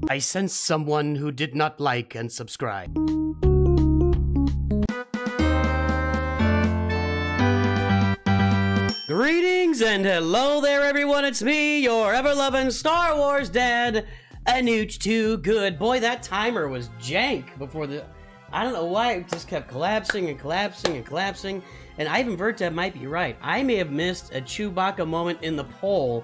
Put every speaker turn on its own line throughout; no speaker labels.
I sense someone who did not like and subscribe. Greetings and hello there everyone, it's me, your ever-loving Star Wars dad, Anooch Too Good. Boy, that timer was jank before the... I don't know why, it just kept collapsing and collapsing and collapsing. And Ivan Vertev might be right. I may have missed a Chewbacca moment in the poll.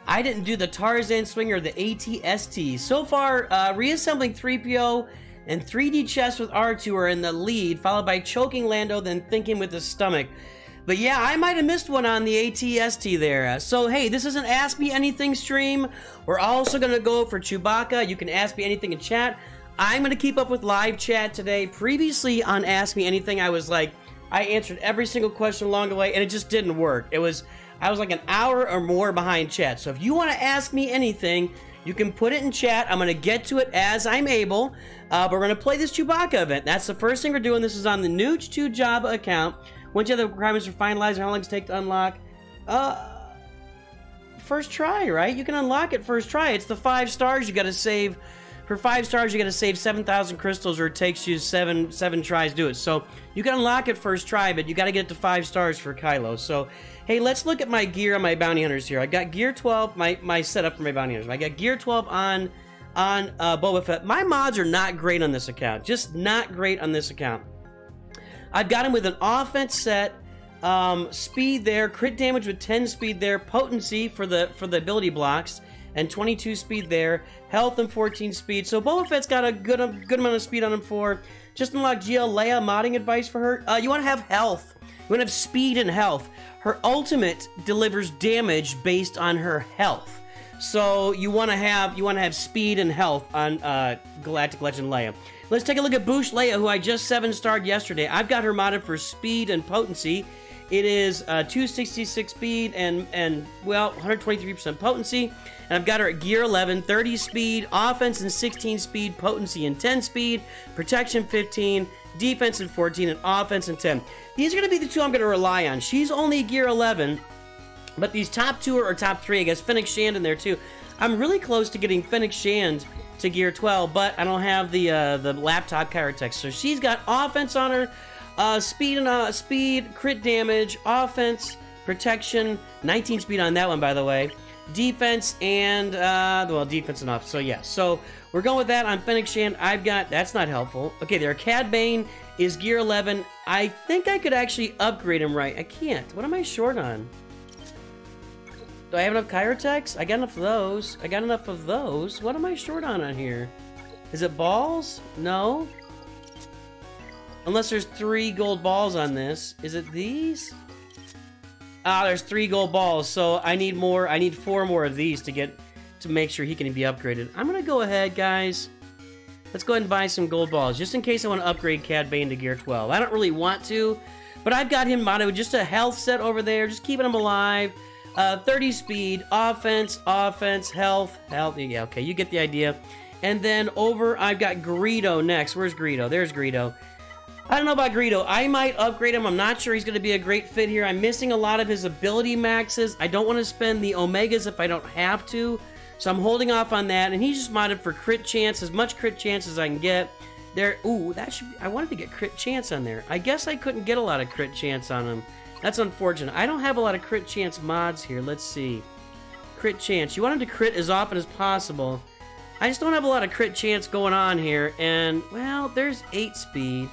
I didn't do the Tarzan swing or the ATST. So far, reassembling 3PO and 3D chess with R2 are in the lead, followed by choking Lando, then thinking with his stomach. But yeah, I might have missed one on the ATST there. So hey, this is an Ask Me Anything stream. We're also going to go for Chewbacca. You can ask me anything in chat. I'm going to keep up with live chat today. Previously on Ask Me Anything, I was like, I answered every single question along the way, and it just didn't work. I was like an hour or more behind chat. So if you want to ask me anything, you can put it in chat. I'm going to get to it as I'm able. But we're going to play this Chewbacca event. That's the first thing we're doing. This is on the Nooch 2 Java account. Once you have the requirements are finalized, how long does it take to unlock? First try, right? You can unlock it first try. It's the 5 stars you got to save. For 5 stars, you got to save 7,000 crystals, or it takes you seven tries to do it. So you can unlock it first try, but you got to get to 5 stars for Kylo. So hey, let's look at my gear on my bounty hunters here. I got gear 12, my setup for my bounty hunters. I got gear 12 on Boba Fett. My mods are not great on this account. Just not great on this account. I've got him with an offense set, speed there, crit damage with 10 speed there, potency for the ability blocks, and 22 speed there, health and 14 speed. So Boba Fett's got a good amount of speed on him for. Just unlock GL Leia modding advice for her. You want to have health. You want to have speed and health. Her ultimate delivers damage based on her health. So you want to have speed and health on Galactic Legend Leia. Let's take a look at Boosh Leia, who I just 7-starred yesterday. I've got her modded for speed and potency. It is 266 speed and well, 123% potency. And I've got her at gear 11, 30 speed, offense and 16 speed, potency and 10 speed, protection 15, defense and 14, and offense and 10. These are going to be the two I'm going to rely on. She's only gear 11, but these top 2 or top 3, I guess Fennec Shand in there too. I'm really close to getting Fennec Shand to gear 12, but I don't have the laptop Kyrotex. So she's got offense on her, speed, crit damage, offense, protection, 19 speed on that one, by the way. Defense and, well, defense enough. So yeah, so We're going with that on Fennec Shand. I've got... That's not helpful. Okay, there. Cad Bane is gear 11. I think I could actually upgrade him right. I can't. What am I short on? Do I have enough Chirotex? I got enough of those. I got enough of those. What am I short on here? Is it balls? No. Unless there's 3 gold balls on this. Is it these? Ah, there's 3 gold balls. So I need more. I need 4 more of these to make sure he can be upgraded. I'm gonna go ahead, guys. Let's go ahead and buy some gold balls, just in case I want to upgrade Cad Bane to gear 12. I don't really want to, but I've got him modded with just a health set over there, just keeping him alive. 30 speed, offense, health. Yeah, okay, you get the idea. And then over, I've got Greedo next. Where's Greedo? There's Greedo. I don't know about Greedo. I might upgrade him. I'm not sure he's going to be a great fit here. I'm missing a lot of his ability maxes. I don't want to spend the Omegas if I don't have to. So I'm holding off on that, and he's just modded for crit chance, as much crit chance as I can get. There, ooh, that should be, I wanted to get crit chance on there. I guess I couldn't get a lot of crit chance on him. That's unfortunate. I don't have a lot of crit chance mods here. Let's see. Crit chance. You want him to crit as often as possible. I just don't have a lot of crit chance going on here, and, well, there's 8 speed.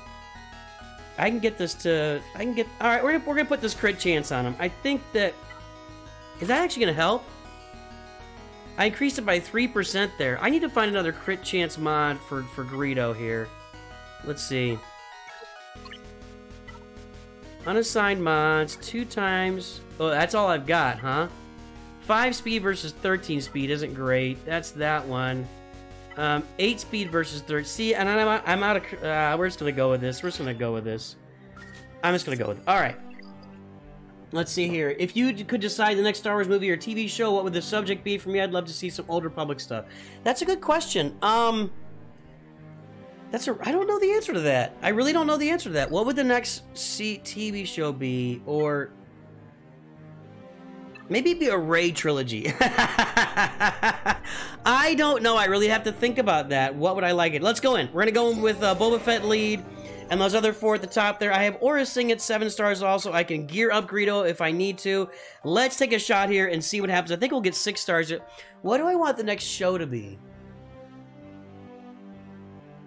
I can get this to, all right, we're gonna put this crit chance on him. I think that, is that actually gonna help? I increased it by 3% there. I need to find another crit chance mod for Greedo here. Let's see. Unassigned mods, 2 times. Oh, that's all I've got, huh? 5 speed versus 13 speed isn't great. That's that one. 8 speed versus 30. See, and I'm out of... we're just going to go with this. We're just going to go with this. I'm just going to go with it. All right. Let's see here. If you could decide the next Star Wars movie or TV show, what would the subject be? For me, I'd love to see some Old Republic stuff. That's a good question. I don't know the answer to that. I really don't know the answer to that. What would the next TV show be? Or maybe it'd be a Rey trilogy. I don't know. I really have to think about that. What would I like it? Let's go in. We're going to go in with Boba Fett lead. And those other 4 at the top there. I have Aura Singh at 7 stars also. I can gear up Greedo if I need to. Let's take a shot here and see what happens. I think we'll get 6 stars. What do I want the next show to be?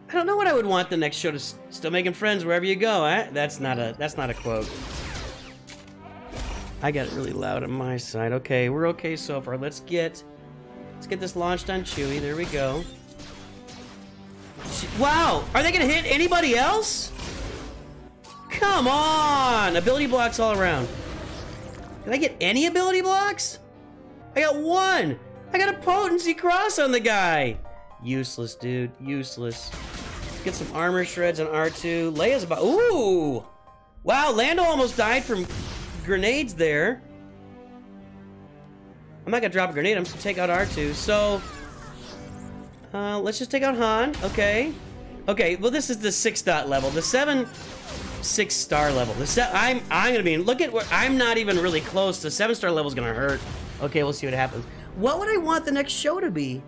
I don't know what I would want the next show to... Still making friends wherever you go, eh? That's not a quote. I got it really loud on my side. Okay, we're okay so far. Let's get this launched on Chewie. There we go. Wow! Are they gonna hit anybody else? Come on! Ability blocks all around. Did I get any ability blocks? I got 1! I got a potency cross on the guy! Useless, dude. Useless. Get some armor shreds on R2. Leia's about... Ooh! Wow, Lando almost died from grenades there. I'm not gonna drop a grenade. I'm just gonna take out R2. So... let's just take out Han. Okay. Okay, well this is the 6 dot level. The 7 6-star level. I'm gonna be... Look at what... I'm not even really close. The 7-star level is gonna hurt. Okay, we'll see what happens. What would I want the next show to be?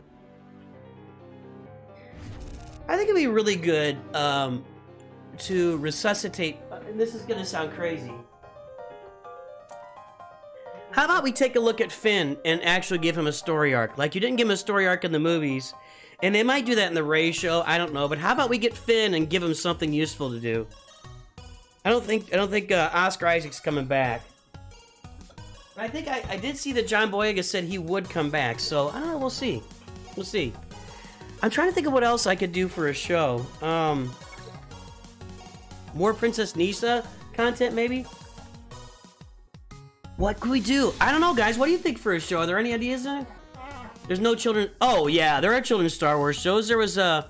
I think it'd be really good to resuscitate... and this is gonna sound crazy. How about we take a look at Finn and actually give him a story arc? Like, you didn't give him a story arc in the movies. And they might do that in the Rey show. I don't know. But how about we get Finn and give him something useful to do? I don't think Oscar Isaac's coming back. But I think I did see that John Boyega said he would come back. So, I don't know. We'll see. We'll see. I'm trying to think of what else I could do for a show. More Princess Nisa content, maybe? What could we do? I don't know, guys. What do you think for a show? Are there any ideas in it? There's no children... Oh, yeah. There are children's Star Wars shows. There was a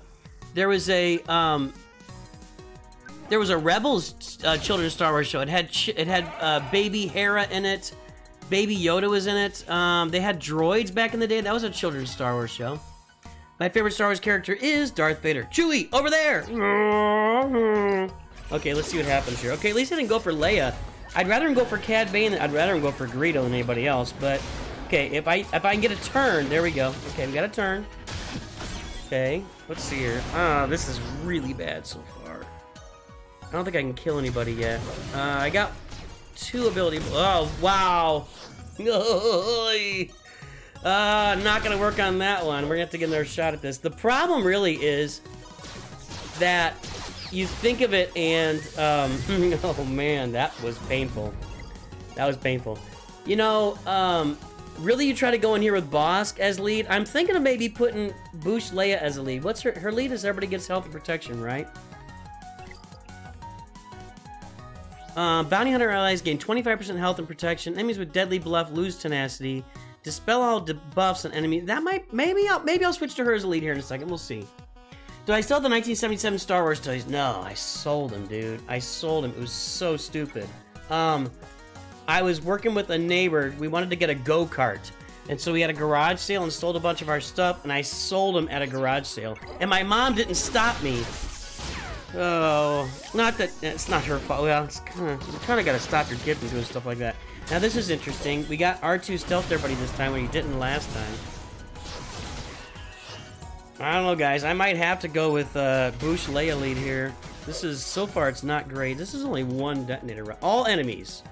Rebels children's Star Wars show. It had Baby Hera in it. Baby Yoda was in it. They had droids back in the day. That was a children's Star Wars show. My favorite Star Wars character is Darth Vader. Chewie, over there! Okay, let's see what happens here. Okay, at least I didn't go for Leia. I'd rather him go for Cad Bane. I'd rather him go for Greedo than anybody else. But okay, if I can get a turn, there we go. Okay, we got a turn. Okay, let's see here. This is really bad so far. I don't think I can kill anybody yet. I got 2 ability. Oh wow! Not gonna work on that one. We're gonna have to get another shot at this. The problem really is that you think of it and, oh man, that was painful. That was painful. You know, really you try to go in here with Bosk as lead? I'm thinking of maybe putting Boosh Leia as a lead. What's her lead is everybody gets health and protection, right? Bounty Hunter allies gain 25% health and protection. Enemies with deadly bluff lose tenacity. Dispel all debuffs on enemies. That might, maybe I'll switch to her as a lead here in a second. We'll see. Do I still have the 1977 Star Wars toys? No, I sold them, dude. I sold them. It was so stupid. I was working with a neighbor. We wanted to get a go-kart. And so we had a garage sale and sold a bunch of our stuff, and I sold them at a garage sale. And my mom didn't stop me. Oh, not that it's not her fault. Well, it's kind of, you kind of got to stop your kid from doing stuff like that. Now this is interesting. We got R2 stealth everybody this time when he didn't last time. I don't know, guys. I might have to go with Boosh Leia lead here. This is, so far, it's not great. This is only one detonator. All enemies.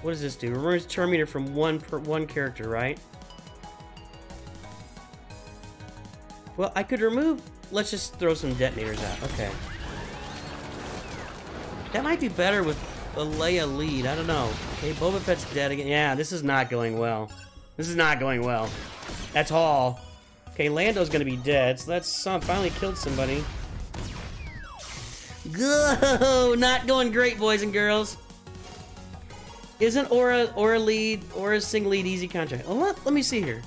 What does this do? Removes turn meter from one character, right? Well, I could remove... Let's just throw some detonators out. Okay. That might be better with a Leia lead. I don't know. Okay, Boba Fett's dead again. Yeah, this is not going well. This is not going well. That's all. Okay, Lando's gonna be dead, so that's finally killed somebody. Go! Not going great, boys and girls. Isn't Aura lead, Aura's single lead easy contract? Oh, let me see here.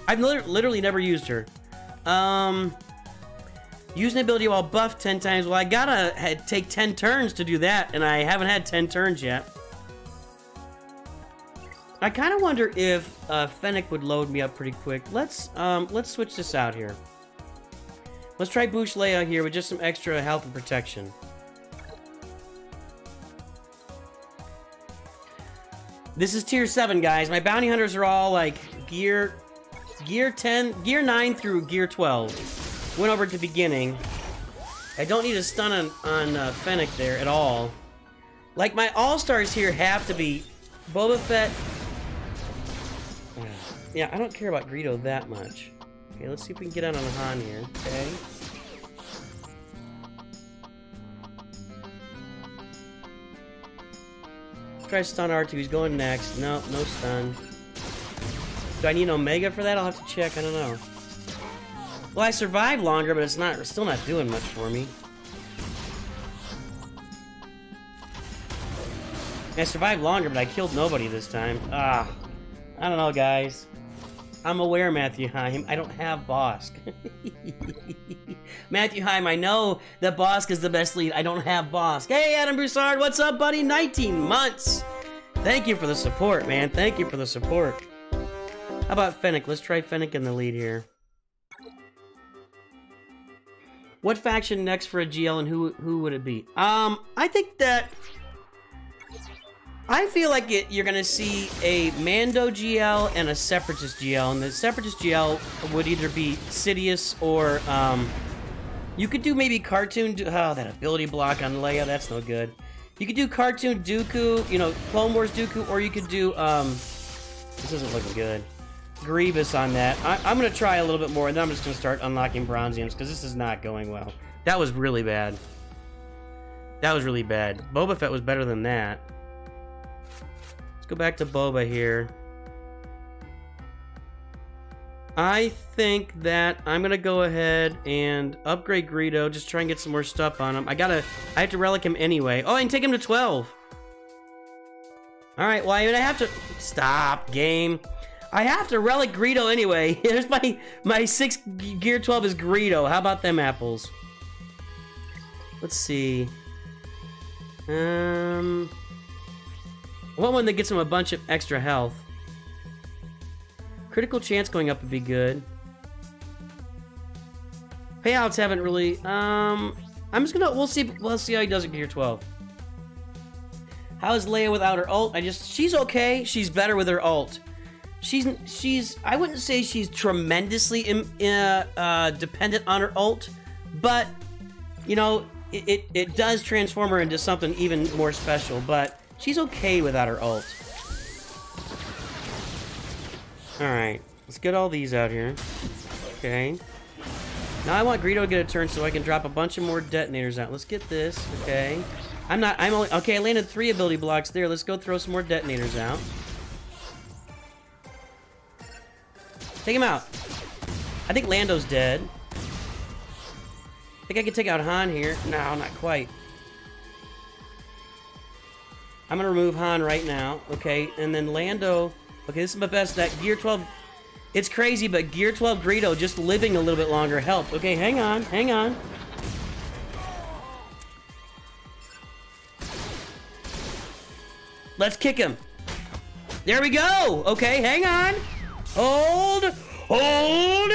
I've literally never used her. Use an ability while buffed 10 times. Well, I gotta take 10 turns to do that, and I haven't had 10 turns yet. I kind of wonder if Fennec would load me up pretty quick. Let's switch this out here. Let's try Boosh Leia here with just some extra health and protection. This is tier 7, guys. My bounty hunters are all like gear 10, gear 9 through gear 12. Went over at the beginning. I don't need a stun on Fennec there at all. Like, my all-stars here have to be Boba Fett. Yeah, I don't care about Greedo that much. Okay, let's see if we can get out on Han here. Okay. Let's try stun R2. He's going next. No, no stun. Do I need an Omega for that? I'll have to check. I don't know. Well, I survived longer, but it's still not doing much for me. I survived longer, but I killed nobody this time. I don't know, guys. I'm aware, Matthew Heim. I don't have Bosk. Matthew Heim, I know that Bosk is the best lead. I don't have Bosk. Hey, Adam Broussard, what's up, buddy? 19 months. Thank you for the support, man. Thank you for the support. How about Fennec? Let's try Fennec in the lead here. What faction next for a GL, and who would it be? I think that... I feel like you're gonna see a Mando GL and a Separatist GL, and the Separatist GL would either be Sidious or, you could do maybe Cartoon... Oh, that ability block on Leia, that's no good. You could do Cartoon Dooku, you know, Clone Wars Dooku, or you could do, this isn't looking good. Grievous on that. I'm gonna try a little bit more, and then I'm just gonna start unlocking Bronziums, because this is not going well. That was really bad. That was really bad. Boba Fett was better than that. Let's go back to Boba here. I think that I'm gonna go ahead and upgrade Greedo, just try and get some more stuff on him. I have to relic him anyway. Oh, I can take him to 12. Alright, well, I have to... Stop, game. I have to relic Greedo anyway. Here's my 6th gear 12 is Greedo. How about them apples? Let's see. I want one that gets him a bunch of extra health. Critical chance going up would be good. Payouts haven't really... I'm just gonna... We'll see how he does at gear 12. How is Leia without her ult? She's okay. She's better with her ult. She's I wouldn't say she's tremendously dependent on her ult, but, you know, it does transform her into something even more special, but she's okay without her ult. Alright, let's get all these out here. Okay. Now I want Greedo to get a turn so I can drop a bunch of more detonators out. Let's get this, okay. Okay, I landed 3 ability blocks there. Let's go throw some more detonators out. Take him out. I think Lando's dead. I think I can take out Han here. No, not quite. I'm gonna remove Han right now. Okay, and then Lando. Okay, this is my best deck. Gear 12. It's crazy, but Gear 12 Greedo just living a little bit longer helped. Okay, hang on, hang on. Let's kick him. There we go. Okay, hang on. Hold. Hold.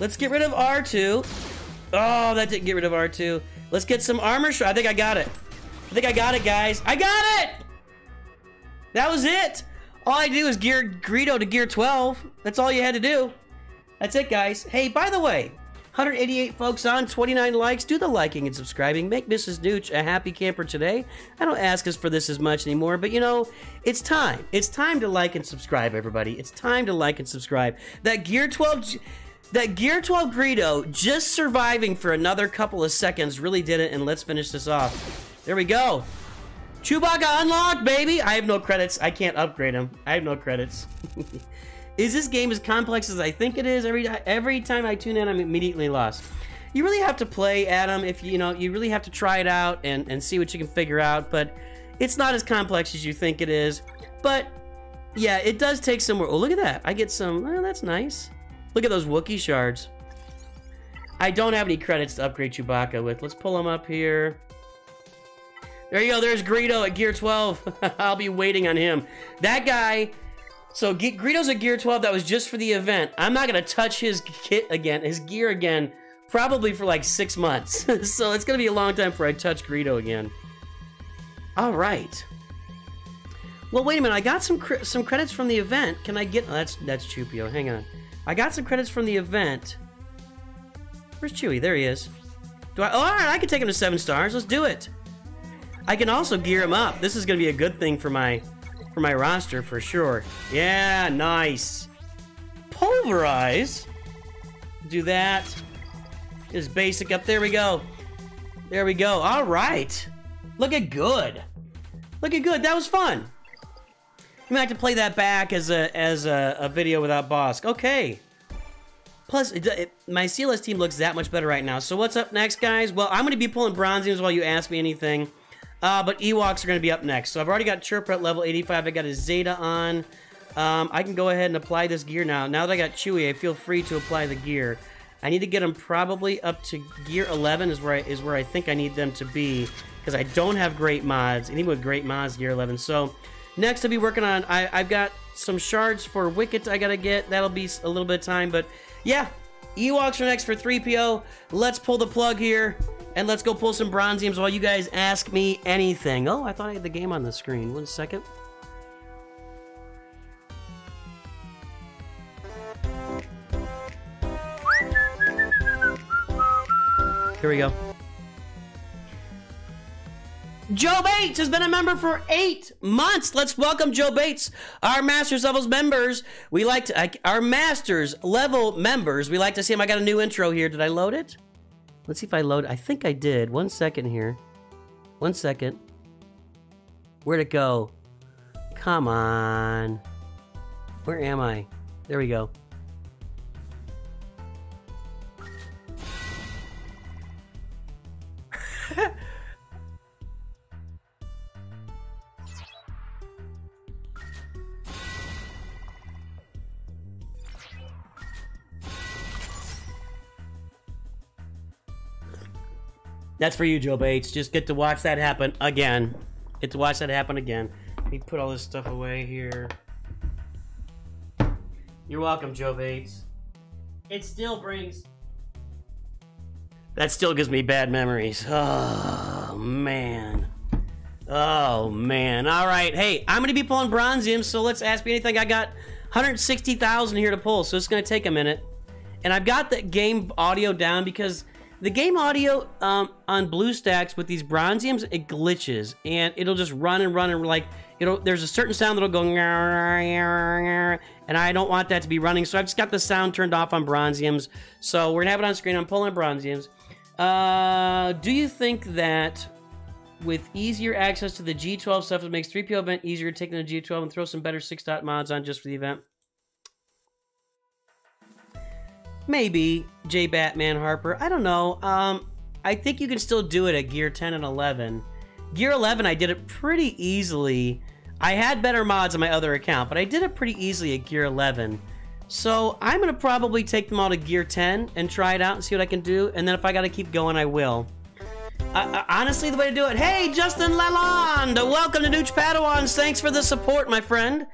Let's get rid of R2. Oh, that didn't get rid of R2. Let's get some armor. I think I got it. I think I got it, guys. I got it! That was it. All I do is gear Greedo to gear 12. That's all you had to do. That's it, guys. Hey, by the way, 188 folks on, 29 likes. Do the liking and subscribing. Make Mrs. Nooch a happy camper today. I don't ask us for this as much anymore, but you know, it's time. It's time to like and subscribe, everybody. It's time to like and subscribe. That Gear 12 Greedo just surviving for another couple of seconds really did it, and let's finish this off. There we go. Chewbacca unlocked, baby! I have no credits. I can't upgrade him. I have no credits. Is this game as complex as I think it is? Every time I tune in, I'm immediately lost. You really have to play, Adam, if you know, you really have to try it out and see what you can figure out, but it's not as complex as you think it is. But, yeah, it does take some work. Oh, look at that. I get some, oh, that's nice. Look at those Wookiee shards. I don't have any credits to upgrade Chewbacca with. Let's pull him up here. There you go, there's Greedo at Gear 12. I'll be waiting on him. That guy, so Greedo's at Gear 12, that was just for the event. I'm not gonna touch his kit again, his gear again, probably for like 6 months. So it's gonna be a long time before I touch Greedo again. All right. Well, wait a minute, I got some credits from the event. Can I get, oh, that's Chewpio, hang on. I got some credits from the event. Where's Chewie? There he is. Oh, all right, I can take him to 7 stars, let's do it. I can also gear him up. This is going to be a good thing for my roster for sure. Yeah, nice. Pulverize. Do that. Just basic up. There we go. There we go. All right. Look at good. Look at good. That was fun. I'm gonna have to play that back as a video without Bosk. Okay. Plus, my CLS team looks that much better right now. So what's up next, guys? Well, I'm going to be pulling Bronziums while you ask me anything. But Ewoks are going to be up next. So I've already got Chirpa at level 85. I got his Zeta on. I can go ahead and apply this gear now. Now that I got Chewie, I feel free to apply the gear. I need to get them probably up to gear 11 is where I think I need them to be. Because I don't have great mods. Even with great mods, gear 11. So next I'll be working on... I've got some shards for Wicket I got to get. That'll be a little bit of time. But yeah, Ewoks are next for 3PO. Let's pull the plug here. And let's go pull some Bronziums while you guys ask me anything. Oh, I thought I had the game on the screen. 1 second. Here we go. Joe Bates has been a member for 8 months. Let's welcome Joe Bates, our Masters Levels members. We like to, our Masters Level members. We like to see him. I got a new intro here. Did I load it? Let's see if I load. I think I did. 1 second here. 1 second. Where'd it go? Come on. Where am I? There we go. That's for you, Joe Bates. Just get to watch that happen again. Get to watch that happen again. Let me put all this stuff away here. You're welcome, Joe Bates. It still brings... That still gives me bad memories. Oh, man. Oh, man. All right. Hey, I'm going to be pulling Bronziums, so let's ask me anything. I got 160,000 here to pull, so it's going to take a minute. And I've got the game audio down because... The game audio on BlueStacks with these Bronziums, it glitches, and it'll just run and like, there's a certain sound that'll go, and I don't want that to be running, so I've just got the sound turned off on Bronziums. So we're gonna have it on screen. I'm pulling Bronziums. Do you think that with easier access to the G12 stuff, it makes 3PO event easier to take in the G12 and throw some better 6-dot mods on just for the event? Maybe, J. Batman Harper. I don't know. I think you can still do it at Gear 10 and 11. Gear 11, I did it pretty easily. I had better mods on my other account, but I did it pretty easily at Gear 11. So I'm going to probably take them all to Gear 10 and try it out and see what I can do. And then if I got to keep going, I will. Honestly, the way to do it... Hey, Justin Lalonde! Welcome to Nooch Padawans. Thanks for the support, my friend.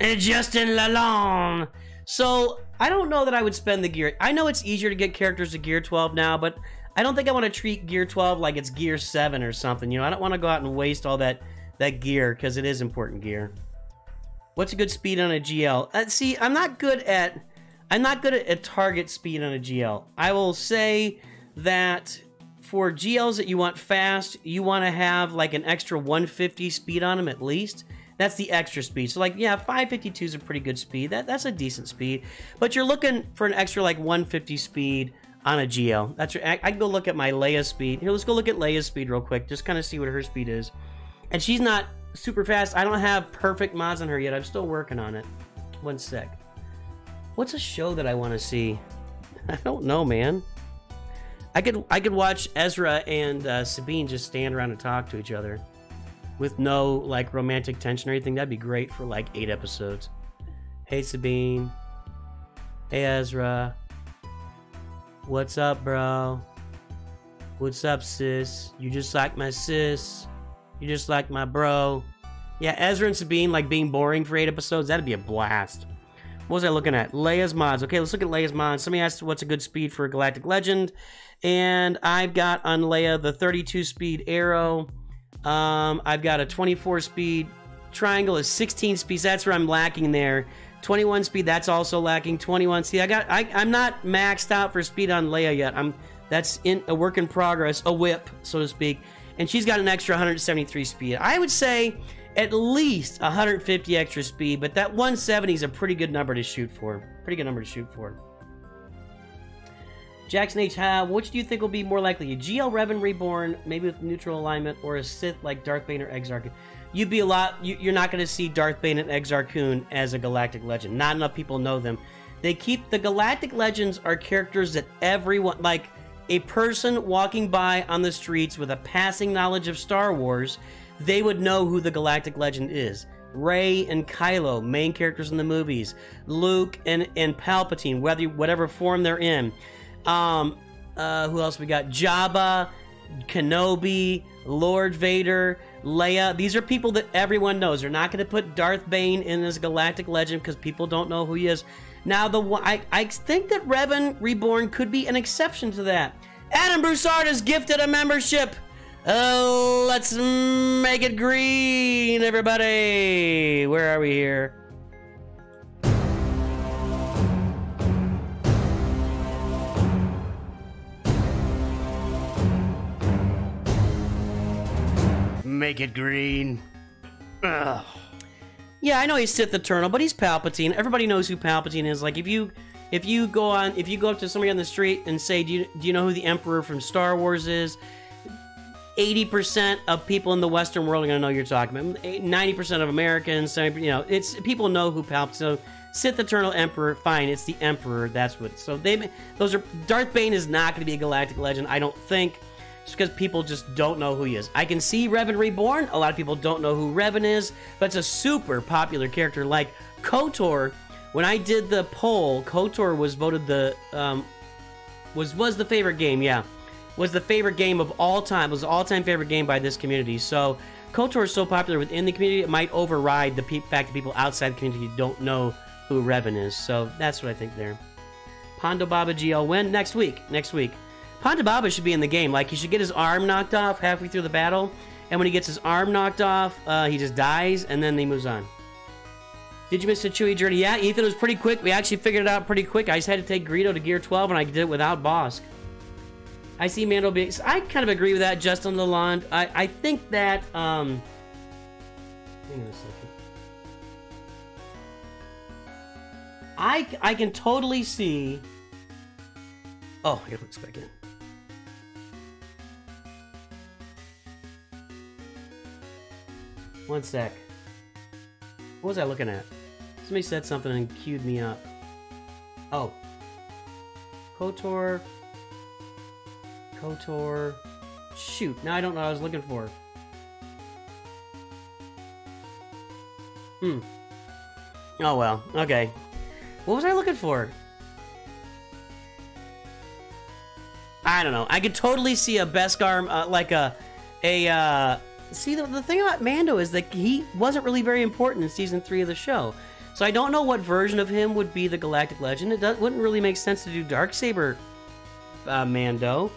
Justin Lalonde. So, I don't know that I would spend the gear... I know it's easier to get characters to Gear 12 now, but I don't think I want to treat Gear 12 like it's Gear 7 or something. You know, I don't want to go out and waste all that gear, because it is important gear. What's a good speed on a GL? See, I'm not good at target speed on a GL. I will say that... For GLs that you want fast, you want to have like an extra 150 speed on them at least. That's the extra speed. So like, yeah, 552 is a pretty good speed. That's a decent speed. But you're looking for an extra like 150 speed on a GL. That's I can go look at my Leia speed. Here, let's go look at Leia's speed real quick. Just kind of see what her speed is. And she's not super fast. I don't have perfect mods on her yet. I'm still working on it. One sec. What's a show that I want to see? I don't know, man. I could watch Ezra and Sabine just stand around and talk to each other with no like romantic tension or anything. That'd be great for like 8 episodes. Hey Sabine. Hey Ezra. What's up, bro? What's up, sis? You just like my sis. You just like my bro. Yeah, Ezra and Sabine like being boring for 8 episodes. That'd be a blast. What was I looking at? Leia's mods. Okay, let's look at Leia's mods. Somebody asked what's a good speed for a Galactic Legend. And I've got on Leia the 32 speed arrow. I've got a 24 speed triangle, a 16 speed. That's where I'm lacking there. 21 speed, that's also lacking. 21. See, I'm not maxed out for speed on Leia yet. That's in a work in progress, a whip, so to speak. And she's got an extra 173 speed. I would say at least 150 extra speed, but that 170 is a pretty good number to shoot for. Pretty good number to shoot for. Jackson H. Which do you think will be more likely? A GL Revan Reborn, maybe with neutral alignment, or a Sith like Darth Bane or Exar Kun? You're not going to see Darth Bane and Exar Kun as a Galactic Legend. Not enough people know them. The Galactic Legends are characters that everyone, like a person walking by on the streets with a passing knowledge of Star Wars, they would know who the Galactic Legend is. Rey and Kylo, main characters in the movies. Luke and Palpatine, whatever form they're in. Who else we got? Jabba, Kenobi, Lord Vader, Leia. These are people that everyone knows. They're not going to put Darth Bane in as Galactic Legend because people don't know who he is. Now, I think that Revan Reborn could be an exception to that. Adam Broussard has gifted a membership. Let's make it green, everybody. Where are we here? Make it green. Ugh. Yeah, I know he's Sith Eternal, but he's Palpatine. Everybody knows who Palpatine is. Like if you go up to somebody on the street and say, do you know who the Emperor from Star Wars is? 80% of people in the Western world are going to know you're talking about. 90% of Americans, people know who Palpatine. So Sith Eternal Emperor, fine, it's the Emperor. That's what. So Darth Bane is not going to be a Galactic Legend, I don't think. Just because people just don't know who he is. I can see Revan Reborn. A lot of people don't know who Revan is, but it's a super popular character. Like KOTOR, when I did the poll, KOTOR was voted the was the favorite game. Yeah, was the favorite game of all time. It was the all-time favorite game by this community. So KOTOR is so popular within the community, it might override the fact that people outside the community don't know who Revan is. So that's what I think there. Pondo Baba GL when? Next week. Next week. Ponda Baba should be in the game. Like, he should get his arm knocked off halfway through the battle, and when he gets his arm knocked off, he just dies, and then he moves on. Did you miss the Chewie journey? Yeah, Ethan, it was pretty quick. We actually figured it out pretty quick. I just had to take Greedo to Gear 12, and I did it without Bosk. I see Mando being... I kind of agree with that, Justin Lalonde. I think that... hang on a second. I can totally see... Oh, I gotta put this back in. One sec. What was I looking at? Somebody said something and queued me up. Oh. KOTOR. Shoot, now I don't know what I was looking for. Oh well, okay. What was I looking for? I don't know. I could totally see a Beskar, like see, the thing about Mando is that he wasn't really very important in Season 3 of the show. So I don't know what version of him would be the Galactic Legend. Wouldn't really make sense to do Darksaber Mando.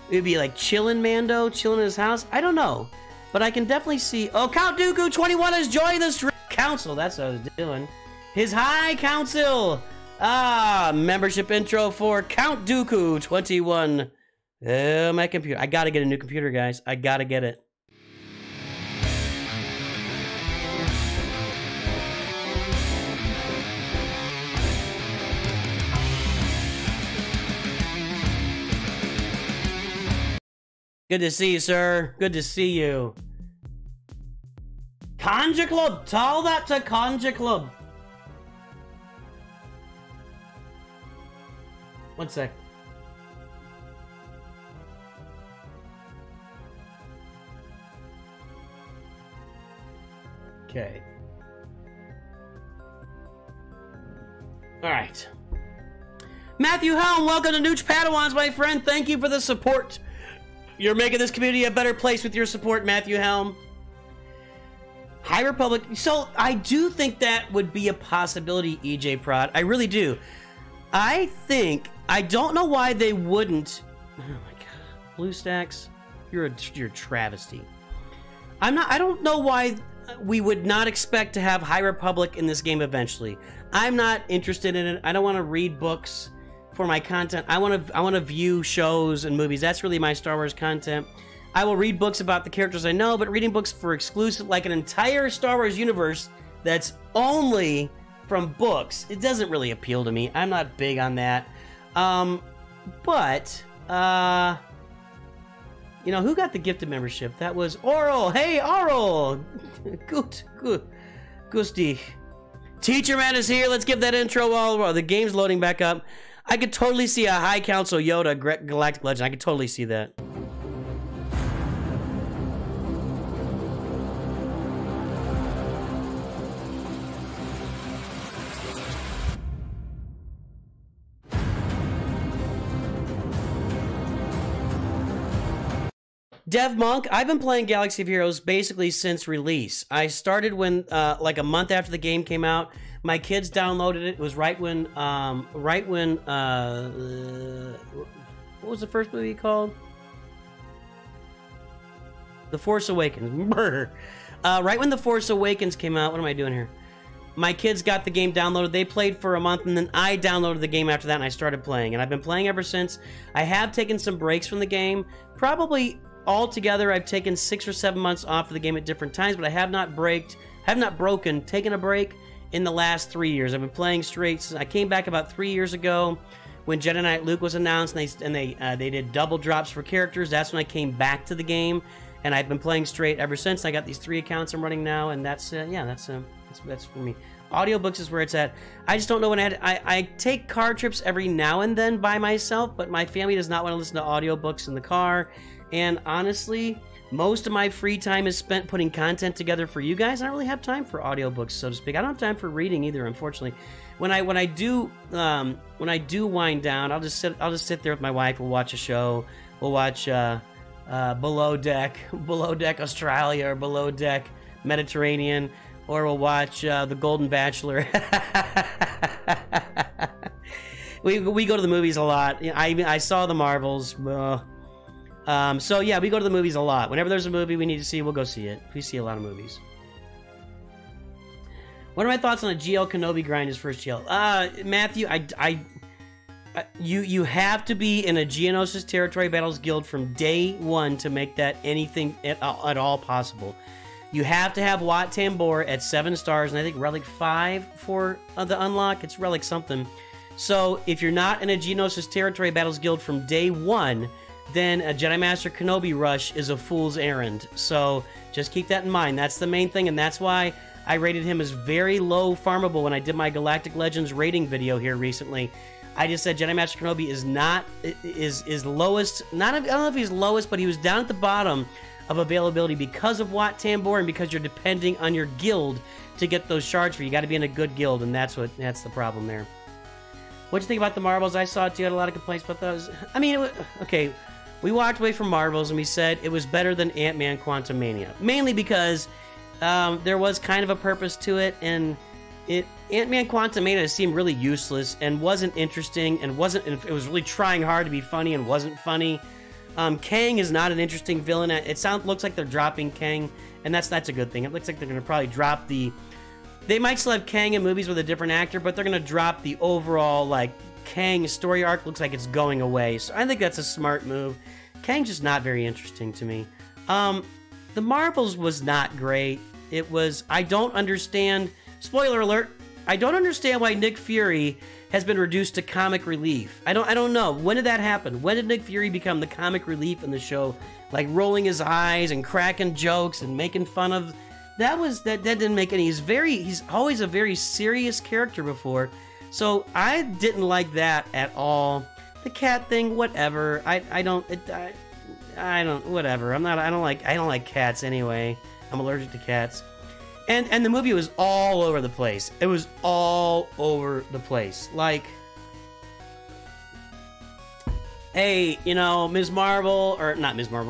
It would be like chillin' Mando, chilling in his house. I don't know. But I can definitely see... Oh, Count Dooku 21 has joined the council. That's what I was doing. His High Council. Membership intro for Count Dooku 21. My computer. I gotta get a new computer, guys. I gotta get it. Good to see you, sir. Good to see you. Conja Club. Tell that to Conja Club. One sec. Okay. All right. Matthew Helm, welcome to Nooch Padawans, my friend. Thank you for the support. You're making this community a better place with your support, Matthew Helm. High Republic. So, I do think that would be a possibility, EJ Prod. I really do. I don't know why they wouldn't. Oh my god. BlueStacks, you're a travesty. I don't know why we would not expect to have High Republic in this game eventually. I'm not interested in it. I don't want to read books for my content. I want to view shows and movies. That's really my Star Wars content. I will read books about the characters I know, but reading books for exclusive, like an entire Star Wars universe that's only from books, it doesn't really appeal to me. I'm not big on that. But you know, who got the gifted membership? That was Oral. Hey, Oral. Good. Gusti. Teacher Man is here. Let's give that intro while the game's loading back up. I could totally see a High Council Yoda Galactic Legend. I could totally see that. Dev Monk, I've been playing Galaxy of Heroes basically since release. I started when, like a month after the game came out. My kids downloaded it. It was right when, what was the first movie called? The Force Awakens. Right when The Force Awakens came out. What am I doing here? My kids got the game downloaded. They played for a month, and then I downloaded the game after that, and I started playing. And I've been playing ever since. I have taken some breaks from the game. Probably altogether, I've taken 6 or 7 months off of the game at different times, but I have not taken a break in the last 3 years. I've been playing straight. I came back about 3 years ago when Jedi Knight Luke was announced, and they did double drops for characters. That's when I came back to the game, and I've been playing straight ever since. I got these 3 accounts I'm running now, and that's for me. Audiobooks is where it's at. I just don't know when I take car trips every now and then by myself, but my family does not want to listen to audiobooks in the car. And honestly, most of my free time is spent putting content together for you guys. I don't really have time for audiobooks, so to speak. I don't have time for reading either, unfortunately. When I do wind down, I'll just sit there with my wife. We'll watch a show. We'll watch Below Deck Australia, or Below Deck Mediterranean, or we'll watch The Golden Bachelor. we go to the movies a lot. I saw the Marvels. So yeah, we go to the movies a lot. Whenever there's a movie we need to see, we'll go see it. We see a lot of movies. What are my thoughts on a GL Kenobi grind his first GL? Matthew, You have to be in a Geonosis Territory Battles Guild from day one to make that anything at all possible. You have to have Wat Tambor at 7 stars, and I think Relic 5 for the unlock. It's Relic something. So if you're not in a Geonosis Territory Battles Guild from day one, then a Jedi Master Kenobi Rush is a fool's errand. So just keep that in mind. That's the main thing, and that's why I rated him as very low farmable when I did my Galactic Legends rating video here recently. I just said Jedi Master Kenobi is not is lowest. Not I don't know if he's lowest, but he was down at the bottom of availability because of Wat Tambor and because you're depending on your guild to get those shards for you. You got to be in a good guild, and that's the problem there. What'd you think about the marbles? I saw it too. I had a lot of complaints about those. I mean, okay, we walked away from marbles and we said it was better than Ant-Man Quantumania, mainly because there was kind of a purpose to it, and Ant-Man Quantumania seemed really useless and wasn't interesting, and it was really trying hard to be funny and wasn't funny. Kang is not an interesting villain. Looks like they're dropping Kang, and that's a good thing. It looks like they're going to probably drop the... They might still have Kang in movies with a different actor, but they're going to drop the overall, like, Kang story arc. Looks like it's going away, so I think that's a smart move. Kang's just not very interesting to me. The Marvels was not great. It was... I don't understand... Spoiler alert, I don't understand why Nick Fury has been reduced to comic relief. I don't know. When did that happen? When did Nick Fury become the comic relief in the show? Like rolling his eyes and cracking jokes and making fun of... That didn't make any... He's always a very serious character before. So I didn't like that at all. The cat thing, whatever. I don't whatever. I don't like cats anyway. I'm allergic to cats. And the movie was all over the place. It was all over the place. Like, hey, you know,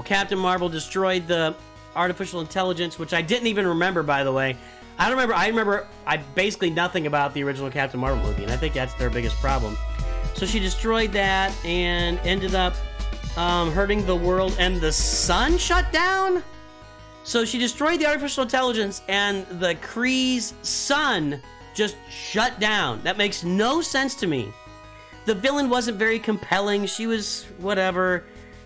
Captain Marvel destroyed the artificial intelligence, which I didn't even remember, by the way. I remember basically nothing about the original Captain Marvel movie, and I think that's their biggest problem. So she destroyed that and ended up hurting the world, and the sun shut down? So she destroyed the artificial intelligence, and the Kree's sun just shut down. That makes no sense to me. The villain wasn't very compelling. She was whatever.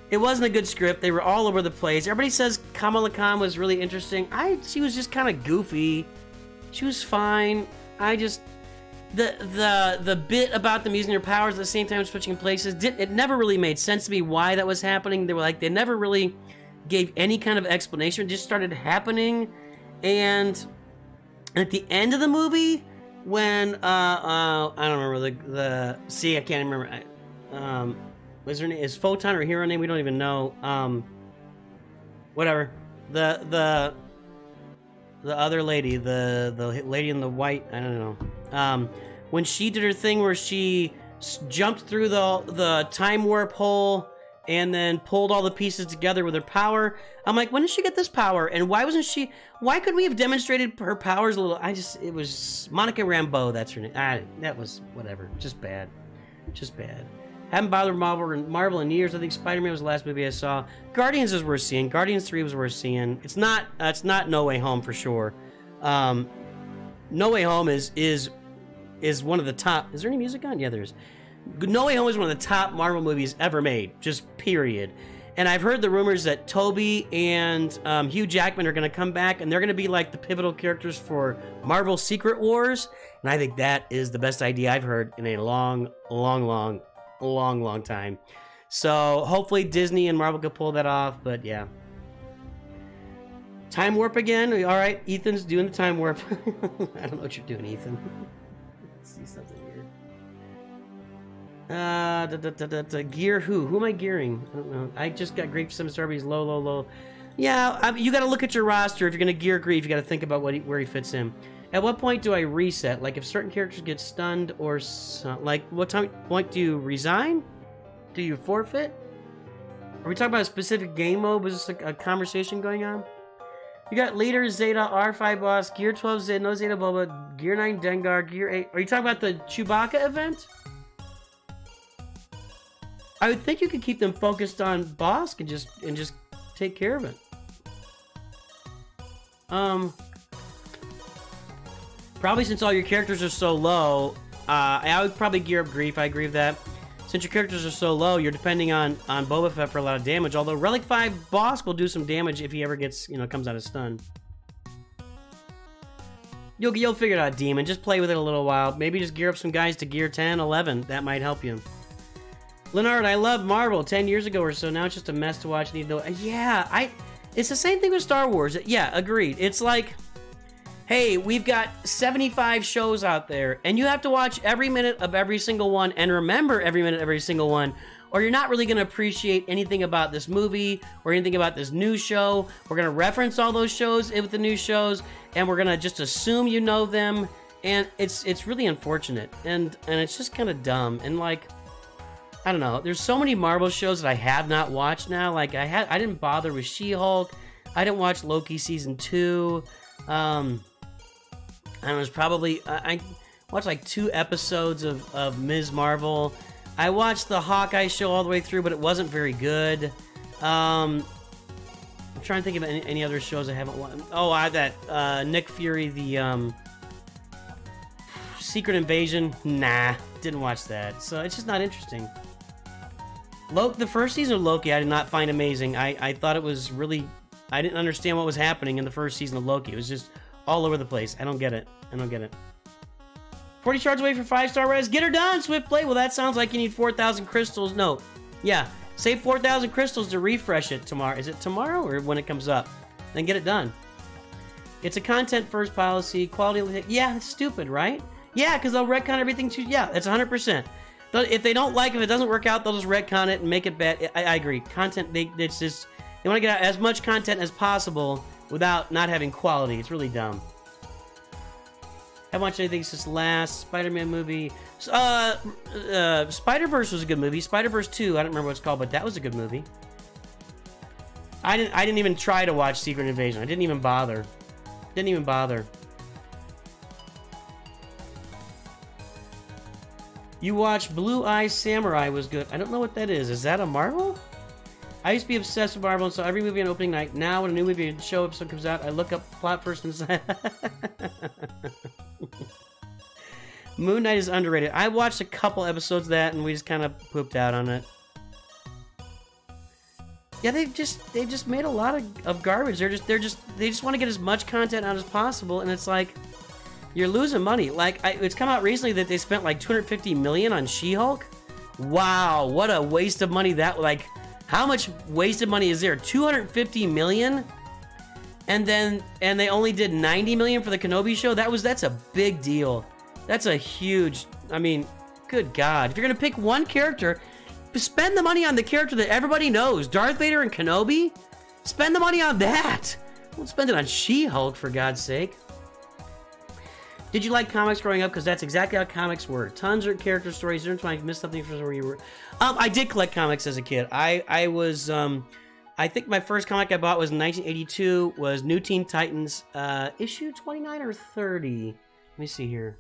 It wasn't a good script. They were all over the place. Everybody says Kamala Khan was really interesting. She was just kind of goofy. She was fine. The bit about them using their powers at the same time switching places, it never really made sense to me why that was happening. They never really gave any kind of explanation. It just started happening, and at the end of the movie, when I don't remember I can't remember. What's her name? Is Photon or hero name? We don't even know. Whatever. The other lady, the lady in the white. I don't know. When she did her thing where she jumped through the time warp hole and then pulled all the pieces together with her power. I'm like, when did she get this power? And why couldn't we have demonstrated her powers a little? It was Monica Rambeau, that's her name. That was whatever, just bad. Just bad. Haven't bothered Marvel in years. I think Spider-Man was the last movie I saw. Guardians is worth seeing. Guardians 3 was worth seeing. It's not No Way Home for sure. No Way Home is one of the top. Is there any music on? Yeah, there is. No Way Home is one of the top Marvel movies ever made, just period. And I've heard the rumors that Toby and Hugh Jackman are going to come back, and they're going to be like the pivotal characters for Marvel Secret Wars. And I think that is the best idea I've heard in a long time. So hopefully Disney and Marvel could pull that off, but yeah. Time warp again? All right, Ethan's doing the time warp. I don't know what you're doing, Ethan. Let's see something weird. Gear who? Who am I gearing? I don't know. I just got Grief some Starbies low. Yeah, you got to look at your roster. If you're going to gear Grief, you got to think about where he fits in. At what point do I reset? Like if certain characters get stunned or like what point do you resign? Do you forfeit? Are we talking about a specific game mode? Was this a conversation going on? You got Leader, Zeta, R5 Boss, Gear 12 Zeta, no Zeta Boba, Gear 9 Dengar, Gear 8. Are you talking about the Chewbacca event? I would think you could keep them focused on Bosk and just take care of it. Probably since all your characters are so low, I would probably gear up Grief. I agree with that. Since your characters are so low, you're depending on Boba Fett for a lot of damage. Although Relic 5 boss will do some damage if he ever gets, you know, comes out of stun. You'll figure it out, Demon. Just play with it a little while. Maybe just gear up some guys to gear 10, 11. That might help you. Leonard, I love Marvel 10 years ago or so. Now it's just a mess to watch. Need to know. Yeah, it's the same thing with Star Wars. Yeah, agreed. It's like, hey, we've got 75 shows out there, and you have to watch every minute of every single one and remember every minute of every single one, or you're not really going to appreciate anything about this movie or anything about this new show. We're going to reference all those shows with the new shows, and we're going to just assume you know them, and it's really unfortunate, and it's just kind of dumb, and like, I don't know, there's so many Marvel shows that I have not watched now. Like, I didn't bother with She-Hulk, I didn't watch Loki Season 2, I was probably, I watched like 2 episodes of Ms. Marvel. I watched the Hawkeye show all the way through, but it wasn't very good. I'm trying to think of any other shows I haven't watched. Oh, I had that Nick Fury, the Secret Invasion. Nah, didn't watch that. So it's just not interesting. The first season of Loki I did not find amazing. I thought it was really, I didn't understand what was happening in the first season of Loki. It was just all over the place. I don't get it. I don't get it. 40 shards away for 5-star res. Get her done, Swift Play. Well, that sounds like you need 4,000 crystals. No. Yeah. Save 4,000 crystals to refresh it tomorrow. Is it tomorrow or when it comes up? Then get it done. It's a content first policy. Quality. Yeah, it's stupid, right? Yeah, because they'll retcon everything too. Yeah, that's 100%. If they don't like it, if it doesn't work out, they'll just retcon it and make it bad. I agree. Content, it's just, they want to get out as much content as possible without not having quality. It's really dumb. Haven't watched anything since last Spider-Man movie. Spider-Verse was a good movie. Spider-Verse 2, I don't remember what it's called, but that was a good movie. I didn't even try to watch Secret Invasion. I didn't even bother. Didn't even bother. You watched Blue Eye Samurai was good. I don't know what that is. Is that a Marvel? I used to be obsessed with Marvel, and so every movie on opening night. Now, when a new movie and show episode comes out, I look up plot first and Moon Knight is underrated. I watched a couple episodes of that, and we just kind of pooped out on it. Yeah, they just made a lot of garbage. They just want to get as much content out as possible, and it's like, you're losing money. Like, it's come out recently that they spent like $250 million on She-Hulk. Wow, what a waste of money that, like, how much wasted money is there? $250 million? And they only did $90 million for the Kenobi show? That's a big deal. That's a huge, I mean, good God. If you're gonna pick one character, spend the money on the character that everybody knows. Darth Vader and Kenobi? Spend the money on that. Don't spend it on She-Hulk, for God's sake. Did you like comics growing up? Because that's exactly how comics were. Tons of character stories. Every time I missed something from where you were. I did collect comics as a kid. I was, I think my first comic I bought was in 1982, was New Teen Titans, issue 29 or 30. Let me see here.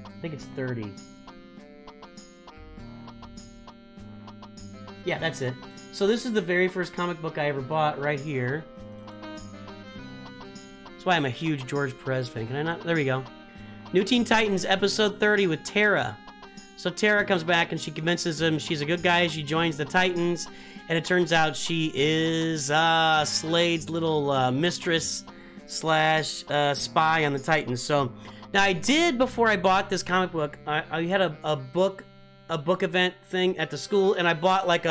I think it's 30. Yeah, that's it. So this is the very first comic book I ever bought right here. That's why I'm a huge George Perez fan. Can I not? There we go. New Teen Titans, episode 30 with Tara. So Tara comes back and she convinces him she's a good guy. She joins the Titans. And it turns out she is Slade's little mistress slash spy on the Titans. So now I did, before I bought this comic book, I had a book event thing at the school. And I bought like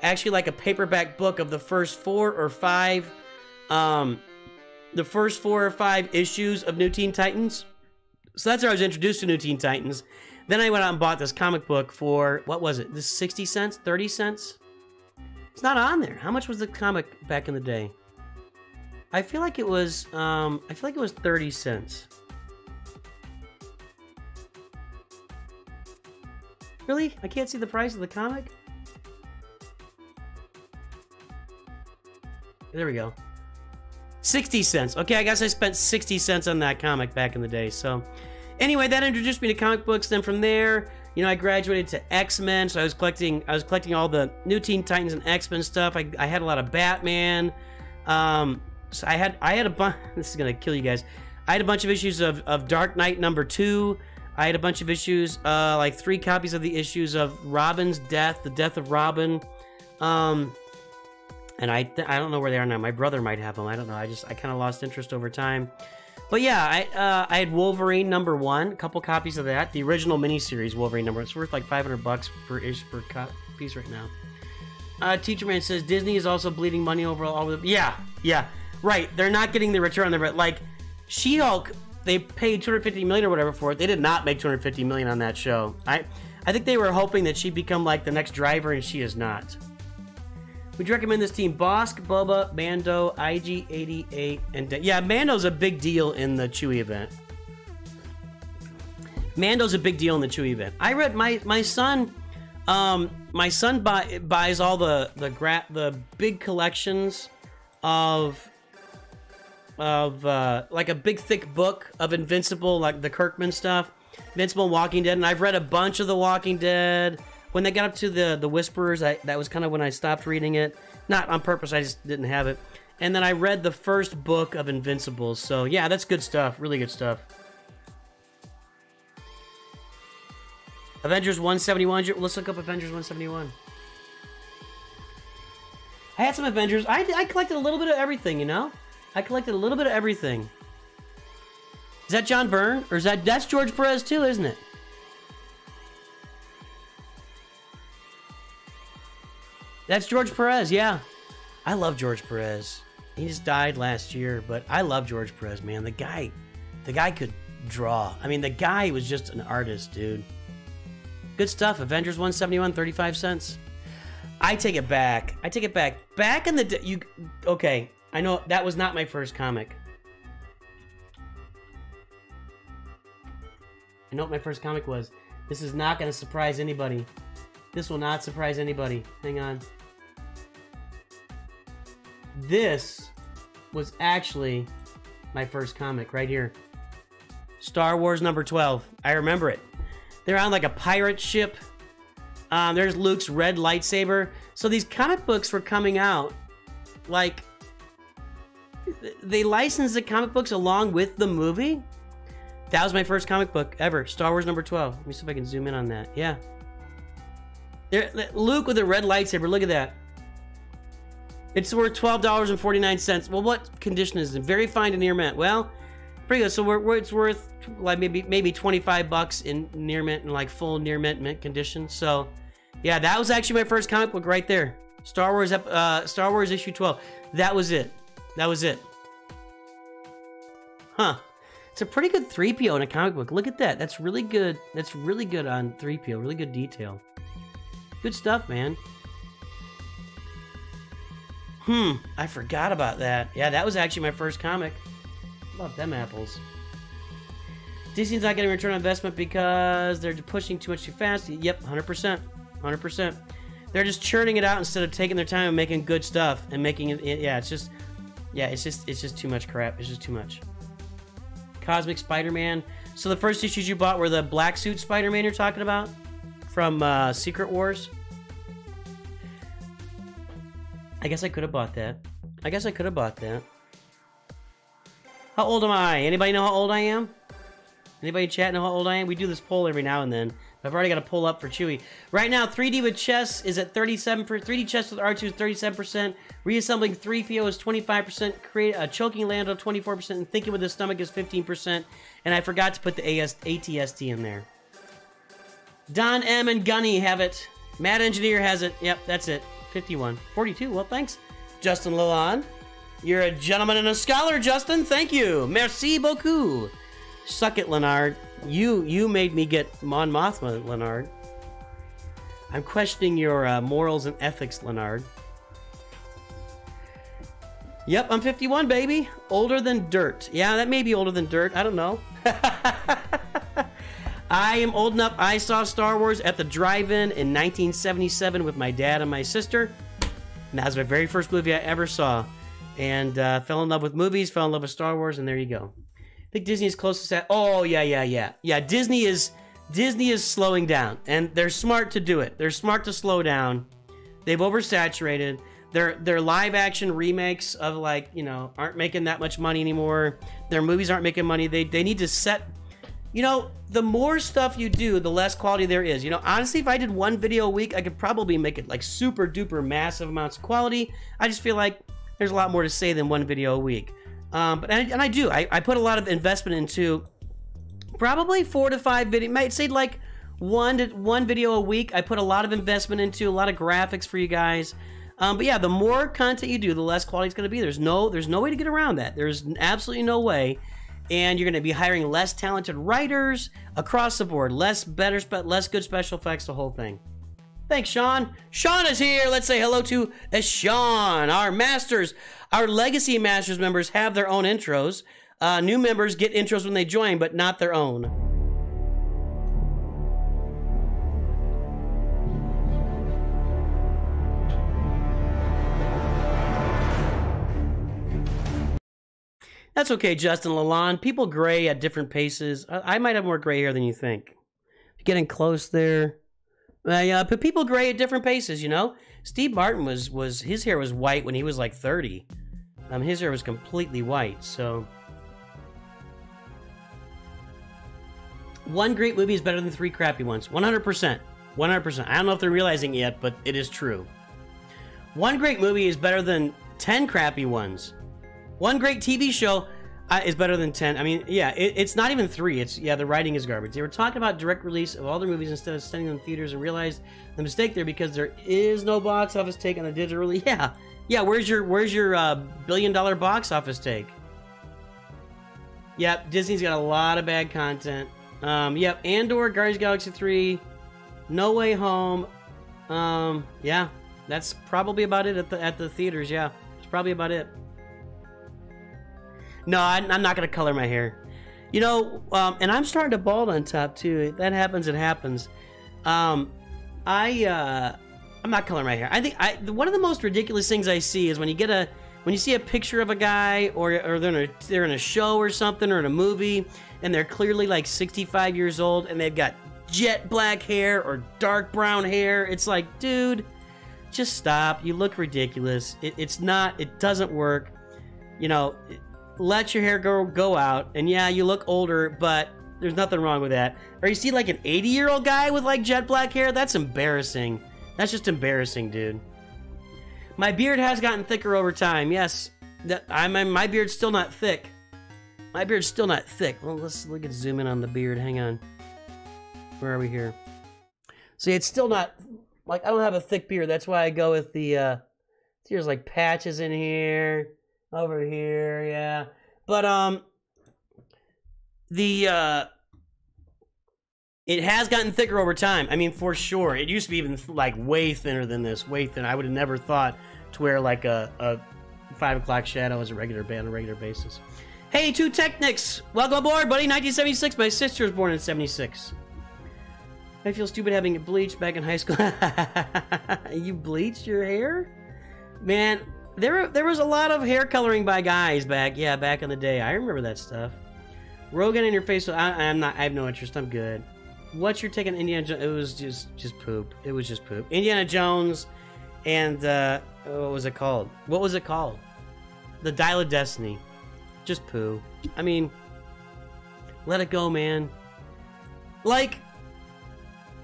actually like a paperback book of the first 4 or 5 issues of New Teen Titans. So that's how I was introduced to New Teen Titans. Then I went out and bought this comic book for, what was it? This 60 cents? 30 cents? It's not on there. How much was the comic back in the day? I feel like it was 30 cents. Really? I can't see the price of the comic? There we go. 60 cents. Okay, I guess I spent 60 cents on that comic back in the day. So, anyway, that introduced me to comic books. Then from there, you know, I graduated to X-Men. So I was collecting all the New Teen Titans and X-Men stuff. I had a lot of Batman. So I had a bunch. This is gonna kill you guys. I had a bunch of issues of Dark Knight #2. I had a bunch of issues, like 3 copies of the issues of Robin's death, the death of Robin. And I don't know where they are now. My brother might have them. I don't know. I kind of lost interest over time. But yeah, I had Wolverine #1, a couple copies of that. The original miniseries Wolverine #1. It's worth like $500 per piece right now. Teacher Man says Disney is also bleeding money over all of them. Yeah, right. They're not getting the return on their, like, She-Hulk. They paid $250 million or whatever for it. They did not make $250 million on that show. I think they were hoping that she'd become like the next driver, and she is not. Would you recommend this team? Bosk, Bubba, Mando, IG88, and yeah, Mando's a big deal in the Chewie event. Mando's a big deal in the Chewie event. I read my son. My son buys all the big collections of like a big thick book of Invincible, like the Kirkman stuff, Invincible and Walking Dead, and I've read a bunch of The Walking Dead. When they got up to the Whisperers, that was kind of when I stopped reading it. Not on purpose, I just didn't have it. And then I read the first book of Invincible. So yeah, that's good stuff. Really good stuff. Avengers 171. Let's look up Avengers 171. I had some Avengers. I collected a little bit of everything, you know? I collected a little bit of everything. Is that John Byrne? Or is that's George Perez too, isn't it? That's George Perez, yeah. I love George Perez. He just died last year, but I love George Perez, man. The guy could draw. I mean, the guy was just an artist, dude. Good stuff. Avengers 171, 35 cents. I take it back. I take it back. Back in the okay, I know that was not my first comic. I know what my first comic was. This is not going to surprise anybody. This will not surprise anybody. Hang on. This was actually my first comic right here. Star Wars #12. I remember it. They're on like a pirate ship. There's Luke's red lightsaber. So these comic books were coming out. Like, they licensed the comic books along with the movie. That was my first comic book ever. Star Wars #12. Let me see if I can zoom in on that. Yeah. Luke with a red lightsaber. Look at that. It's worth $12.49. Well, what condition is it? Very fine to near mint. Well, pretty good. So it's worth like maybe $25 in near mint and like full near mint condition. So, yeah, that was actually my first comic book right there. Star Wars issue 12. That was it. That was it. Huh. It's a pretty good 3PO in a comic book. Look at that. That's really good. That's really good on 3PO. Really good detail. Good stuff, man. I forgot about that. Yeah, that was actually my first comic. Love them apples. Disney's not getting return on investment because they're pushing too much too fast. Yep, 100%. 100%. They're just churning it out instead of taking their time and making good stuff and making it. Yeah, it's just too much crap. It's just too much. Cosmic Spider-Man. So the first issues you bought were the black suit Spider-Man you're talking about from Secret Wars. I guess I could have bought that. How old am I? Anybody know how old I am? Anybody in chat know how old I am? We do this poll every now and then. I've already got a poll up for Chewie. Right now, 3D with chess is at 37%. 3D chess with R2 is 37%. Reassembling 3PO is 25%. Choking Lando 24%. And thinking with the stomach is 15%. And I forgot to put the ATST in there. Don M and Gunny have it. Mad Engineer has it. Yep, that's it. 51. 42. Well, thanks, Justin Lalonde. You're a gentleman and a scholar, Justin. Thank you. Merci beaucoup. Suck it, Leonard. You made me get Mon Mothma, Leonard. I'm questioning your morals and ethics, Leonard. Yep, I'm 51, baby. Older than dirt. Yeah, that may be older than dirt. I don't know. I am old enough. I saw Star Wars at the drive-in in 1977 with my dad and my sister. And that was my very first movie I ever saw. And fell in love with movies, fell in love with Star Wars, and there you go. I think Disney is close to that. Oh, yeah. Yeah, Disney is slowing down. And they're smart to do it. They're smart to slow down. They've oversaturated. Their live action remakes of, like, you know, aren't making that much money anymore. Their movies aren't making money. They need to set, you know, the more stuff you do, the less quality there is. You know, honestly, if I did one video a week, I could probably make it like super duper massive amounts of quality. I just feel like there's a lot more to say than one video a week. But I do. I put a lot of investment into probably 4 to 5 videos. Might say like one video a week. I put a lot of investment into, a lot of graphics for you guys. But yeah, the more content you do, the less quality it's going to be. There's no way to get around that. There's absolutely no way. And you're going to be hiring less talented writers across the board. Less good special effects, the whole thing. Thanks, Sean. Sean is here. Let's say hello to Sean. Our Masters, our Legacy Masters members have their own intros. New members get intros when they join, but not their own. That's okay, Justin Lalonde. People gray at different paces. I might have more gray hair than you think. Getting close there. But people gray at different paces, you know? Steve Martin his hair was white when he was like 30. His hair was completely white, so. One great movie is better than 3 crappy ones. 100%. 100%. I don't know if they're realizing it yet, but it is true. One great movie is better than 10 crappy ones. One great TV show is better than 10. I mean, yeah, it's not even 3. It's, yeah, the writing is garbage. They were talking about direct release of all their movies instead of sending them to theaters and realized the mistake there because there is no box office take on a digital release. Yeah. Where's your $1 billion box office take? Yep, Disney's got a lot of bad content. Yep, Andor, Guardians of the Galaxy 3, No Way Home. Yeah, that's probably about it at the theaters. Yeah, it's probably about it. No, I'm not going to color my hair. You know, and I'm starting to bald on top, too. If that happens, it happens. I'm not coloring my hair. I think one of the most ridiculous things I see is when you see a picture of a guy or they're in a show or something or in a movie and they're clearly like 65 years old and they've got jet black hair or dark brown hair. It's like, dude, just stop. You look ridiculous. It doesn't work. You know, let your hair go out, and yeah, you look older, but there's nothing wrong with that. Or you see like an 80-year-old guy with like jet black hair, that's embarrassing. That's just embarrassing, dude. My beard has gotten thicker over time. Yes, my beard's still not thick. My beard's still not thick. Well, let's look at zoom in on the beard. Hang on. Where are we here? See, it's still not, like, I don't have a thick beard. That's why I go with the, there's like patches in here. Over here, yeah. But, it has gotten thicker over time. I mean, for sure. It used to be even, like, way thinner than this. Way thin. I would have never thought to wear, like, a 5 o'clock shadow as a regular basis. Hey, Two Technics! Welcome aboard, buddy. 1976. My sister was born in 76. I feel stupid having it bleached back in high school. You bleached your hair? Man... There was a lot of hair coloring by guys back in the day. I remember that stuff. Rogan in your face. I have no interest. I'm good. What's your take on Indiana Jones? It was just poop. It was just poop. Indiana Jones and what was it called? What was it called? The Dial of Destiny. Just poo. I mean, let it go, man. Like,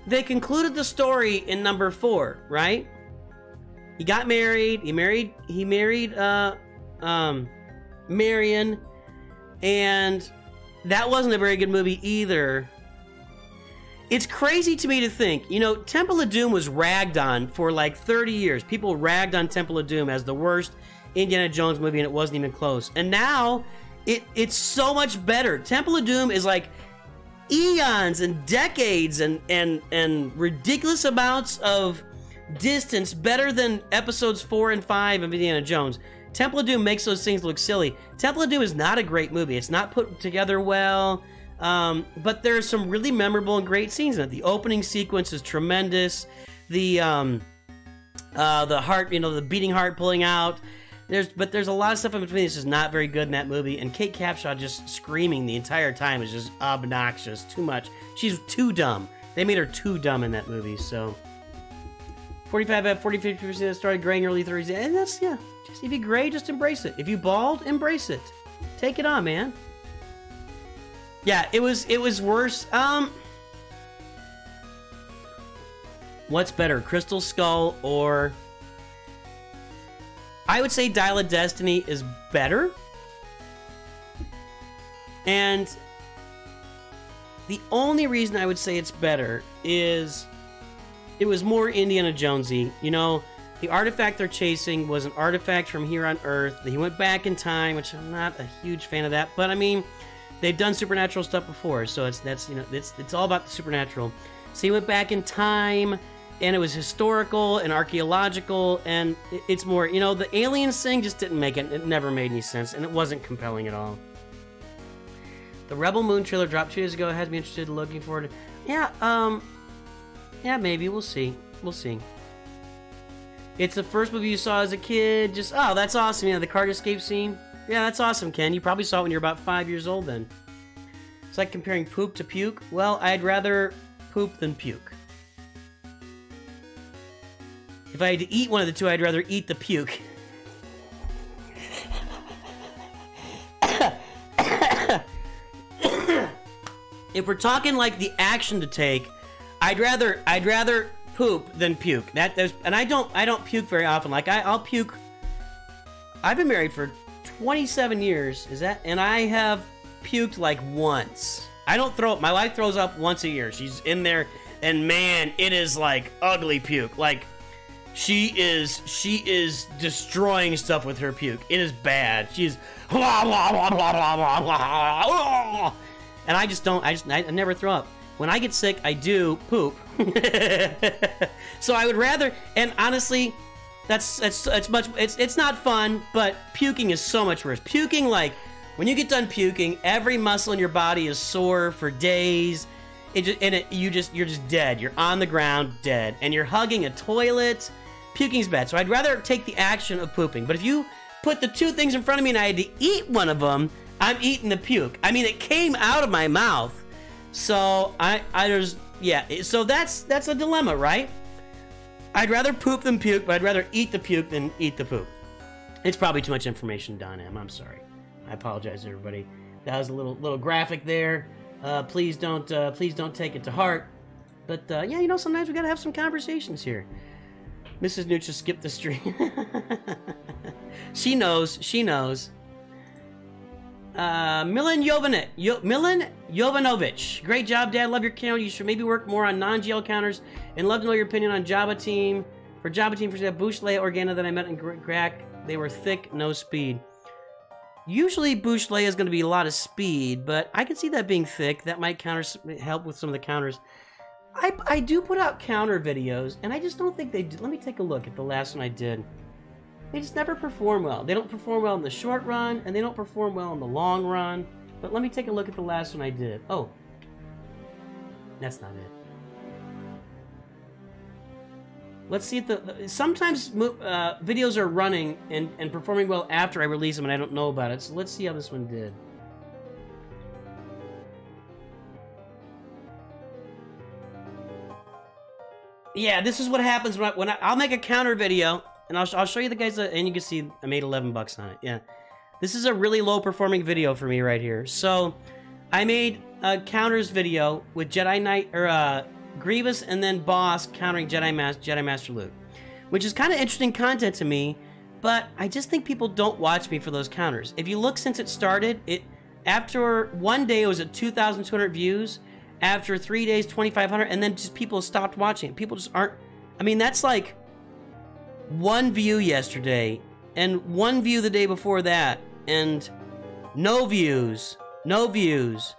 they concluded the story in number 4, right? He got married. He married Marion, and that wasn't a very good movie either. It's crazy to me to think, you know, Temple of Doom was ragged on for like 30 years. People ragged on Temple of Doom as the worst Indiana Jones movie, and it wasn't even close. And now it's so much better. Temple of Doom is like eons and decades and ridiculous amounts of distance better than episodes 4 and 5 of Indiana Jones. Temple of Doom makes those things look silly. Temple of Doom is not a great movie. It's not put together well, but there's some really memorable and great scenes in it. The opening sequence is tremendous. The heart, you know, the beating heart pulling out. There's a lot of stuff in between that's just not very good in that movie. And Kate Capshaw just screaming the entire time is just obnoxious. Too much. She's too dumb. They made her too dumb in that movie, so... 45 at 40-50% started graying early 30s. And that's, yeah, just if you gray, just embrace it. If you bald, embrace it. Take it on, man. Yeah, it was worse. What's better, Crystal Skull or... I would say Dial of Destiny is better. And the only reason I would say it's better is it was more Indiana Jonesy. You know, the artifact they're chasing was an artifact from here on Earth. He went back in time, which I'm not a huge fan of that. But I mean, they've done supernatural stuff before, so it's all about the supernatural. So he went back in time, and it was historical and archaeological, and it's more, you know, the aliens thing just didn't make it. It never made any sense, and it wasn't compelling at all. The Rebel Moon trailer dropped 2 days ago. It has me interested, looking forward to... Yeah, yeah, maybe. We'll see. We'll see. It's the first movie you saw as a kid. Just, oh, that's awesome. Yeah, the card escape scene. Yeah, that's awesome, Ken. You probably saw it when you were about 5 years old then. It's like comparing poop to puke. Well, I'd rather poop than puke. If I had to eat one of the two, I'd rather eat the puke. If we're talking like the action to take, I'd rather poop than puke. And I don't puke very often. Like I'll puke. I've been married for 27 years. And I have puked like once. I don't throw up. My wife throws up once a year. She's in there, and man, it is like ugly puke. Like she is destroying stuff with her puke. It is bad. She's blah, blah, blah, blah, blah, blah, blah. And I never throw up. When I get sick, I do poop. So I would rather, and honestly, it's not fun, but puking is so much worse. Puking, like, when you get done puking, every muscle in your body is sore for days. You're just dead. You're on the ground, dead. And you're hugging a toilet. Puking's bad. So I'd rather take the action of pooping. But if you put the two things in front of me and I had to eat one of them, I'm eating the puke. I mean, it came out of my mouth. So so that's a dilemma, right? I'd rather poop than puke, but I'd rather eat the puke than eat the poop. It's probably too much information, Don M. I'm sorry. I apologize, everybody. That was a little graphic there. Please don't take it to heart. But yeah, you know, sometimes we gotta have some conversations here. Mrs. Nucha skipped the stream. She knows. Milan Jovanovic. Great job, Dad. Love your channel. You should maybe work more on non-GL counters, and love to know your opinion on Jabba Team. For Jabba Team, for example, Bush Leia Organa that I met in Grack, they were thick, no speed. Usually Bush Leia is going to be a lot of speed, but I can see that being thick. That might help with some of the counters. I do put out counter videos, and I just don't think they do. Let me take a look at the last one I did. They just never perform well. They don't perform well in the short run, and they don't perform well in the long run. But let me take a look at the last one I did. Oh. That's not it. Let's see if sometimes videos are running and performing well after I release them and I don't know about it. So let's see how this one did. Yeah, this is what happens when I'll make a counter video, and I'll show you the guys, and you can see I made 11 bucks on it. Yeah, this is a really low performing video for me right here. So I made a counters video with Jedi Knight or Grievous and then Boss countering Jedi Master Luke, which is kind of interesting content to me. But I just think people don't watch me for those counters. If you look since it started, after one day it was at 2,200 views. After 3 days, 2,500, and then just people stopped watching it. People just aren't... I mean, that's like one view yesterday, and one view the day before that, and no views. No views.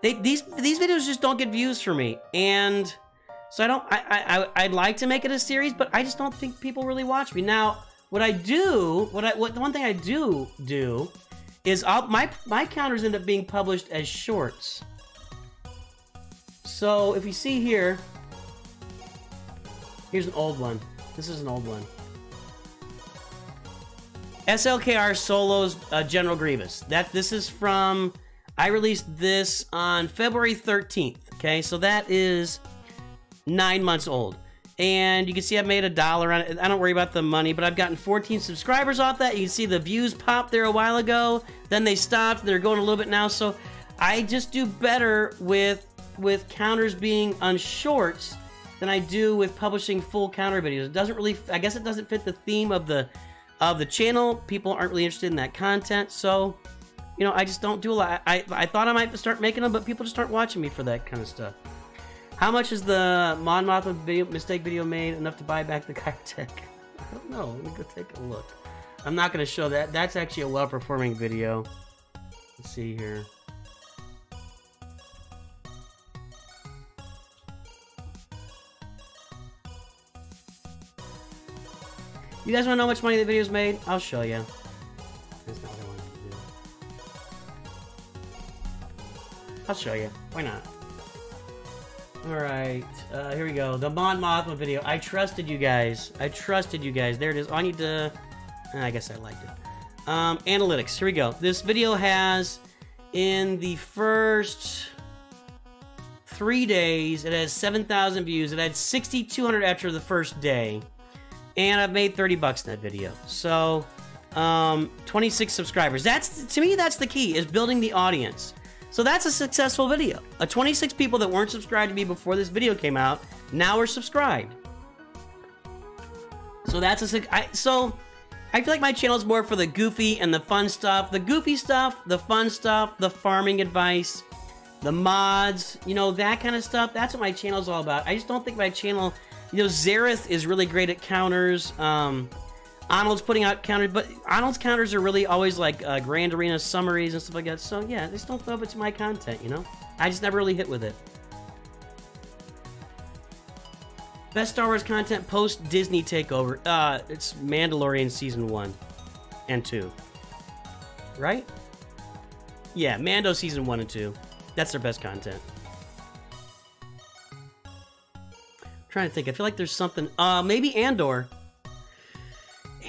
These videos just don't get views for me, and so I'd like to make it a series, but I just don't think people really watch me. Now, what the one thing I do is my counters end up being published as shorts. So, if you see here, here's an old one. This is an old one. SLKR Solos General Grievous. This is from, I released this on February 13th, okay? So that is 9 months old. And you can see I've made $1 on it. I don't worry about the money, but I've gotten 14 subscribers off that. You can see the views popped there a while ago. Then they stopped. They're going a little bit now. So I just do better with counters being on shorts than I do with publishing full counter videos. It doesn't really, I guess it doesn't fit the theme of the channel. People aren't really interested in that content. So, you know, I just don't do a lot. I thought I might start making them, but people just aren't watching me for that kind of stuff. How much is the Mon Mothma mistake video made? Enough to buy back the Kahoot? I don't know. Let me go take a look. I'm not going to show that. That's actually a well-performing video. Let's see here. You guys want to know how much money the video's made? I'll show you. That's not what I wanted to do. I'll show you. Why not? Alright, here we go. The Mon Mothma video. I trusted you guys. I trusted you guys. There it is. Oh, I need to... I guess I liked it. Analytics. Here we go. This video has, in the first 3 days, it has 7,000 views. It had 6,200 after the first day. And I've made 30 bucks in that video. So, 26 subscribers. That's, to me, that's the key, is building the audience. So that's a successful video. 26 people that weren't subscribed to me before this video came out, now are subscribed. So that's so I feel like my channel is more for the goofy and the fun stuff. The goofy stuff, the fun stuff, the farming advice, the mods, you know, that kind of stuff. That's what my channel is all about. I just don't think my channel, you know, Zareth is really great at counters. Arnold's putting out counters, but Arnold's counters are really always like Grand Arena summaries and stuff like that. So yeah, I just don't know if it's my content, you know? I just never really hit with it. Best Star Wars content post Disney takeover. It's Mandalorian season 1 and 2. Right? Yeah, Mando season 1 and 2. That's their best content. I'm trying to think. I feel like there's something. Maybe Andor.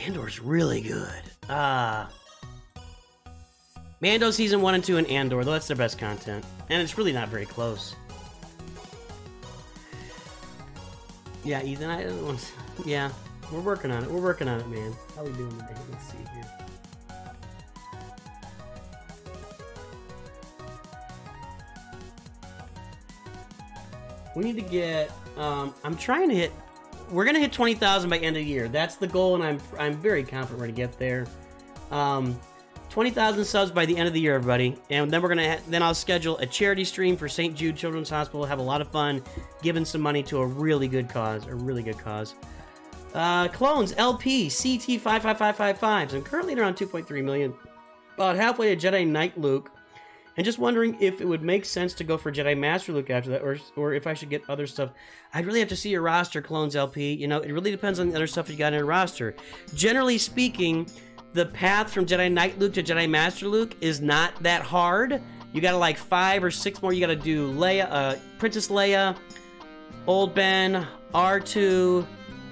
Andor's really good. Mando season 1 and 2 and Andor, though that's their best content. And it's really not very close. Yeah, Ethan, I don't want to... Yeah, we're working on it. We're working on it, man. How we doing today? Let's see here. We need to get... I'm trying to hit... We're gonna hit 20,000 by end of the year. That's the goal, and I'm very confident we're gonna get there. 20,000 subs by the end of the year, everybody. And then we're gonna then I'll schedule a charity stream for St. Jude Children's Hospital. Have a lot of fun, giving some money to a really good cause. A really good cause. Clones LP CT 55555. So I'm currently at around 2.3 million. About halfway to Jedi Knight Luke. And just wondering if it would make sense to go for Jedi Master Luke after that, or if I should get other stuff. I'd really have to see your roster, Clones LP. You know, it really depends on the other stuff you got in your roster. Generally speaking, the path from Jedi Knight Luke to Jedi Master Luke is not that hard. You got like 5 or 6 more. You got to do Leia, Princess Leia, Old Ben, R2,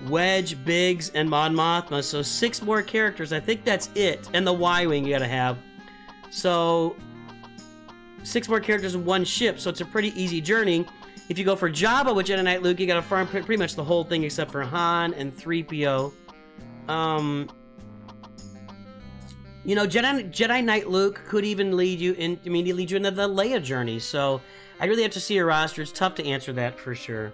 Wedge, Biggs, and Mon Mothma. So 6 more characters. I think that's it. And the Y-Wing you got to have. So 6 more characters in 1 ship, so it's a pretty easy journey. If you go for Jabba with Jedi Knight Luke, you gotta farm pretty much the whole thing except for Han and 3PO. You know, Jedi Knight Luke could even lead you in, lead you into the Leia journey, so I really have to see your roster. It's tough to answer that for sure.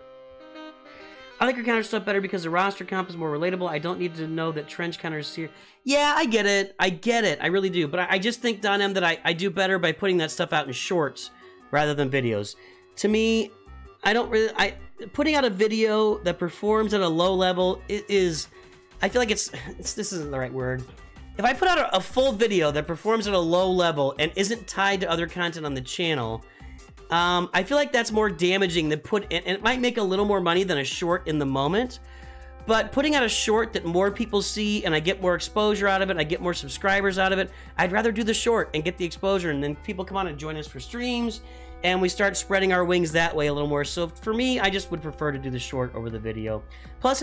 I like your counter stuff better because the roster comp is more relatable. I don't need to know that trench counter is here. Yeah, I get it. I get it. I really do. But I just think, Don M, that I do better by putting that stuff out in shorts rather than videos. To me, I don't really... putting out a video that performs at a low level is... I feel like it's this isn't the right word. If I put out a full video that performs at a low level and isn't tied to other content on the channel... I feel like that's more damaging than and it might make a little more money than a short in the moment, but putting out a short that more people see and I get more exposure out of it, I get more subscribers out of it, I'd rather do the short and get the exposure, and then people come on and join us for streams, and we start spreading our wings that way a little more. So for me, I just would prefer to do the short over the video. Plus,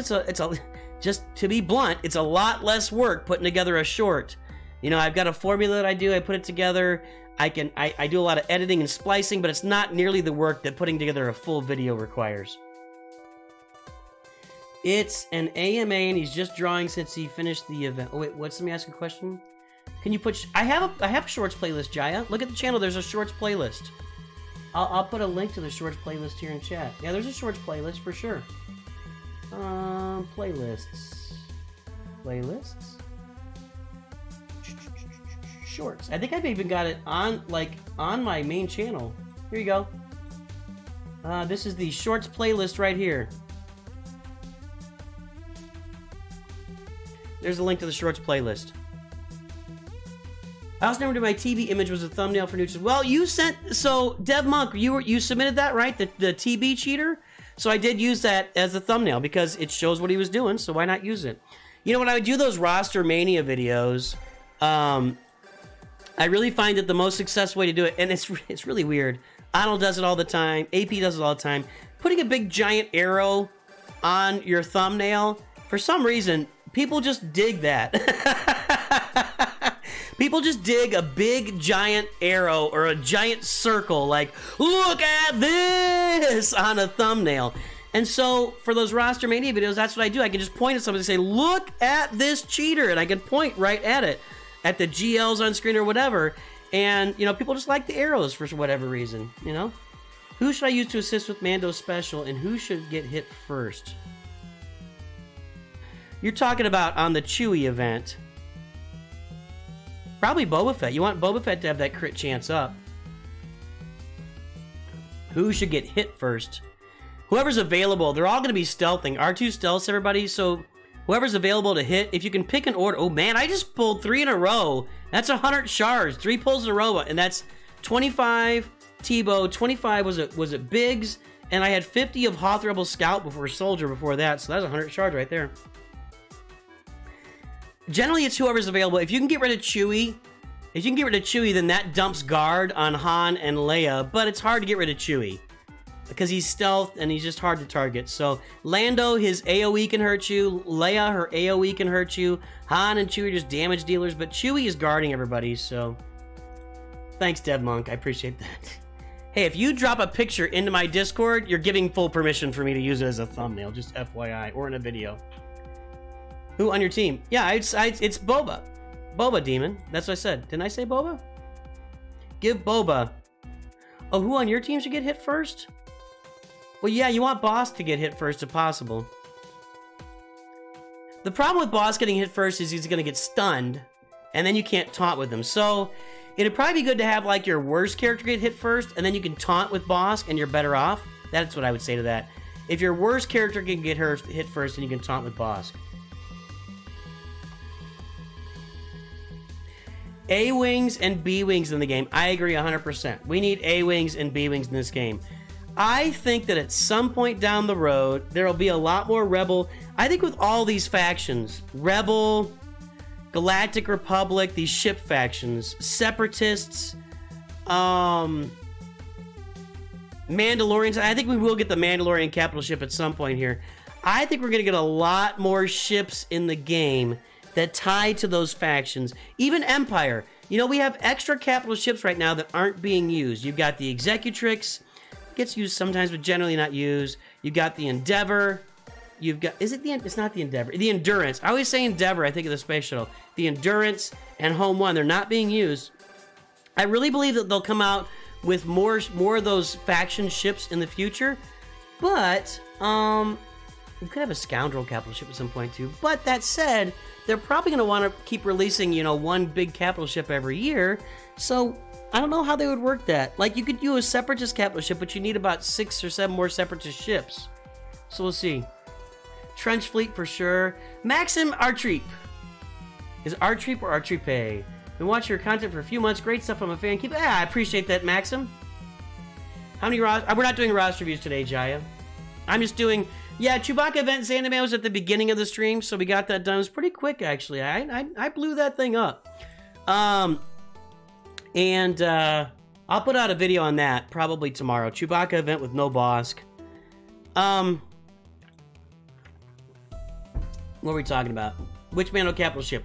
just to be blunt, it's a lot less work putting together a short. You know, I've got a formula that I do, I put it together. I do a lot of editing and splicing, but it's not nearly the work that putting together a full video requires. It's an AMA, and he's just drawing since he finished the event. Oh wait, let me ask a question. Can you put? I have a shorts playlist, Jaya. Look at the channel. There's a shorts playlist. I'll put a link to the shorts playlist here in chat. Yeah, there's a shorts playlist for sure. Playlists. Shorts. I think I've even got it on my main channel. Here you go. This is the shorts playlist right here. There's a link to the shorts playlist. I also remember my TV image was a thumbnail for Nooch. Well, you sent, so Dev Monk, you submitted that, right? The TB cheater? So I did use that as a thumbnail because it shows what he was doing, so why not use it? You know, when I would do those roster mania videos, I really find that the most successful way to do it, and it's really weird. Arnold does it all the time. AP does it all the time. Putting a big giant arrow on your thumbnail, for some reason, people just dig that. People just dig a big giant arrow or a giant circle, like, look at this, on a thumbnail. And so, for those roster mania videos, that's what I do. I can just point at somebody and say, look at this cheater, and I can point right at it, at the GLs on screen or whatever. And, you know, people just like the arrows for whatever reason, you know? Who should I use to assist with Mando's special, and who should get hit first? You're talking about on the Chewie event. Probably Boba Fett. You want Boba Fett to have that crit chance up. Who should get hit first? Whoever's available. They're all going to be stealthing. R2 stealths everybody, so whoever's available to hit. If you can pick an order. Oh man, I just pulled 3 in a row. That's 100 shards. 3 pulls in a row, and that's 25 Tebow. 25 was it Biggs, and I had 50 of Hoth Rebel Scout before Soldier before that, so that's 100 shards right there. Generally, it's whoever's available. If you can get rid of Chewie, then that dumps guard on Han and Leia, but it's hard to get rid of Chewie because he's stealth and he's just hard to target. So Lando, his AoE can hurt you. Leia, her AoE can hurt you. Han and Chewie are just damage dealers, but Chewie is guarding everybody, so thanks, Dev Monk. I appreciate that. Hey, if you drop a picture into my Discord, you're giving full permission for me to use it as a thumbnail, just FYI, or in a video. Who on your team? Yeah, it's Boba. Boba, Demon. That's what I said. Didn't I say Boba? Give Boba. Oh, who on your team should get hit first? Well, yeah, you want Boss to get hit first if possible. The problem with Boss getting hit first is he's going to get stunned, and then you can't taunt with him. So, it'd probably be good to have, like, your worst character get hit first, and then you can taunt with Boss, and you're better off. That's what I would say to that. If your worst character can get hit first, then you can taunt with Boss. A-Wings and B-Wings in the game. I agree 100%. We need A-Wings and B-Wings in this game. I think that at some point down the road, there will be a lot more Rebel. I think with all these factions, Rebel, Galactic Republic, these ship factions, Separatists, Mandalorians. I think we will get the Mandalorian capital ship at some point here. I think we're going to get a lot more ships in the game that tie to those factions. Even Empire. You know, we have extra capital ships right now that aren't being used. You've got the Executrix. Gets used sometimes, but generally not used. You've got the Endeavor. You've got... It's not the Endeavor. The Endurance. I always say Endeavor. I think of the Space Shuttle. The Endurance and Home One. They're not being used. I really believe that they'll come out with more of those faction ships in the future. But, we could have a Scoundrel capital ship at some point too. But that said, they're probably going to want to keep releasing, you know, one big capital ship every year. So I don't know how they would work that. Like, you could do a Separatist capital ship, but you need about 6 or 7 more Separatist ships. So we'll see. Trench Fleet for sure. Maxim Artreep. Is it Artreep or Artrepe? Been watching your content for a few months. Great stuff. I'm a fan. I appreciate that, Maxim. How many we're not doing roster reviews today, Jaya. I'm just doing... Yeah, Chewbacca event Zandaman was at the beginning of the stream, so we got that done. It was pretty quick, actually. I blew that thing up. I'll put out a video on that probably tomorrow. Chewbacca event with no Bosk. What were we talking about? Which Mando capital ship?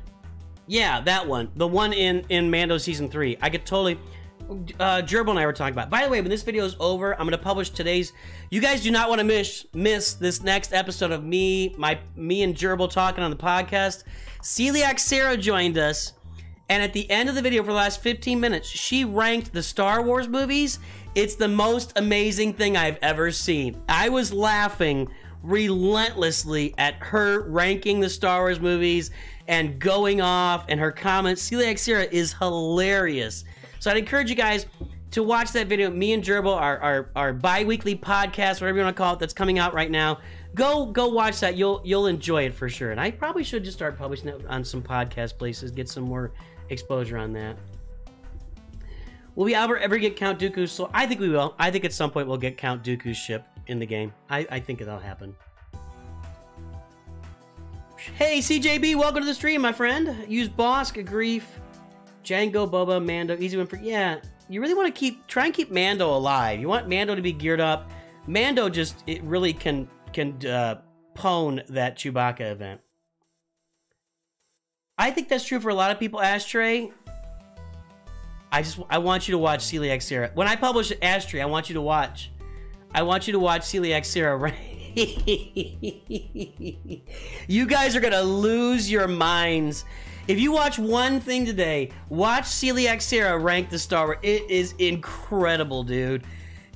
Yeah, that one. The one in Mando Season 3. I could totally... Gerbil and I were talking about. By the way, when this video is over, I'm going to publish today's... You guys do not want to miss this next episode of me and Gerbil talking on the podcast. Celiac Sarah joined us, and at the end of the video for the last 15 minutes, she ranked the Star Wars movies. It's the most amazing thing I've ever seen. I was laughing relentlessly at her ranking the Star Wars movies and going off, and her comments. Celiac Sarah is hilarious. So I'd encourage you guys to watch that video. Me and Gerbil, our bi-weekly podcast, whatever you want to call it, that's coming out right now. Go watch that. You'll enjoy it for sure. And I probably should just start publishing it on some podcast places, get some more exposure on that. Will we ever get Count Dooku's? So I think we will. I think at some point we'll get Count Dooku's ship in the game. I think that'll happen. Hey CJB, welcome to the stream, my friend. Use Bosk, Grief, Django, Boba, Mando, easy win for... Yeah, you really want to try and keep Mando alive. You want Mando to be geared up. Mando just, it really can pwn that Chewbacca event. I think that's true for a lot of people, Ashtray. I want you to watch Celiac Sarah. When I publish Ashtray, I want you to watch Celiac Sarah, right? You guys are gonna lose your minds. If you watch one thing today, watch Celiac Sarah rank the Star Wars. It is incredible, dude.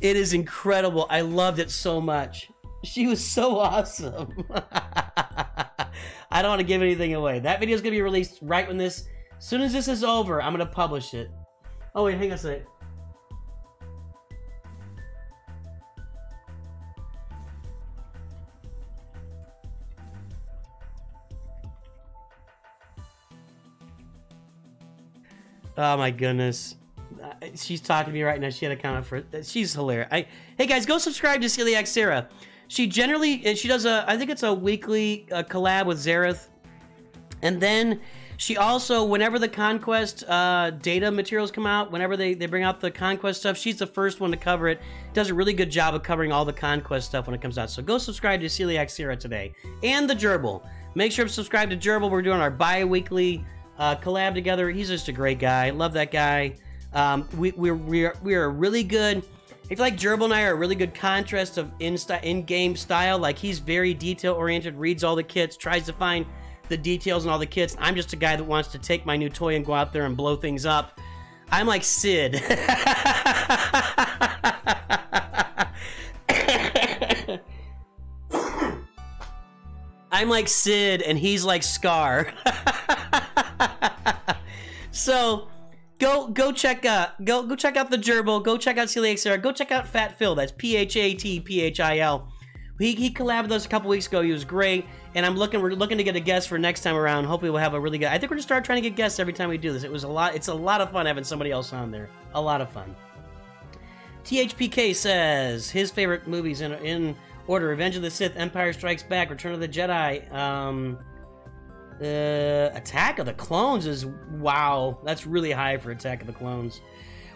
It is incredible. I loved it so much. She was so awesome. I don't want to give anything away. That video is going to be released right when this... As soon as this is over, I'm going to publish it. Oh, wait, hang on a second. Oh my goodness. She's talking to me right now. She had a comment for... She's hilarious. Hey guys, go subscribe to Celiac Sarah. She generally... She does I think it's a weekly collab with Zareth. And then she also, whenever the Conquest data materials come out, whenever they bring out the Conquest stuff, she's the first one to cover it. Does a really good job of covering all the Conquest stuff when it comes out. So go subscribe to Celiac Sarah today. And the Gerbil. Make sure to subscribe to Gerbil. We're doing our bi-weekly... collab together. He's just a great guy. Love that guy. We are really good. I feel like Gerbil and I are a really good contrast of in-game style. Like, he's very detail-oriented, reads all the kits, tries to find the details in all the kits. I'm just a guy that wants to take my new toy and go out there and blow things up. I'm like Sid. I'm like Sid, and he's like Scar. So go check out the Gerbil, go check out Celiac Sarah, go check out Fat Phil. That's PhatPhil. He collabed with us a couple weeks ago. He was great, and we're looking to get a guest for next time around. Hopefully we'll have a really good... I think we're gonna start trying to get guests every time we do this. It's a lot of fun having somebody else on there. A lot of fun. THPK says his favorite movies in order: Revenge of the Sith, Empire Strikes Back, Return of the Jedi, Attack of the Clones is... Wow, that's really high for Attack of the Clones.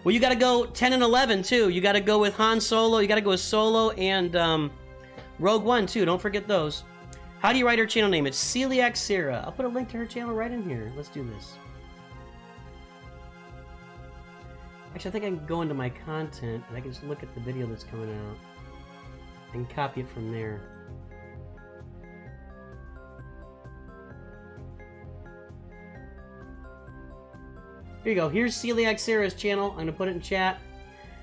Well, you gotta go 10 and 11 too. You gotta go with Han Solo, you gotta go with Solo, and Rogue One too. Don't forget those. How do you write her channel name? It's Celiac Sarah. I'll put a link to her channel right in here. Let's do this. Actually, I think I can go into my content and I can just look at the video that's coming out and copy it from there. Here you go. Here's Celiac Sarah's channel. I'm going to put it in chat.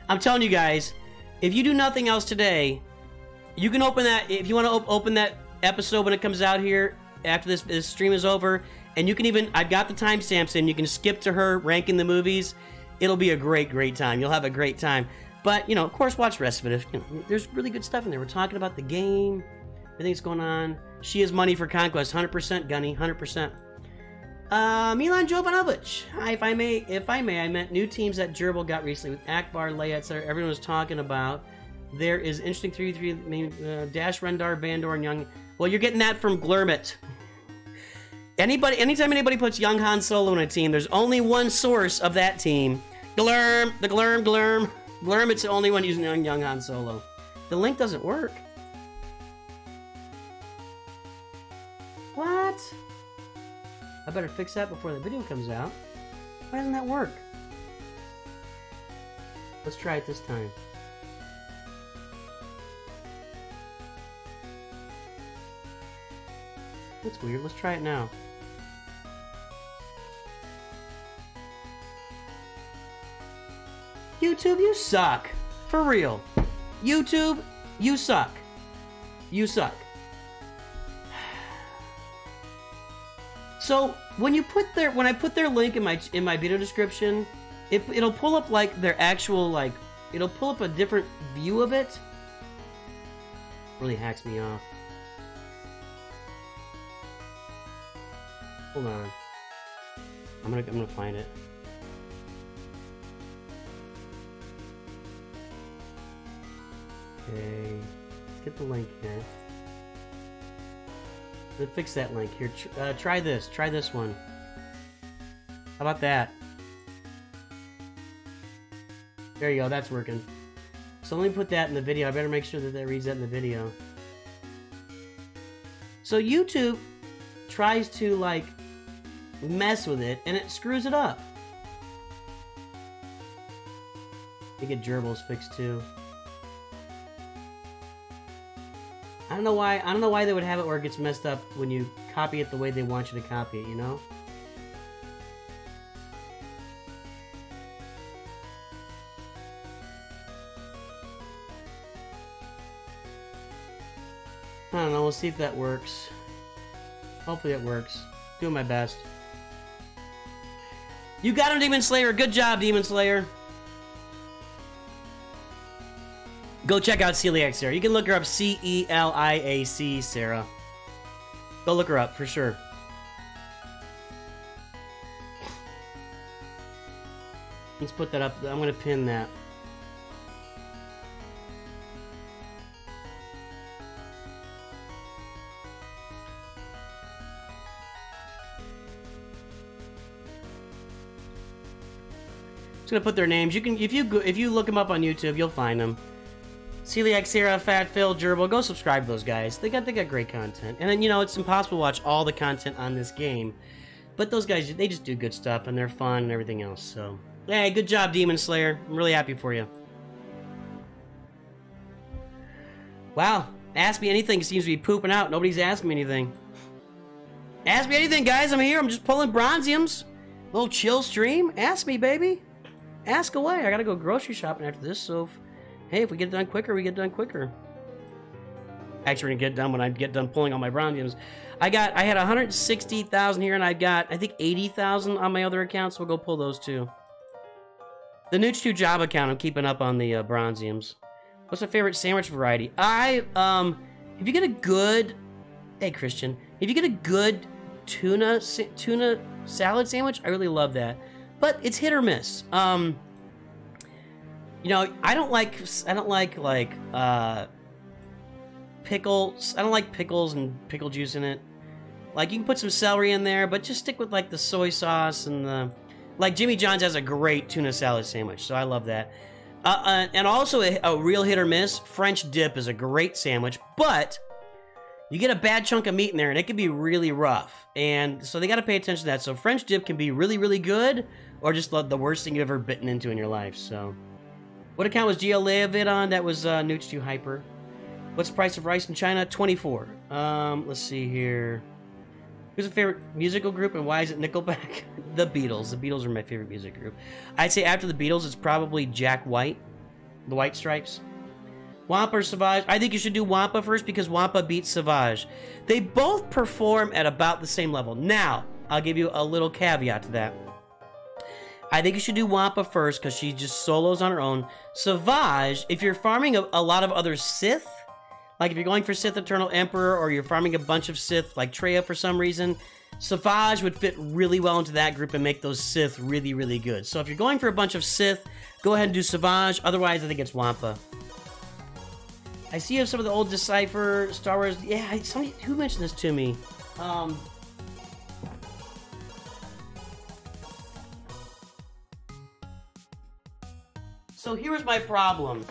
I'm telling you guys, if you do nothing else today, you can open that... If you want to open that episode when it comes out here after this stream is over, and you can even... I've got the timestamps in. You can skip to her ranking the movies. It'll be a great time. You'll have a great time. But, you know, of course, watch the rest of it. There's really good stuff in there. We're talking about the game, everything that's going on. She has money for Conquest. 100%, Gunny. 100%. Milan Jovanovic. Hi, if I may, I meant new teams that Gerbil got recently with Akbar, Leia, etc. Everyone was talking about. There is interesting 3-3, Dash, Rendar, Bandor, and Young. Well, you're getting that from Glurmit. Anytime anybody puts young Han Solo in a team, there's only one source of that team. Glurm, the Glurm. Glurmit's the only one using young Han Solo. The link doesn't work. What? I better fix that before the video comes out. Why doesn't that work? Let's try it this time. That's weird. Let's try it now. YouTube, you suck. For real. YouTube, you suck. You suck. So when I put their link in my video description, it'll pull up like their actual it'll pull up a different view of it. Really hacks me off. Hold on. I'm gonna find it. Okay, let's get the link here. Let's fix that link here. Try this. Try this one. How about that? There you go. That's working. So let me put that in the video. I better make sure that reads that in the video. So YouTube tries to like mess with it, and it screws it up. You get gerbils fixed too. I don't know why they would have it where it gets messed up when you copy it the way they want you to copy it, you know? I don't know, we'll see if that works. Hopefully it works. Doing my best. You got him, Demon Slayer! Good job, Demon Slayer! Go check out Celiac Sarah. You can look her up, C-E-L-I-A-C, Sarah. Go look her up, for sure. Let's put that up. I'm going to pin that. Just going to put their names. You can, if you look them up on YouTube, you'll find them. Celiac Sarah, Fat Phil, Gerbil, go subscribe to those guys. They got great content. And then, you know, it's impossible to watch all the content on this game. But those guys, they just do good stuff, and they're fun and everything else. So, hey, good job, Demon Slayer. I'm really happy for you. Wow. Ask me anything seems to be pooping out. Nobody's asking me anything. Ask me anything, guys. I'm here. I'm just pulling Bronziums. Little chill stream. Ask me, baby. Ask away. I gotta go grocery shopping after this, so... Hey, if we get it done quicker, we get done quicker. Actually, we're gonna get done when I get done pulling all my Bronziums. I had 160,000 here, and I got, I think, 80,000 on my other accounts, so we'll go pull those too. The Nooch2 job account, I'm keeping up on the Bronziums. What's my favorite sandwich variety? If you get a good... Hey, Christian. If you get a good tuna salad sandwich, I really love that. But it's hit or miss. You know, I don't like pickles. I don't like pickles and pickle juice in it. Like, you can put some celery in there, but just stick with, like, the soy sauce and the... Like, Jimmy John's has a great tuna salad sandwich, so I love that. And also, a real hit or miss, French dip is a great sandwich, but you get a bad chunk of meat in there, and it can be really rough. And so they got to pay attention to that. So French dip can be really, really good, or just the worst thing you've ever bitten into in your life, so... What account was GL Leavid on? That was Nooch2 Hyper. What's the price of rice in China? 24. Let's see here. Who's a favorite musical group and why is it Nickelback? The Beatles. The Beatles are my favorite music group. I'd say after the Beatles, it's probably Jack White. The White Stripes. Wampa or Savage? I think you should do Wampa first because Wampa beats Savage. They both perform at about the same level. Now, I'll give you a little caveat to that. I think you should do Wampa first because she just solos on her own. Savage, if you're farming a lot of other Sith, like if you're going for Sith Eternal Emperor or you're farming a bunch of Sith like Traya for some reason, Savage would fit really well into that group and make those Sith really, really good. So if you're going for a bunch of Sith, go ahead and do Savage. Otherwise, I think it's Wampa. I see you have some of the old Decipher, Star Wars. Yeah, somebody, who mentioned this to me? So here's my problem.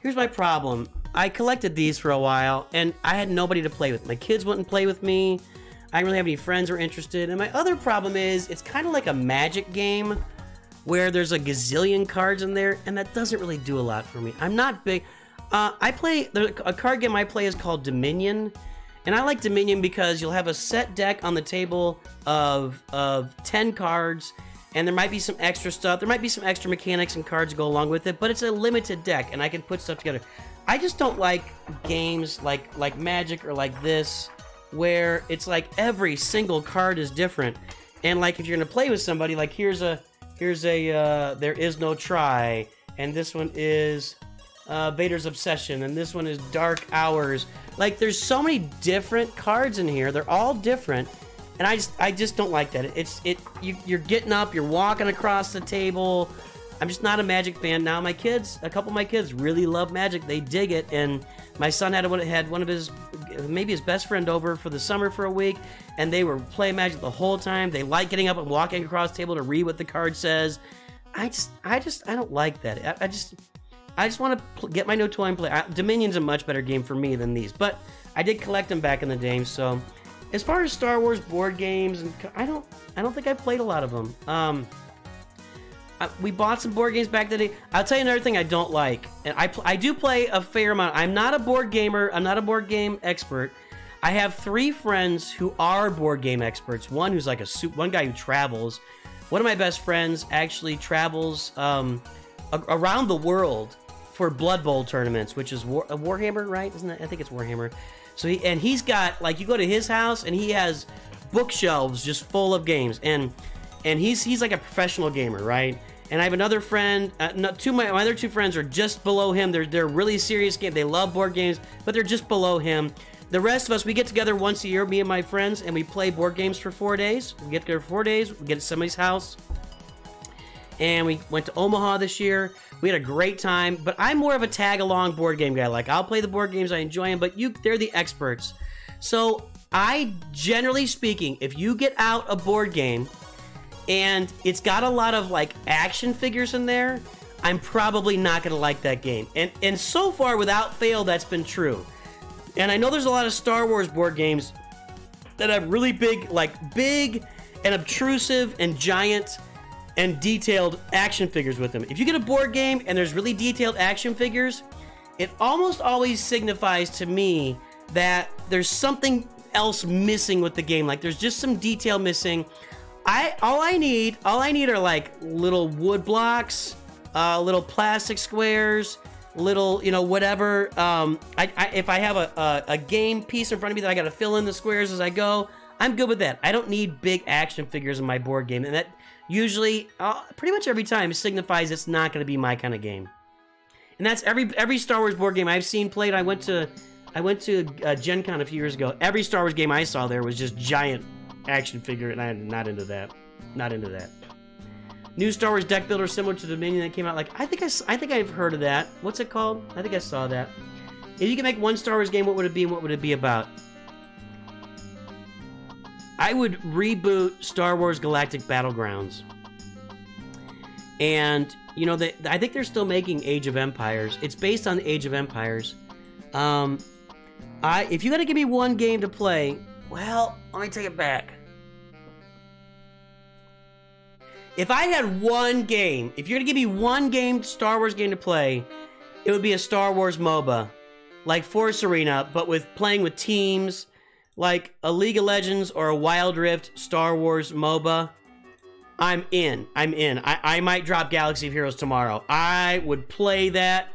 Here's my problem. I collected these for a while, and I had nobody to play with. My kids wouldn't play with me. I didn't really have any friends who were interested. And my other problem is, it's kind of like a Magic game, where there's a gazillion cards in there, and that doesn't really do a lot for me. I'm not big. I play a card game I play is called Dominion, and I like Dominion because you'll have a set deck on the table of 10 cards, and there might be some extra stuff. There might be some extra mechanics and cards to go along with it, but it's a limited deck, and I can put stuff together. I just don't like games like Magic or like this, where it's like every single card is different. And like if you're gonna play with somebody, like here's a There Is No Try, and this one is Vader's Obsession, and this one is Dark Hours. Like there's so many different cards in here. They're all different, and I just don't like that. You're getting up, you're walking across the table. I'm just not a Magic fan. Now my kids, a couple of my kids really love Magic. They dig it, and my son had one of his, maybe his best friend over for the summer for a week, and they were playing Magic the whole time. They like getting up and walking across the table to read what the card says. I don't like that. I just want to get my new toy and play. Dominion's a much better game for me than these, but I did collect them back in the day. So, as far as Star Wars board games, and I don't think I played a lot of them. We bought some board games back in the day. I'll tell you another thing I don't like, and I do play a fair amount. I'm not a board gamer. I'm not a board game expert. I have 3 friends who are board game experts. One who's like one guy who travels. One of my best friends actually travels around the world for Blood Bowl tournaments, which is Warhammer, right? Isn't that? I think it's Warhammer. So he's got, like, you go to his house and he has bookshelves just full of games, and he's like a professional gamer, right? And I have another friend. My other 2 friends are just below him. They're really serious games. They love board games, but they're just below him. The rest of us, we get together once a year, me and my friends, and we play board games for 4 days. We get together for 4 days. We get to somebody's house, and we went to Omaha this year. We had a great time, but I'm more of a tag-along board game guy. Like, I'll play the board games, I enjoy them, but they're the experts. So, generally speaking, if you get out a board game and it's got a lot of, like, action figures in there, I'm probably not going to like that game. And so far, without fail, that's been true. And I know there's a lot of Star Wars board games that have really big and obtrusive and giant and detailed action figures with them. If you get a board game and there's really detailed action figures, it almost always signifies to me that there's something else missing with the game. Like, there's just some detail missing. All I need are like little wood blocks, little plastic squares, little, whatever. If I have a game piece in front of me that I got to fill in the squares as I go, I'm good with that. I don't need big action figures in my board game, and that usually, pretty much every time, signifies it's not going to be my kind of game. And that's every Star Wars board game I've seen played. I went to Gen Con a few years ago. Every Star Wars game I saw there was just giant action figure, and I'm not into that. Not into that. New Star Wars deck builder similar to Dominion that came out. Like, I think I've heard of that. What's it called? I think I saw that. If you could make one Star Wars game, what would it be and what would it be about? I would reboot Star Wars Galactic Battlegrounds. And, I think they're still making Age of Empires. It's based on Age of Empires. If you got to give me one game to play, well, let me take it back. If I had one game, if you're going to give me one game, Star Wars game to play, it would be a Star Wars MOBA. Like Force Arena, but playing with teams, like a League of Legends or a Wild Rift Star Wars MOBA. I'm in. I might drop Galaxy of Heroes tomorrow. I would play that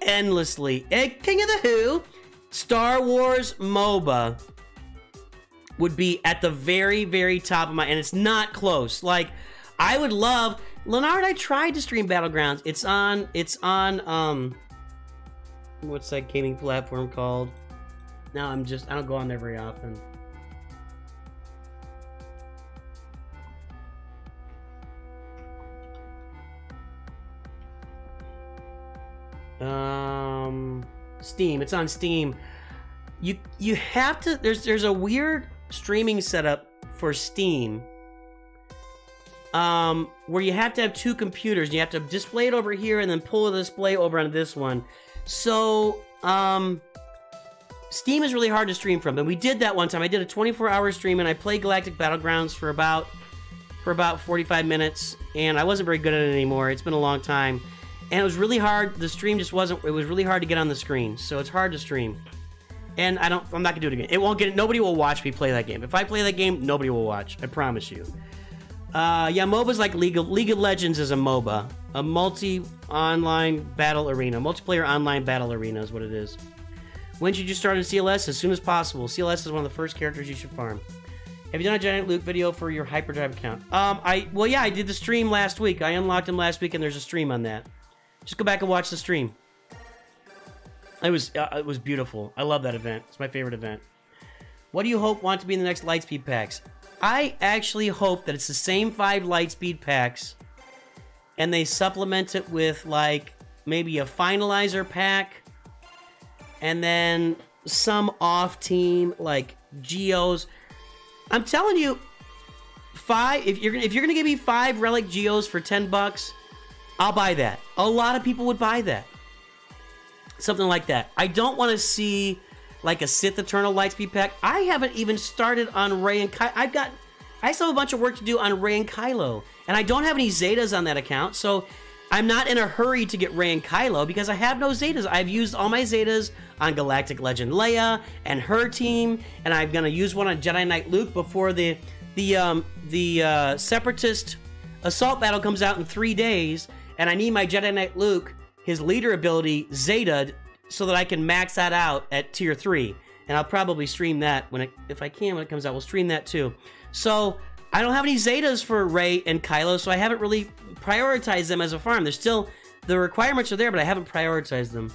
endlessly. King of the Who, Star Wars MOBA would be at the very, very top of and it's not close. Like, I would love, Leonard, I tried to stream Battlegrounds. It's on, what's that gaming platform called? No, I don't go on there very often. Steam. It's on Steam. You have to, there's a weird streaming setup for Steam, where you have to have 2 computers. You have to display it over here and then pull the display over on this one. So, Steam is really hard to stream from, and we did that one time. I did a 24-hour stream, and I played Galactic Battlegrounds for about for about 45 minutes, and I wasn't very good at it anymore. It's been a long time, and it was really hard. The stream just wasn't. It was really hard to get on the screen, so it's hard to stream. And I'm not gonna do it again. It won't get. Nobody will watch me play that game. If I play that game, nobody will watch. I promise you. Yeah, MOBA's like League of Legends is a MOBA, a multi-online battle arena, multiplayer online battle arena is what it is. When should you start in CLS? As soon as possible. CLS is one of the first characters you should farm. Have you done a Giant Luke video for your Hyperdrive account? Well, yeah, I did the stream last week. I unlocked him last week, and there's a stream on that. Just go back and watch the stream. It was beautiful. I love that event. It's my favorite event. What do you want to be in the next Lightspeed packs? I actually hope that it's the same 5 Lightspeed packs, and they supplement it with, like, maybe a Finalizer pack, and then some off-team, like, Geos. I'm telling you, if you're gonna give me 5 Relic Geos for $10, I'll buy that. A lot of people would buy that. Something like that. I don't want to see like a Sith Eternal Lightspeed pack. I haven't even started on Rey and Kylo. I still have a bunch of work to do on Rey and Kylo, and I don't have any Zetas on that account, so I'm not in a hurry to get Rey and Kylo because I have no Zetas. I've used all my Zetas on Galactic Legend Leia and her team, and I'm gonna use one on Jedi Knight Luke before the Separatist assault battle comes out in 3 days, and I need my Jedi Knight Luke, his leader ability, Zeta, so that I can max that out at tier 3. And I'll probably stream that if I can when it comes out. We'll stream that too. So I don't have any Zetas for Rey and Kylo, so I haven't really prioritized them as a farm. They're still, the requirements are there, but I haven't prioritized them.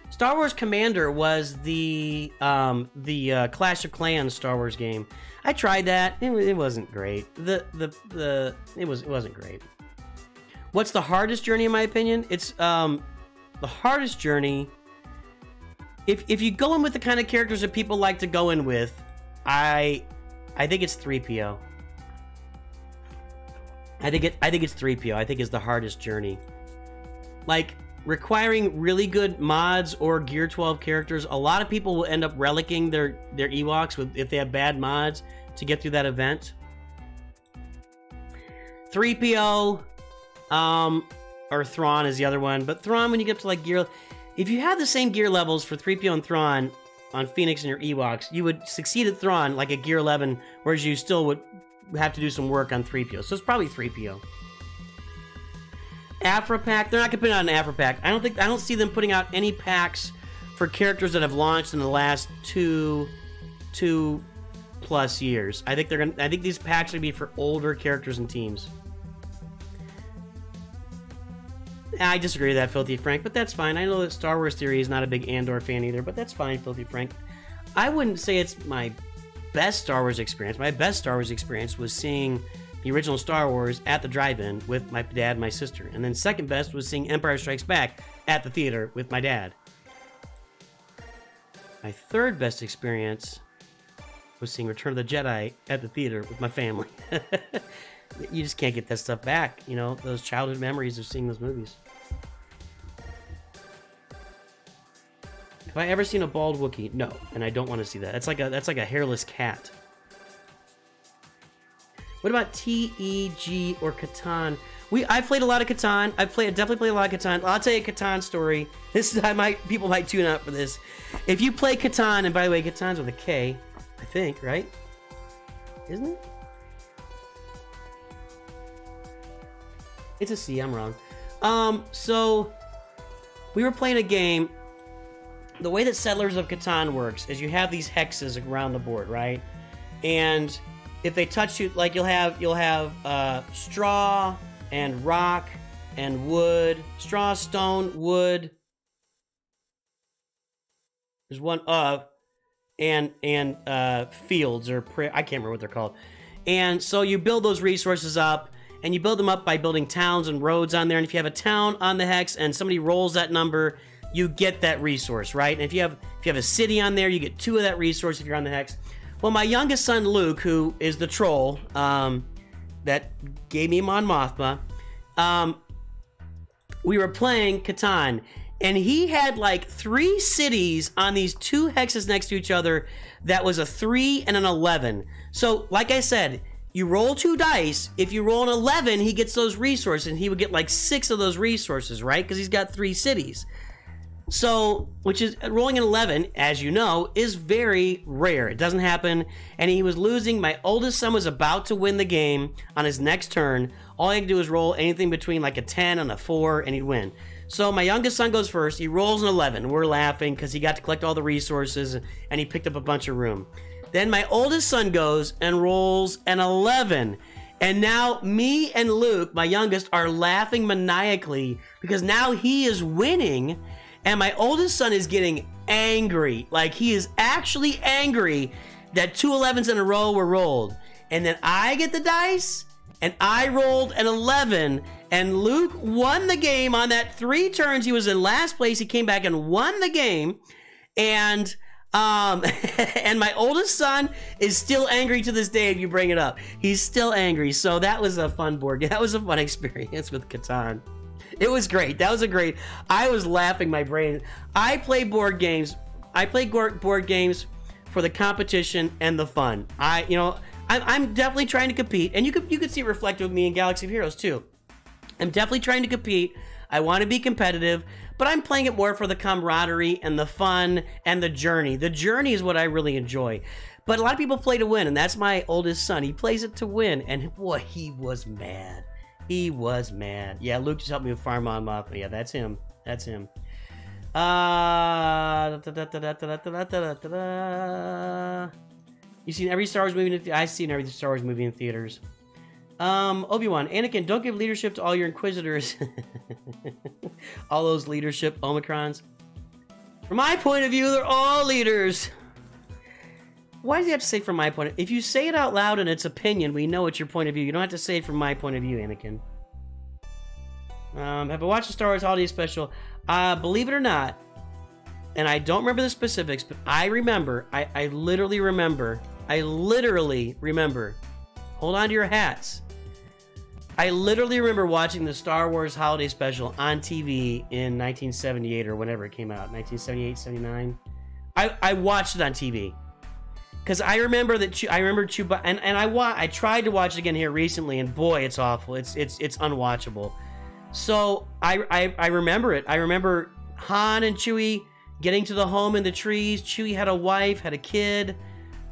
Star Wars Commander was the Clash of Clans Star Wars game. I tried that. It wasn't great. It wasn't great. What's the hardest journey in my opinion? It's the hardest journey. If you go in with the kind of characters that people like to go in with, I think it's 3PO. I think it's 3PO. I think it's the hardest journey. Like, requiring really good mods or Gear 12 characters, a lot of people will end up relicking their Ewoks if they have bad mods to get through that event. 3PO, or Thrawn is the other one. But Thrawn, when you get up to like gear, if you have the same gear levels for 3PO and Thrawn on Phoenix and your Ewoks, you would succeed at Thrawn like a gear 11, whereas you still would have to do some work on 3PO. So it's probably 3PO. Afra pack, they're not gonna put out an Afra pack. I don't see them putting out any packs for characters that have launched in the last two plus years. I think these packs are gonna be for older characters and teams. I disagree with that, Filthy Frank, but that's fine. I know that Star Wars Theory is not a big Andor fan either, but that's fine, Filthy Frank. I wouldn't say it's my best Star Wars experience. My best Star Wars experience was seeing the original Star Wars at the drive-in with my dad and my sister. And then second best was seeing Empire Strikes Back at the theater with my dad. My third best experience was seeing Return of the Jedi at the theater with my family. You just can't get that stuff back, you know, those childhood memories of seeing those movies. Have I ever seen a bald Wookiee? No, and I don't want to see that. That's like a hairless cat. What about TEG or Catan? I've played a lot of Catan. Definitely played a lot of Catan. I'll tell you a Catan story. People might tune out for this. If you play Catan, and by the way, Catan's with a K, I think, right? Isn't it? It's a C, I'm wrong. So we were playing a game. The way that Settlers of Catan works is you have these hexes around the board, right? And if they touch you, like you'll have straw and rock and wood, straw, stone, wood. There's one and fields or I can't remember what they're called. And so you build those resources up, and you build them up by building towns and roads on there. And if you have a town on the hex and somebody rolls that number, you get that resource, right? And if you have a city on there, you get 2 of that resource if you're on the hex. Well, my youngest son, Luke, who is the troll that gave me Mon Mothma, we were playing Catan, and he had like 3 cities on these 2 hexes next to each other that was a 3 and an 11. So, like I said, you roll 2 dice. If you roll an 11, he gets those resources, and he would get like 6 of those resources, right? Because he's got 3 cities. So, which is, rolling an 11, as you know, is very rare. It doesn't happen, and he was losing. My oldest son was about to win the game on his next turn. All he had to do was roll anything between like a 10 and a 4, and he'd win. So my youngest son goes first. He rolls an 11. We're laughing because he got to collect all the resources, and he picked up a bunch of room. Then my oldest son goes and rolls an 11. And now me and Luke, my youngest, are laughing maniacally because now he is winning. And my oldest son is getting angry. Like, he is actually angry that 2 11s in a row were rolled. And then I get the dice, and I rolled an 11, and Luke won the game on that 3 turns. He was in last place. He came back and won the game. And and my oldest son is still angry to this day if you bring it up. He's still angry. So that was a fun board game. That was a fun experience with Catan. It was great. That was a great... I was laughing my brain. I play board games. I play board games for the competition and the fun. I'm definitely trying to compete, and you could see it reflected with me in Galaxy of Heroes too. I'm definitely trying to compete. I want to be competitive, but I'm playing it more for the camaraderie and the fun and the journey. The journey is what I really enjoy. But a lot of people play to win, and that's my oldest son. He plays it to win, and boy, he was mad. He was mad. Yeah, Luke just helped me with Farm on Moth. Yeah, that's him. That's him. You seen every Star Wars movie? I've seen every Star Wars movie in theaters. Obi-Wan, Anakin, don't give leadership to all your Inquisitors. All those leadership Omicrons. From my point of view, they're all leaders. Why do you have to say from my point of view? If you say it out loud and it's opinion, we know it's your point of view. You don't have to say it from my point of view, Anakin. Have I watched the Star Wars Holiday Special? Believe it or not, and I don't remember the specifics, but I remember, I literally remember, hold on to your hats. I literally remember watching the Star Wars Holiday Special on TV in 1978 or whenever it came out, 1978, 79. I watched it on TV. Because I remember that Chewbacca, and I tried to watch it again here recently, and boy, it's awful. It's unwatchable. So I remember it. I remember Han and Chewie getting to the home in the trees. Chewie had a wife, had a kid.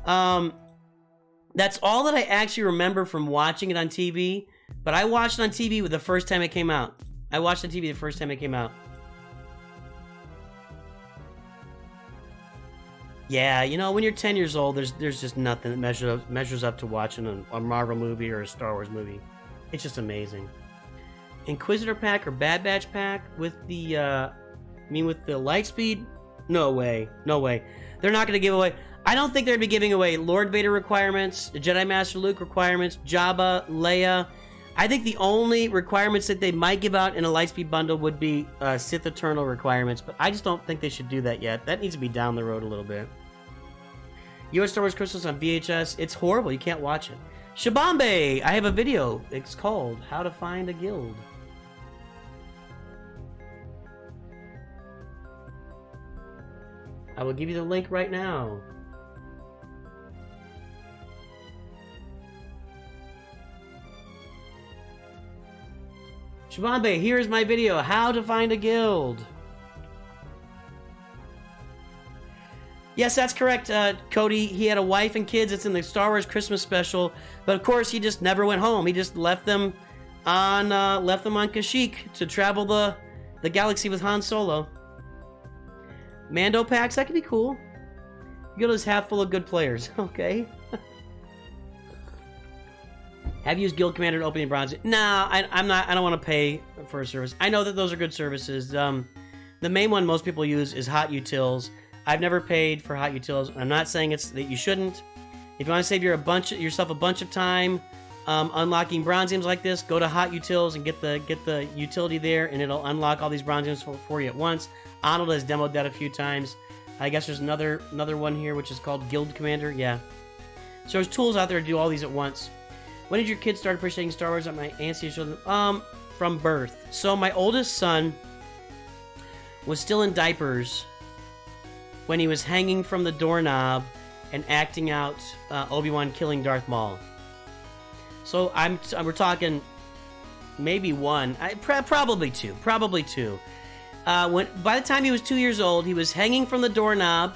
That's all that I actually remember from watching it on TV. But I watched it on TV the first time it came out. I watched it on TV the first time it came out. Yeah, you know, when you're 10 years old, there's just nothing that measures up to watching a Marvel movie or a Star Wars movie. It's just amazing. Inquisitor pack or Bad Batch pack with the, with the Lightspeed? No way, no way. They're not going to give away. I don't think they're going to be giving away Lord Vader requirements, Jedi Master Luke requirements, Jabba, Leia. I think the only requirements that they might give out in a Lightspeed bundle would be Sith Eternal requirements, but I just don't think they should do that yet. That needs to be down the road a little bit. U.S. Star Wars Crystals on VHS. It's horrible. You can't watch it. Shabambe! I have a video. It's called How to Find a Guild. I will give you the link right now. Shabambe, here's my video, How to Find a Guild. Yes, that's correct, Cody. He had a wife and kids. It's in the Star Wars Christmas special. But of course, he just never went home. He just left them on Kashyyyk to travel the galaxy with Han Solo. Mando packs, that could be cool. Guild is half full of good players. Okay. Have you used Guild Commander to open the bronze? Nah, I'm not. I don't want to pay for a service. I know that those are good services. The main one most people use is Hot Utils. I've never paid for Hot Utils. I'm not saying that you shouldn't. If you want to save yourself a bunch of time unlocking Bronziums like this, go to Hot Utils and get the utility there, and it'll unlock all these Bronziums for you at once. Arnold has demoed that a few times. I guess there's another one here which is called Guild Commander. Yeah. So there's tools out there to do all these at once. When did your kids start appreciating Star Wars? At my auntie showed them from birth. So my oldest son was still in diapers when he was hanging from the doorknob and acting out Obi-Wan killing Darth Maul. So we're talking maybe one, probably two, probably two. By the time he was 2 years old, he was hanging from the doorknob,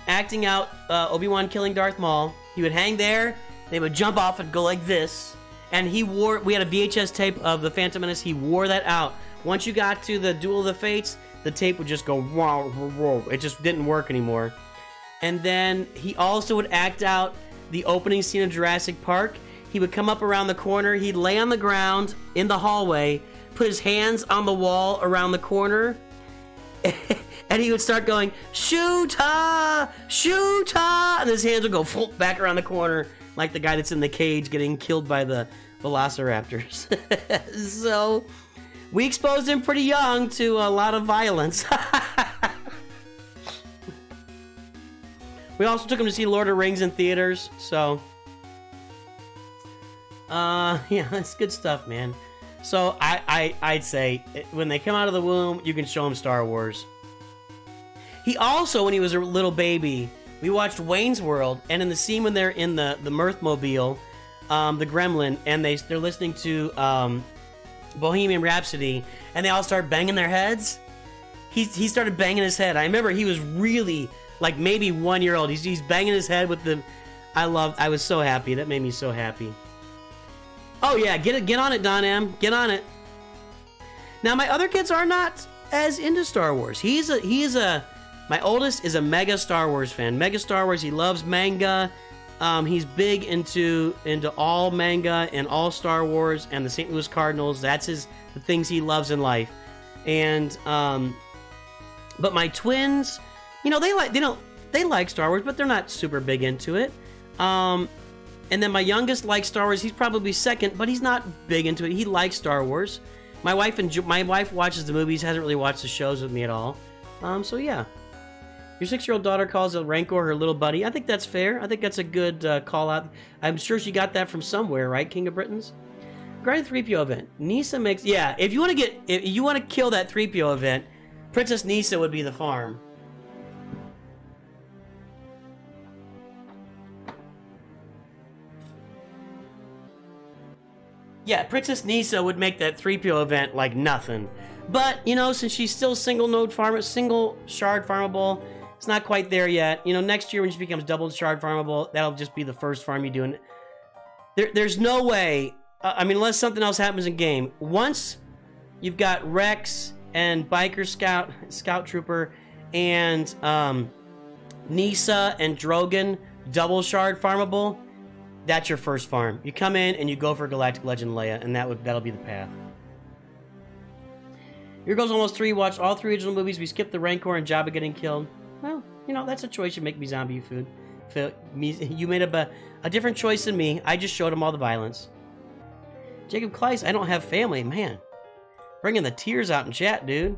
acting out Obi-Wan killing Darth Maul. He would hang there, they would jump off and go like this. And we had a VHS tape of The Phantom Menace, he wore that out. Once you got to the Duel of the Fates, the tape would just go, whoa, whoa, whoa. It just didn't work anymore. And then he also would act out the opening scene of Jurassic Park. He would come up around the corner, he'd lay on the ground in the hallway, put his hands on the wall around the corner, and he would start going, shoot-ah, shoot-ah, and his hands would go back around the corner like the guy that's in the cage getting killed by the velociraptors. So, we exposed him pretty young to a lot of violence. We also took him to see Lord of the Rings in theaters, so... yeah, that's good stuff, man. So, I'd say, when they come out of the womb, you can show him Star Wars. He also, when he was a little baby, we watched Wayne's World, and in the scene when they're in the Mirthmobile, the Gremlin, and they're listening to Bohemian Rhapsody, and they all start banging their heads. He started banging his head. I remember he was really, like, maybe 1 year old. He's banging his head with the... I was so happy. That made me so happy. Oh yeah, get on it, Don M. Get on it. Now my other kids are not as into Star Wars. My oldest is a mega Star Wars fan. Mega Star Wars. He loves manga. He's big into all manga and all Star Wars and the St. Louis Cardinals. That's the things he loves in life. And but my twins, you know, they like Star Wars, but they're not super big into it. And then my youngest likes Star Wars. He's probably second, but he's not big into it. He likes Star Wars. My wife watches the movies, hasn't really watched the shows with me at all. So yeah. Your 6-year-old daughter calls a Rancor her little buddy. I think that's fair. I think that's a good call out. I'm sure she got that from somewhere, right, King of Britons? Regarding the 3PO event, Nisa makes... Yeah, if you want to kill that 3PO event, Princess Nisa would be the farm. Yeah, Princess Nisa would make that 3PO event like nothing. But, you know, since she's still single shard farmable, it's not quite there yet. You know, next year when she becomes double shard farmable, that'll just be the first farm you do. There's no way, I mean, unless something else happens in game. Once you've got Rex and Biker Scout Trooper, and Nisa and Drogon double shard farmable, that's your first farm. You come in and you go for Galactic Legend Leia, and that'll be the path. Your goal's almost 3. Watch all 3 original movies. We skipped the Rancor and Jabba getting killed. Well, you know, that's a choice. You make me zombie food. You made up a different choice than me. I just showed him all the violence. Jacob Kleiss, I don't have family. Man, bringing the tears out in chat, dude.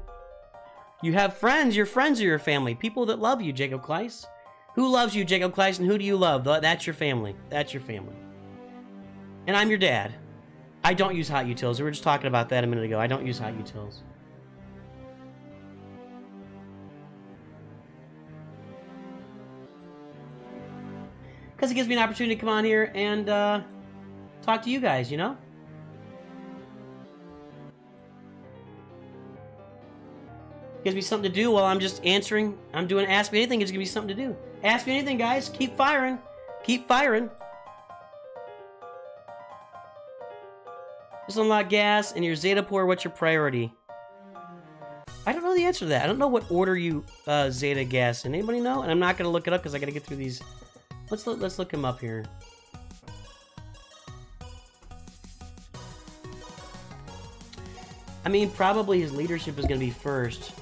You have friends. Your friends are your family. People that love you, Jacob Kleiss. Who loves you, Jacob Kleiss, and who do you love? That's your family. That's your family. And I'm your dad. I don't use hot utils. We were just talking about that a minute ago. I don't use hot utils. Because it gives me an opportunity to come on here and talk to you guys, you know? Gives me something to do while I'm just answering. I'm doing Ask Me Anything. It's giving me something to do. Ask me anything, guys. Keep firing. Keep firing. Just unlock gas and your Zeta Pour. What's your priority? I don't know the answer to that. I don't know what order you Zeta gas in. Anybody know? And I'm not going to look it up because I got to get through these. Let's look him up here. I mean, probably his leadership is going to be first.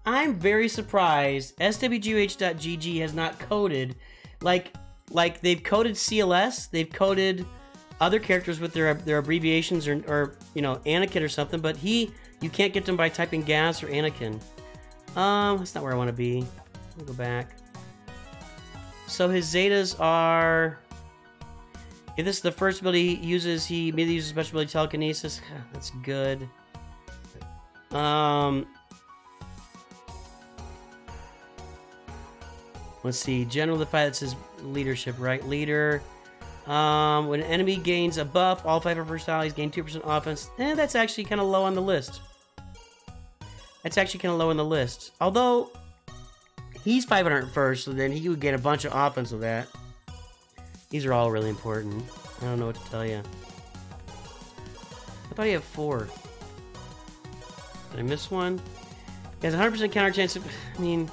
I'm very surprised swgoh.gg has not coded like they've coded CLS, they've coded other characters with their abbreviations or you know, Anakin or something, but you can't get them by typing gas or Anakin. That's not where I want to be. I'll go back. So his Zetas are, if this is the first ability he uses, he immediately uses special ability telekinesis. That's good. Let's see. General the fight that says leadership, right? Leader. When an enemy gains a buff, all 5 of her personalities gain 2% offense. That's actually kind of low on the list. That's actually kind of low on the list. Although, he's 500 first, so then he would get a bunch of offense with that. These are all really important. I don't know what to tell you. I thought he had 4. Did I miss one? He has a 100% counter chance of... I mean...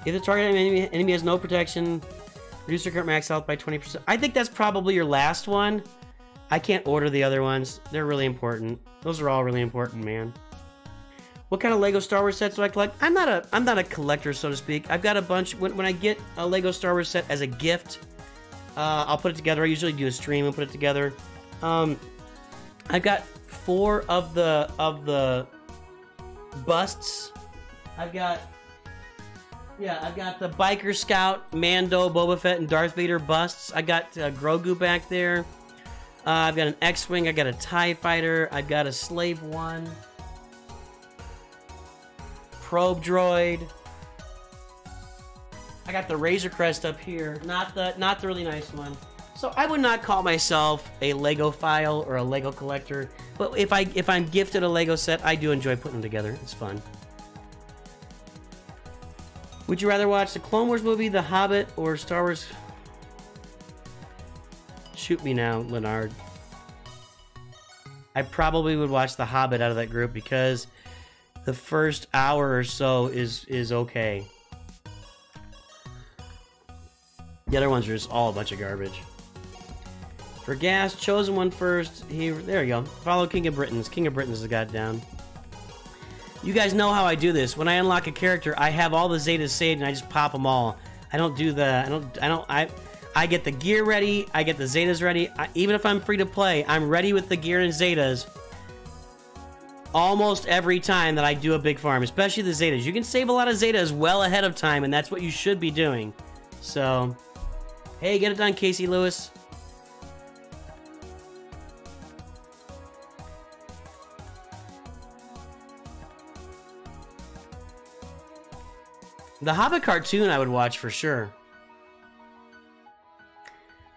If the target enemy has no protection, reduce your current max health by 20%. I think that's probably your last one. I can't order the other ones. They're really important. Those are all really important, man. What kind of Lego Star Wars sets do I collect? I'm not a collector, so to speak. I've got a bunch. When I get a Lego Star Wars set as a gift, I'll put it together. I usually do a stream and put it together. I've got 4 of the busts. I've got the Biker Scout, Mando, Boba Fett, and Darth Vader busts. I got Grogu back there. I've got an X-Wing. I got a TIE Fighter. I've got a Slave 1. Probe Droid. I got the Razor Crest up here. Not the really nice one. So I would not call myself a Lego-phile or a Lego collector. But if I'm gifted a Lego set, I do enjoy putting them together. It's fun. Would you rather watch the Clone Wars movie, The Hobbit, or Star Wars? Shoot me now, Leonard. I probably would watch The Hobbit out of that group because the first hour or so is okay. The other ones are just all a bunch of garbage. For gas, chosen one first. There you go. Follow King of Britons. King of Britons has got it down. You guys know how I do this. When I unlock a character, I have all the Zetas saved and I just pop them all. I don't do the... I get the gear ready. I get the Zetas ready. Even if I'm free to play, I'm ready with the gear and Zetas almost every time that I do a big farm, especially the Zetas. You can save a lot of Zetas well ahead of time, and that's what you should be doing. So, hey, get it done, Casey Lewis. The Hobbit cartoon I would watch for sure.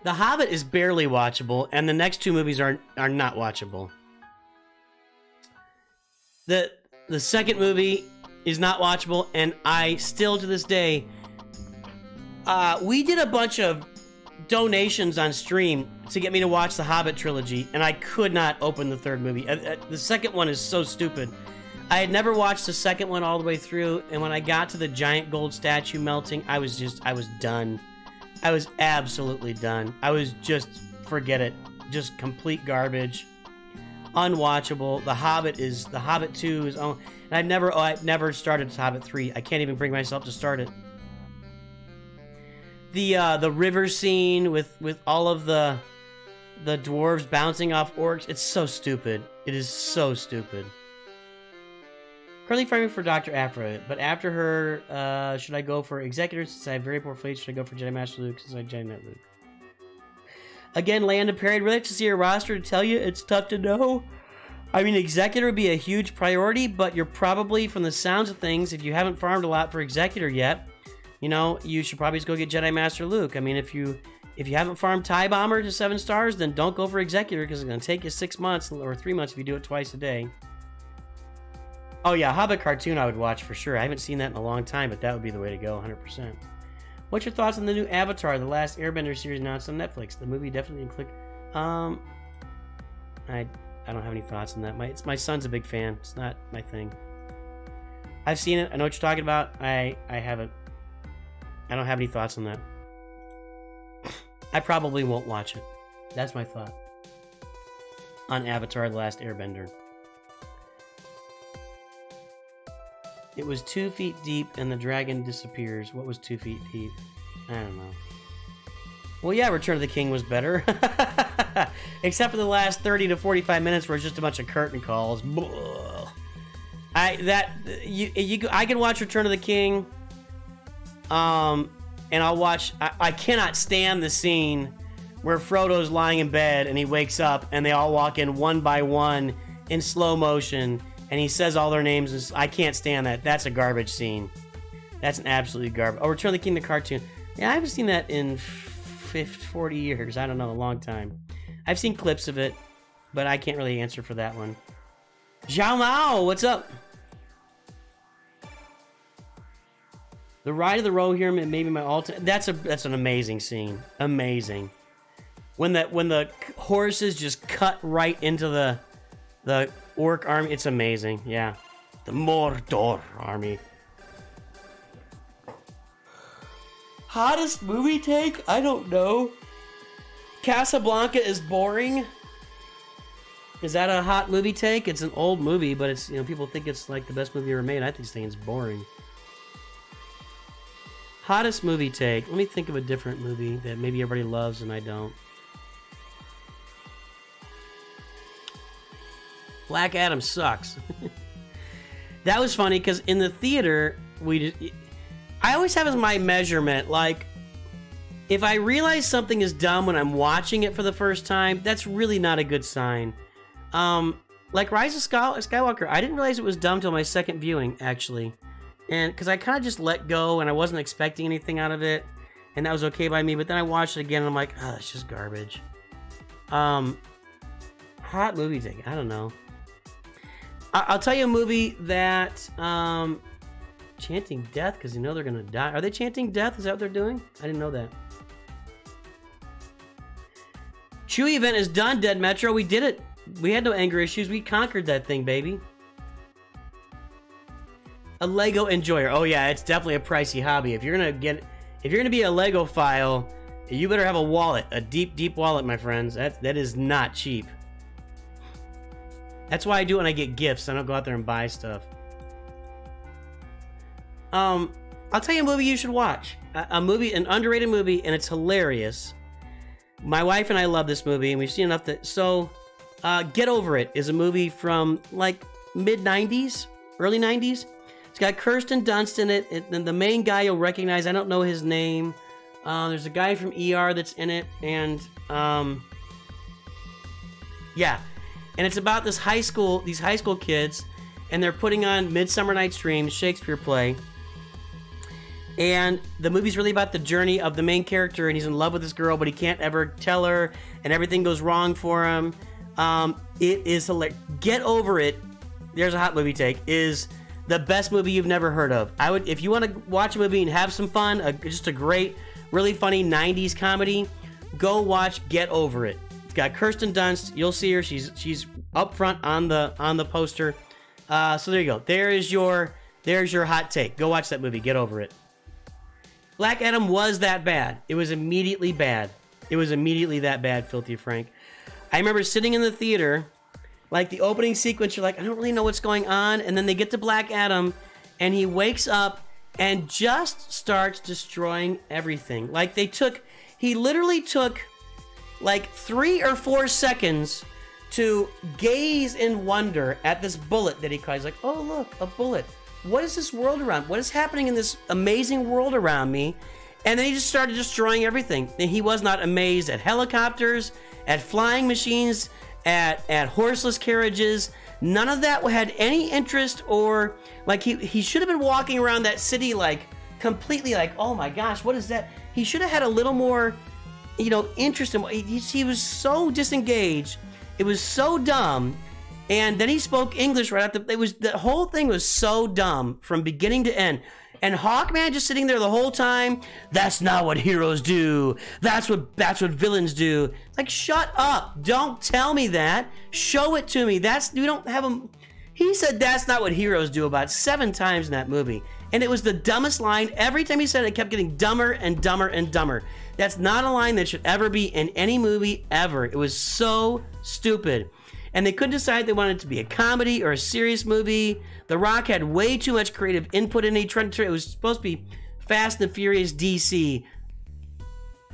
The Hobbit is barely watchable, and the next 2 movies are not watchable. The second movie is not watchable, and I still to this day... we did a bunch of donations on stream to get me to watch the Hobbit trilogy, and I could not open the 3rd movie. The second one is so stupid. I had never watched the second one all the way through, and when I got to the giant gold statue melting, I was done. I was absolutely done. I was just, forget it. Just complete garbage. Unwatchable. The Hobbit 2 is, and I've never started Hobbit 3. I can't even bring myself to start it. The river scene with all of the dwarves bouncing off orcs, it's so stupid. It is so stupid. Currently farming for Dr. Aphra, but after her, should I go for Executor since I have very poor fleet? Should I go for Jedi Master Luke since I Jedi Knight Luke? Again, Land and Perry, I'd really like to see your roster to tell you. It's tough to know. I mean, Executor would be a huge priority, but you're probably, from the sounds of things, if you haven't farmed a lot for Executor yet, you know, you should probably just go get Jedi Master Luke. I mean, if you haven't farmed TIE Bomber to 7 stars, then don't go for Executor because it's going to take you 6 months or 3 months if you do it twice a day. Oh yeah, Hobbit cartoon I would watch for sure. I haven't seen that in a long time, but that would be the way to go, 100%. What's your thoughts on the new Avatar, the last Airbender series announced on Netflix? The movie definitely didn't click. I don't have any thoughts on that. My son's a big fan. It's not my thing. I've seen it. I know what you're talking about. I haven't. I don't have any thoughts on that. I probably won't watch it. That's my thought on Avatar, the last Airbender. It was 2 feet deep and the dragon disappears. What was 2 feet deep? I don't know. Well, yeah, Return of the King was better. Except for the last 30 to 45 minutes where it's just a bunch of curtain calls. I can watch Return of the King. And I'll watch... I cannot stand the scene where Frodo's lying in bed and he wakes up and they all walk in one by one in slow motion and he says all their names. I can't stand that. That's a garbage scene. That's an absolutely garbage. Oh, Return of the King, the cartoon. Yeah, I haven't seen that in 40 years. I don't know, a long time. I've seen clips of it, but I can't really answer for that one. Zhao Mao, what's up? The Ride of the Rohirrim, maybe my all-time. That's an amazing scene. Amazing. When the horses just cut right into the orc army, it's amazing. Yeah, the Mordor army. Hottest movie take? I don't know. Casablanca is boring. Is that a hot movie take? It's an old movie, but it's, you know, people think it's like the best movie ever made. I think this thing is boring. Hottest movie take. Let me think of a different movie that maybe everybody loves and I don't. Black Adam sucks. That was funny because in the theater, I always have as my measurement, like, if I realize something is dumb when I'm watching it for the first time, that's really not a good sign. Like Rise of Skywalker, I didn't realize it was dumb till my second viewing, actually. And because I kind of just let go and I wasn't expecting anything out of it, and that was okay by me, but then I watched it again and I'm like, oh, it's just garbage. Hot movie take, I don't know. I'll tell you a movie that, chanting death because you know they're gonna die. Are they chanting death? Is that what they're doing? I didn't know that. Chewie event is done, Dead Metro. We did it. We had no anger issues. We conquered that thing, baby. A Lego enjoyer. Oh yeah, it's definitely a pricey hobby. If you're gonna be a Lego file, you better have a wallet, a deep, deep wallet, my friends. That is not cheap. That's why I do it when I get gifts. I don't go out there and buy stuff. I'll tell you a movie you should watch. An underrated movie, and it's hilarious. My wife and I love this movie, and we've seen enough that... So, Get Over It is a movie from, like, mid-90s, early 90s. It's got Kirsten Dunst in it, and the main guy you'll recognize, I don't know his name. There's a guy from ER that's in it, and, yeah. And it's about these high school kids, and they're putting on Midsummer Night's Dream, Shakespeare play. And the movie's really about the journey of the main character, and he's in love with this girl, but he can't ever tell her, and everything goes wrong for him. It is hilarious. Get Over It, there's a hot movie take, is the best movie you've never heard of. If you want to watch a movie and have some fun, just a great, really funny 90s comedy, go watch Get Over It. It's got Kirsten Dunst. You'll see her. She's up front on the poster. So there you go. There's your hot take. Go watch that movie. Get Over It. Black Adam was that bad. It was immediately bad. It was immediately that bad, Filthy Frank. I remember sitting in the theater, like the opening sequence, you're like, I don't really know what's going on. And then they get to Black Adam, and he wakes up and just starts destroying everything. Like he literally took like 3 or 4 seconds to gaze in wonder at this bullet that he caught. He's like, oh, look, a bullet. What is this world around? What is happening in this amazing world around me? And then he just started destroying everything. And he was not amazed at helicopters, at flying machines, at horseless carriages. None of that had any interest, or like he should have been walking around that city like completely like, oh my gosh, what is that? He should have had a little more, interest in what he was so disengaged. It was so dumb. And then he spoke English right after. The whole thing was so dumb from beginning to end. And Hawkman just sitting there the whole time. That's not what heroes do. That's what villains do. It's like, shut up! Don't tell me that. Show it to me. We don't have him. He said that's not what heroes do about 7 times in that movie, and it was the dumbest line. Every time he said it, it kept getting dumber and dumber and dumber. That's not a line that should ever be in any movie ever. It was so stupid. And they couldn't decide if they wanted it to be a comedy or a serious movie. The Rock had way too much creative input in it. It was supposed to be Fast and Furious DC.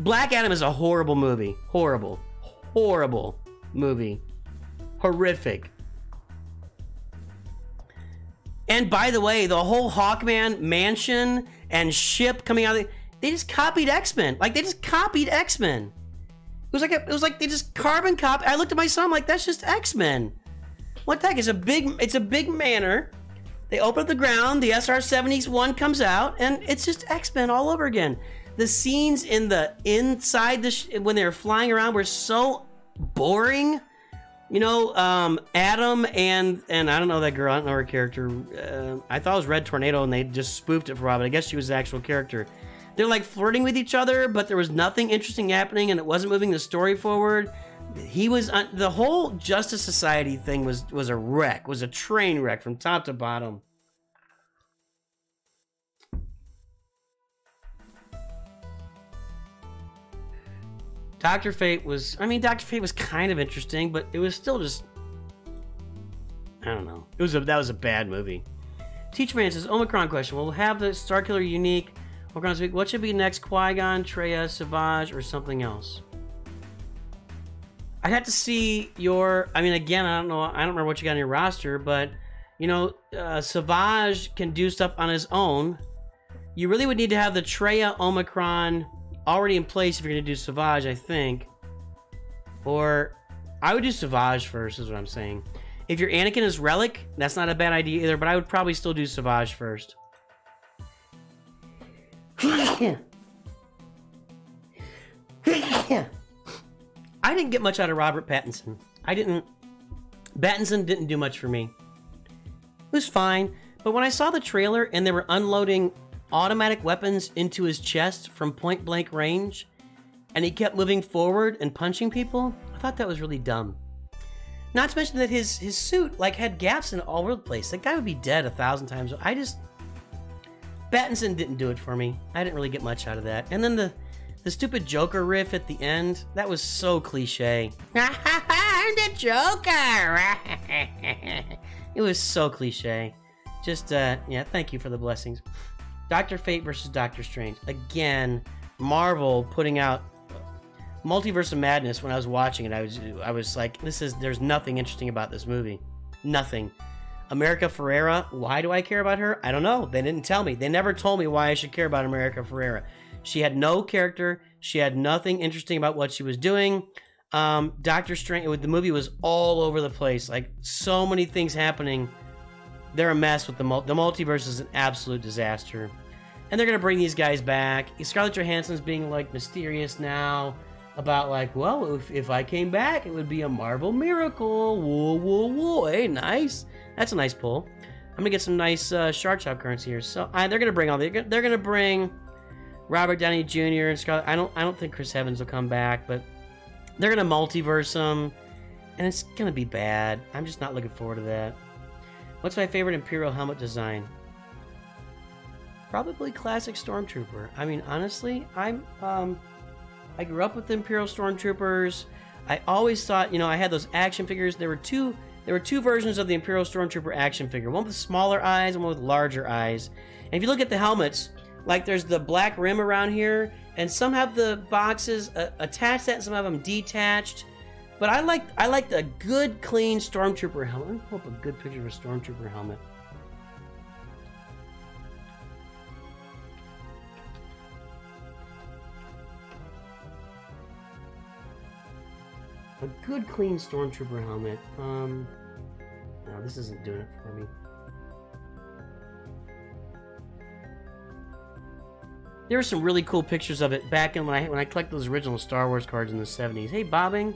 Black Adam is a horrible movie. Horrible. Horrible movie. Horrific. And by the way, the whole Hawkman mansion and ship coming out of they just copied X-Men. Like, they just copied X-Men. It was like they just carbon copy. I looked at my son, I'm like, that's just X-Men. What the heck? It's a big manor. They open up the ground, the SR-71 comes out, and it's just X-Men all over again. The scenes inside when they were flying around were so boring. You know, Adam and I don't know that girl, I don't know her character. I thought it was Red Tornado and they just spoofed it for a while, but I guess she was the actual character. They're like flirting with each other, but there was nothing interesting happening and it wasn't moving the story forward. The whole Justice Society thing was a wreck, was a train wreck from top to bottom. Dr. Fate was kind of interesting, but it was still just, I don't know. That was a bad movie. Teacher Man says, Omicron question. We'll have the Starkiller unique. What should be next? Qui-Gon, Traya, Savage, or something else? I'd have to see your, again, I don't know. I don't remember what you got on your roster, but, you know, Savage can do stuff on his own. You really would need to have the Traya Omicron already in place if you're going to do Savage, I think. Or, I would do Savage first, is what I'm saying. If your Anakin is Relic, that's not a bad idea either, but I would probably still do Savage first. I didn't get much out of Robert Pattinson. Pattinson didn't do much for me. It was fine, but when I saw the trailer and they were unloading automatic weapons into his chest from point blank range, and he kept moving forward and punching people, I thought that was really dumb. Not to mention that his suit like had gaps in all over the place. That guy would be dead 1,000 times. Pattinson didn't do it for me. I didn't really get much out of that. And then the stupid Joker riff at the end, that was so cliche. I'm the Joker! It was so cliche. Just, yeah, thank you for the blessings. Dr. Fate versus Doctor Strange. Again, Marvel putting out Multiverse of Madness. When I was watching it, I was like, there's nothing interesting about this movie. Nothing. America Ferrera, why do I care about her? I don't know. They didn't tell me. They never told me why I should care about America Ferrera. She had no character. She had nothing interesting about what she was doing. Doctor Strange, the movie was all over the place. Like, so many things happening. They're a mess with the multiverse is an absolute disaster. And they're going to bring these guys back. Scarlett Johansson's being, like, mysterious now. About, like, well, if I came back, it would be a Marvel miracle. Whoa, whoa, whoa. Hey, nice. That's a nice pull. I'm gonna get some nice Shark Shop currency here. So they're gonna bring they're gonna bring Robert Downey Jr. and Scarlett. I don't think Chris Evans will come back, but they're gonna multiverse them, and it's gonna be bad. I'm just not looking forward to that. What's my favorite Imperial helmet design? Probably classic Stormtrooper. I mean, honestly, I grew up with the Imperial Stormtroopers. I always thought, you know, I had those action figures. There were two versions of the Imperial Stormtrooper action figure. One with smaller eyes and one with larger eyes. And if you look at the helmets, like there's the black rim around here, and some have the boxes attached to that, and some have them detached. But I liked a good, clean Stormtrooper helmet. Let me pull up a good picture of a Stormtrooper helmet. A good, clean Stormtrooper helmet. No, this isn't doing it for me. There were some really cool pictures of it back in when I collected those original Star Wars cards in the 70s. Hey, Bobbing.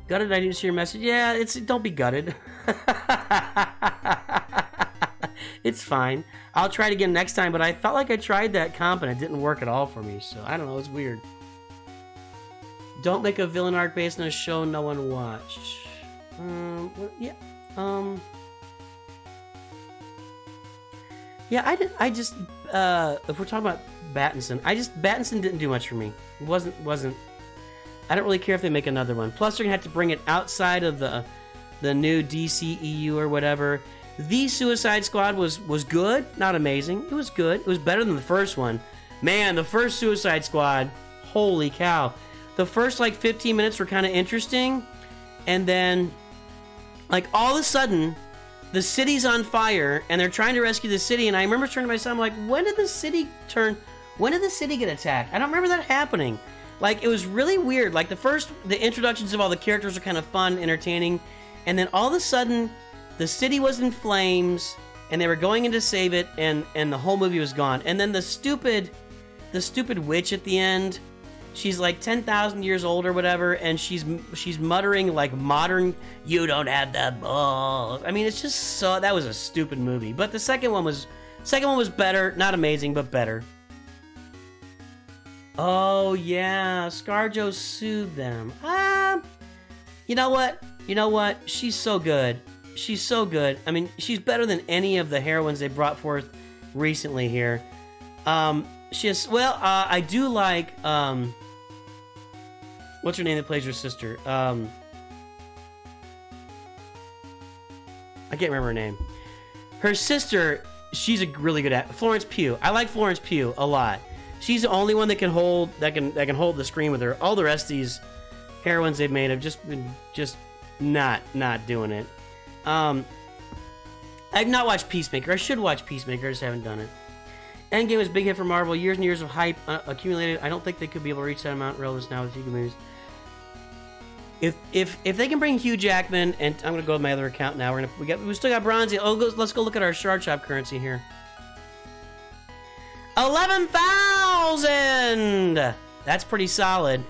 Gutted, I didn't see your message. Yeah, don't be gutted. It's fine. I'll try it again next time, but I felt like I tried that comp and it didn't work at all for me, so I don't know, it's weird. Don't make a villain arc based on a show no one watched. Yeah. Yeah, if we're talking about Pattinson, Pattinson didn't do much for me. It wasn't. I don't really care if they make another one. Plus, they're gonna have to bring it outside of the new DCEU or whatever. The Suicide Squad was good, not amazing. It was good. It was better than the first one. Man, the first Suicide Squad, holy cow. The first, like, 15 minutes were kind of interesting, and then, like, all of a sudden, the city's on fire, and they're trying to rescue the city, and I remember turning to my son, I'm like, when did the city get attacked? I don't remember that happening. Like, it was really weird. Like, the introductions of all the characters are kind of fun, entertaining, and then all of a sudden, the city was in flames, and they were going in to save it, and the whole movie was gone. And then the stupid witch at the end, she's like 10,000 years old or whatever, and she's muttering like modern, "You don't have the balls." I mean, it's just so, that was a stupid movie. But the second one was better. Not amazing, but better. Oh yeah, ScarJo sued them. You know what? You know what? She's so good. She's so good. I mean, she's better than any of the heroines they brought forth recently here. I do like, what's her name that plays her sister? I can't remember her name. Her sister, she's a really good actor. Florence Pugh. I like Florence Pugh a lot. She's the only one that can hold the screen with her. All the rest of these heroines they've made have just been not doing it. I've not watched Peacemaker. I should watch Peacemaker. I just haven't done it. Endgame was a big hit for Marvel. Years and years of hype accumulated. I don't think they could be able to reach that amount relevance now with few movies. If they can bring Hugh Jackman, and I'm gonna go with my other account now. We still got Bronziums. Oh, let's go look at our Shard Shop currency here. 11,000. That's pretty solid.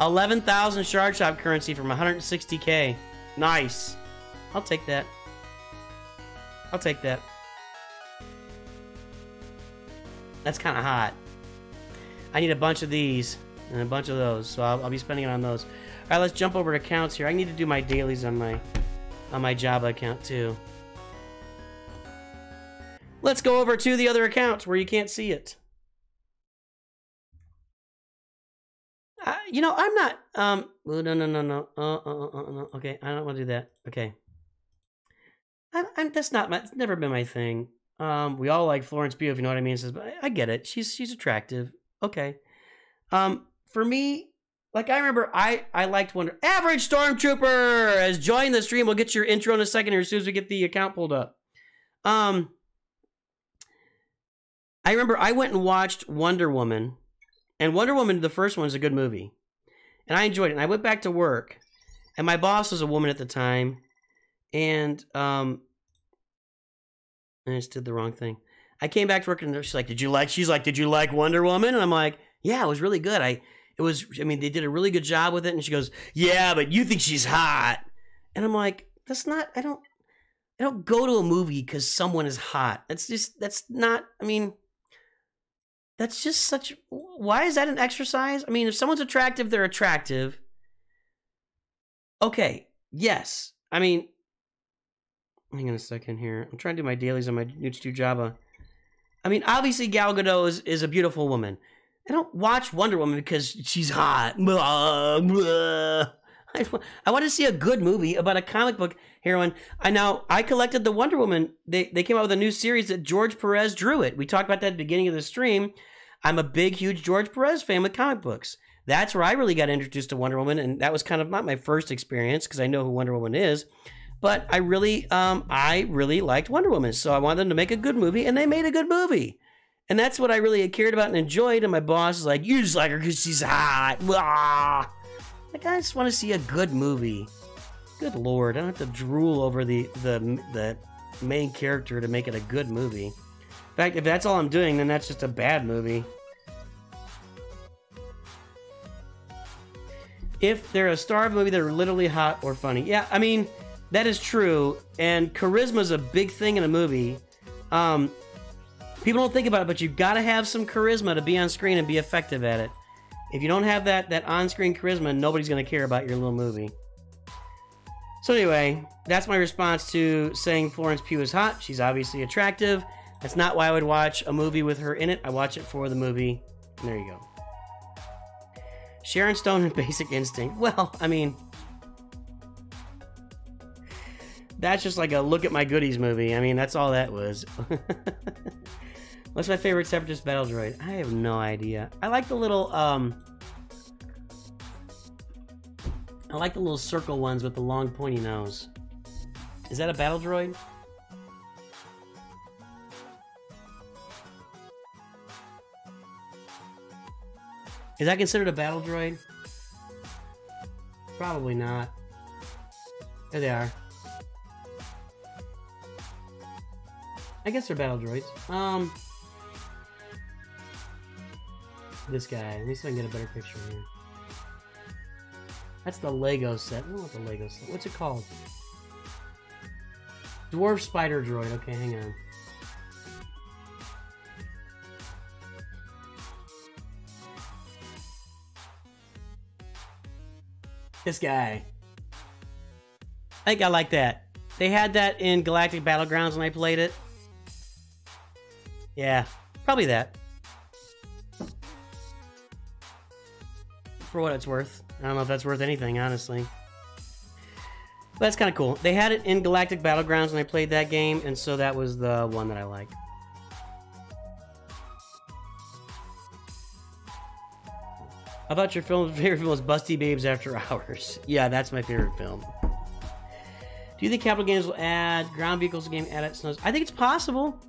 11,000 Shard Shop currency from 160K. Nice. I'll take that. I'll take that. That's kind of hot. I need a bunch of these and a bunch of those, so I'll be spending it on those. All right, let's jump over to accounts here. I need to do my dailies on my Java account too. Let's go over to the other accounts where you can't see it. You know, I'm not. Oh, no. Okay, I don't want to do that. Okay. That's not my. It's never been my thing. We all like Florence Pugh, if you know what I mean. Says, but I get it. She's attractive. Okay. For me, like I remember, I liked Wonder. Average Stormtrooper has joined the stream. We'll get your intro in a second here as soon as we get the account pulled up. I remember I went and watched Wonder Woman, and Wonder Woman, the first one, is a good movie, and I enjoyed it. And I went back to work, and my boss was a woman at the time, and I just did the wrong thing. I came back to work, and she's like, "Did you like Wonder Woman?" And I'm like, "Yeah, it was really good. I mean, they did a really good job with it." And she goes, "Yeah, but you think she's hot?" And I'm like, "That's not. I don't go to a movie because someone is hot. That's not. I mean." That's just such... Why is that an exercise? I mean, if someone's attractive, they're attractive. Okay, yes. I mean... Hang on a second here. I'm trying to do my dailies on my YouTube Java. I mean, obviously Gal Gadot is a beautiful woman. I don't watch Wonder Woman because she's hot. I want to see a good movie about a comic book heroine. I collected the Wonder Woman. They came out with a new series that George Perez drew it. We talked about that at the beginning of the stream. I'm a big, huge George Perez fan with comic books. That's where I really got introduced to Wonder Woman, and that was kind of not my first experience because I know who Wonder Woman is. But I really liked Wonder Woman, so I wanted them to make a good movie, and they made a good movie. And that's what I really cared about and enjoyed. And my boss is like, "You just like her because she's hot." Blah. Like, I just want to see a good movie. Good Lord, I don't have to drool over the main character to make it a good movie. In fact, if that's all I'm doing, then that's just a bad movie. If they're a star of a movie, they're literally hot or funny. Yeah, I mean, that is true. And charisma is a big thing in a movie. People don't think about it, but you've got to have some charisma to be on screen and be effective at it. If you don't have that on-screen charisma, nobody's going to care about your little movie. So anyway, that's my response to saying Florence Pugh is hot. She's obviously attractive. That's not why I would watch a movie with her in it. I watch it for the movie. And there you go. Sharon Stone and Basic Instinct. Well, I mean, that's just like a look at my goodies movie. I mean, that's all that was. What's my favorite Separatist battle droid? I have no idea. I like the little, circle ones with the long pointy nose. Is that a battle droid? Is that considered a battle droid? Probably not. There they are. I guess they're battle droids. This guy. Let me see if I can get a better picture here. That's the Lego set. I don't know what the Lego set. What's it called? Dwarf Spider Droid. Okay, hang on. This guy. I think I like that. They had that in Galactic Battlegrounds when I played it. Yeah, probably that. For what it's worth. I don't know if that's worth anything, honestly. But that's kind of cool. They had it in Galactic Battlegrounds when I played that game, and so that was the one that I liked. How about your favorite film was Busty Babes After Hours? Yeah, that's my favorite film. Do you think Capital Games will add ground vehicles game add at Snows? I think it's possible.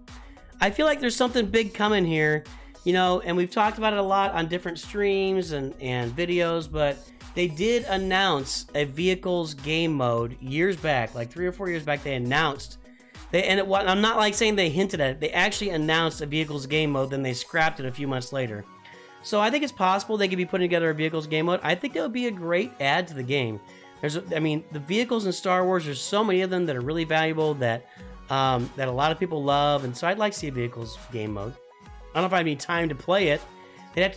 I feel like there's something big coming here, you know, and we've talked about it a lot on different streams and videos, but they did announce a vehicles game mode years back, like 3 or 4 years back. They announced, I'm not like saying they hinted at it. They actually announced a vehicles game mode, then they scrapped it a few months later. So I think it's possible they could be putting together a vehicles game mode. I think that would be a great add to the game. I mean, the vehicles in Star Wars, there's so many of them that are really valuable that that a lot of people love, and so I'd like to see a vehicles game mode. I don't know if I have any time to play it. They'd have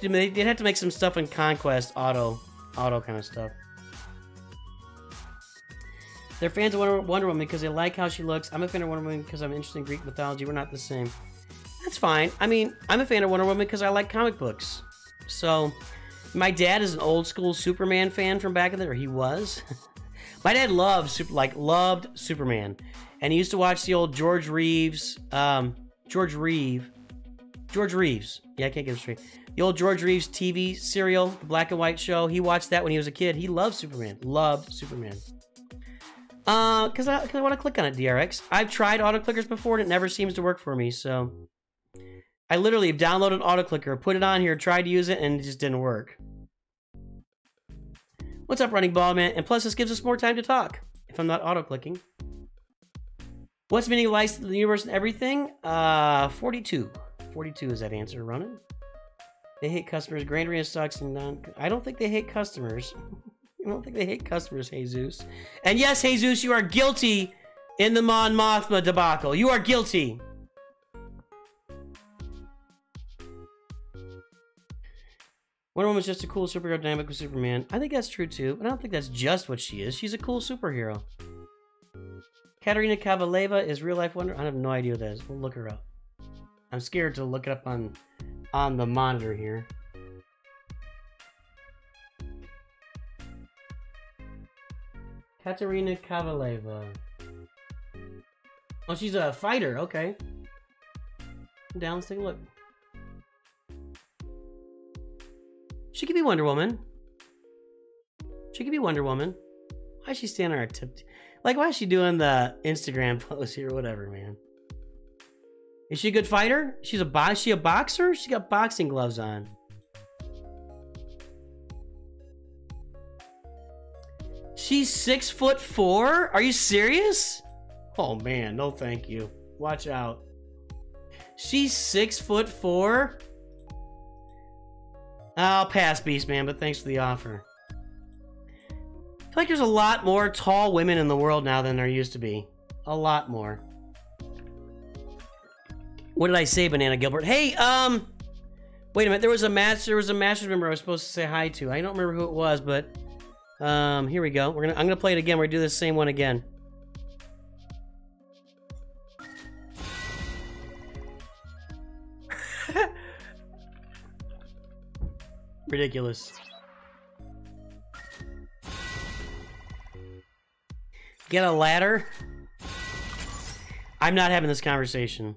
to make some stuff in Conquest, auto kind of stuff. They're fans of Wonder Woman because they like how she looks. I'm a fan of Wonder Woman because I'm interested in Greek mythology. We're not the same. That's fine. I mean, I'm a fan of Wonder Woman because I like comic books. So, my dad is an old school Superman fan from back in the day, or he was. My dad loved Superman, and he used to watch the old George Reeves. George Reeves. Yeah, I can't get him straight. The old George Reeves TV serial, the black and white show. He watched that when he was a kid. He loved Superman. Loved Superman. Because I want to click on it, DRX. I've tried auto-clickers before, and it never seems to work for me, so... I literally have downloaded AutoClicker, put it on here, tried to use it, and it just didn't work. What's up, Running Ball Man? And plus, this gives us more time to talk, if I'm not auto-clicking. What's the meaning of life, the universe, and everything? 42. 42 is that answer, running. They hate customers. Gran Torino sucks. And I don't think they hate customers. I don't think they hate customers, Jesus. And yes, Jesus, you are guilty in the Mon Mothma debacle. You are guilty. Wonder Woman's just a cool superhero dynamic with Superman. I think that's true too, but I don't think that's just what she is. She's a cool superhero. Katerina Kavaleva is real life Wonder. I have no idea what that is. We'll look her up. I'm scared to look it up on the monitor here. Katerina Kavaleva. Oh, she's a fighter. Okay. Down. Let's take a look. She could be Wonder Woman. She could be Wonder Woman. Why is she standing on her tip? Like, why is she doing the Instagram pose here or whatever, man? Is she a good fighter? Is she a boxer? She got boxing gloves on. She's 6'4"? Are you serious? Oh man, no thank you. Watch out. She's 6'4"? I'll pass, Beastman, but thanks for the offer. I feel like there's a lot more tall women in the world now than there used to be. A lot more. What did I say, Banana Gilbert? Hey, wait a minute. There was a Masters member I was supposed to say hi to. I don't remember who it was, but here we go. I'm gonna play it again. We're gonna do the same one again. Ridiculous. Get a ladder? I'm not having this conversation.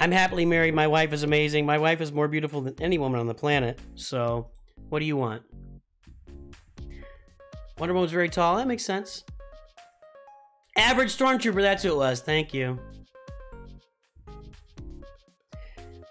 I'm happily married. My wife is amazing. My wife is more beautiful than any woman on the planet. So, what do you want? Wonder Woman's very tall. That makes sense. Average Stormtrooper. That's who it was. Thank you.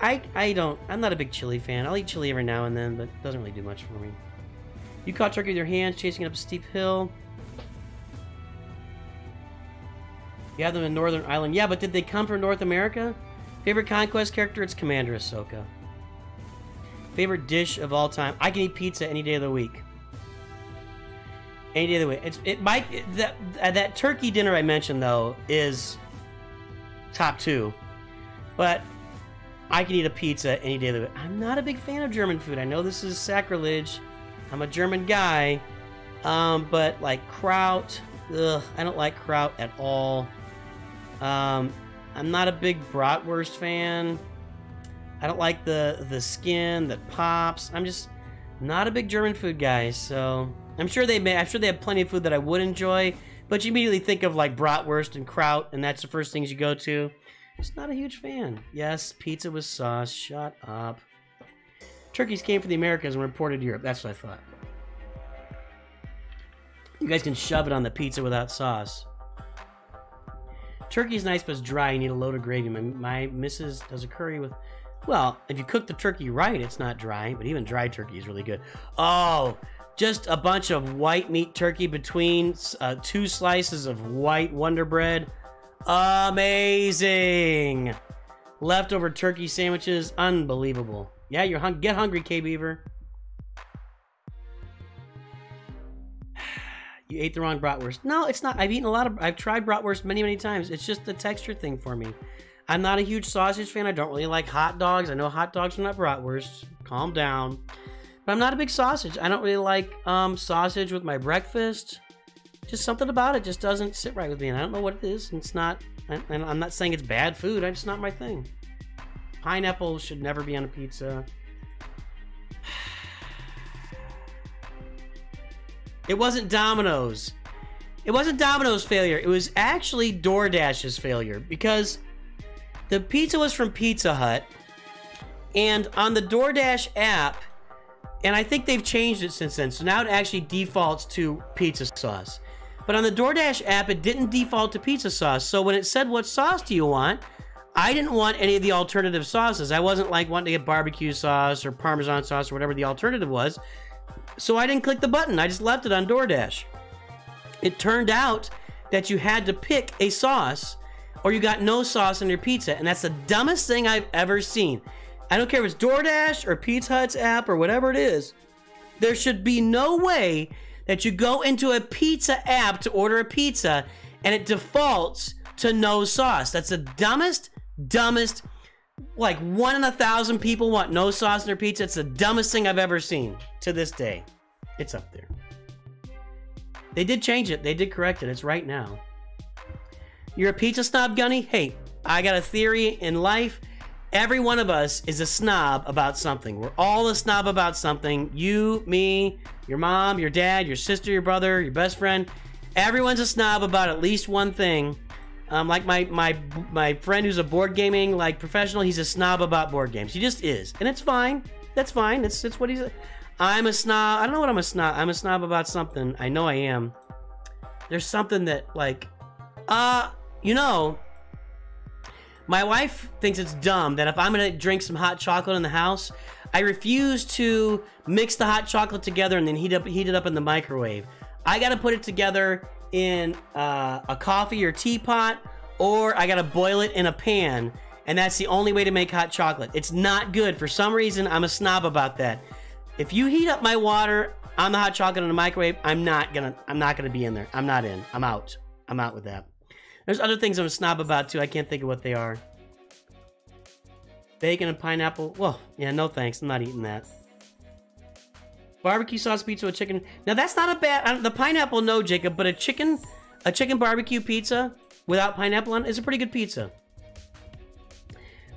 I'm not a big chili fan. I'll eat chili every now and then, but it doesn't really do much for me. You caught turkey with your hands chasing up a steep hill. You have them in Northern Ireland. Yeah, but did they come from North America? Favorite Conquest character? It's Commander Ahsoka. Favorite dish of all time? I can eat pizza any day of the week. Any day of the week. That turkey dinner I mentioned, though, is top 2. But I can eat a pizza any day of the week. I'm not a big fan of German food. I know this is sacrilege. I'm a German guy. But, like, kraut. Ugh, I don't like kraut at all. I'm not a big bratwurst fan. I don't like the skin that pops. I'm just not a big German food guy, so I'm sure they have plenty of food that I would enjoy, but you immediately think of like bratwurst and kraut, and that's the first things you go to. Just not a huge fan. Yes, pizza with sauce. Shut up. Turkeys came from the Americas and were imported to Europe. That's what I thought. You guys can shove it on the pizza without sauce. Turkey's nice, but it's dry. You need a load of gravy. My missus does a curry with... Well, if you cook the turkey right, it's not dry, but even dry turkey is really good. Oh, just a bunch of white meat turkey between 2 slices of white Wonder Bread. Amazing! Leftover turkey sandwiches, unbelievable. Yeah, get hungry, K-Beaver. You ate the wrong bratwurst. No, it's not. I've tried bratwurst many, many times. It's just the texture thing for me. I'm not a huge sausage fan. I don't really like hot dogs. I know hot dogs are not bratwurst. Calm down. But I'm not a big sausage. I don't really like sausage with my breakfast. Just something about it just doesn't sit right with me. And I don't know what it is. It's not, and I'm not saying it's bad food. It's just not my thing. Pineapple should never be on a pizza. It wasn't Domino's. It wasn't Domino's failure. It was actually DoorDash's failure because the pizza was from Pizza Hut, and on the DoorDash app, and I think they've changed it since then, so now it actually defaults to pizza sauce. But on the DoorDash app, it didn't default to pizza sauce, so when it said, what sauce do you want? I didn't want any of the alternative sauces. I wasn't like wanting to get barbecue sauce or Parmesan sauce or whatever the alternative was, so I didn't click the button. I just left it on DoorDash. It turned out that you had to pick a sauce or you got no sauce on your pizza, and that's the dumbest thing I've ever seen. I don't care if it's DoorDash or Pizza Hut's app or whatever it is. There should be no way that you go into a pizza app to order a pizza and it defaults to no sauce. That's the dumbest, like 1 in 1,000 people want no sauce in their pizza. It's the dumbest thing I've ever seen to this day. It's up there. They did change it. They did correct it. It's right now. You're a pizza snob, Gunny? Hey, I got a theory in life. Every one of us is a snob about something. We're all a snob about something. You, me, your mom, your dad, your sister, your brother, your best friend. Everyone's a snob about at least one thing. Like my friend who's a board gaming like professional, he's a snob about board games. He just is. And it's fine. That's fine. It's what he's... I'm a snob. I don't know what I'm a snob. I'm a snob about something. I know I am. There's something that, like... you know, my wife thinks it's dumb that if I'm going to drink some hot chocolate in the house, I refuse to mix the hot chocolate together and then heat it up in the microwave. I got to put it together in a coffee or teapot, or I got to boil it in a pan, and that's the only way to make hot chocolate. It's not good. For some reason, I'm a snob about that. If you heat up my water on the hot chocolate in the microwave, I'm not gonna be in there. I'm not in. I'm out. I'm out with that. There's other things I'm a snob about too. I can't think of what they are. Bacon and pineapple. Well, yeah, no thanks. I'm not eating that. Barbecue sauce pizza with chicken. Now that's not a bad. The pineapple, no, Jacob. But a chicken barbecue pizza without pineapple on it is a pretty good pizza.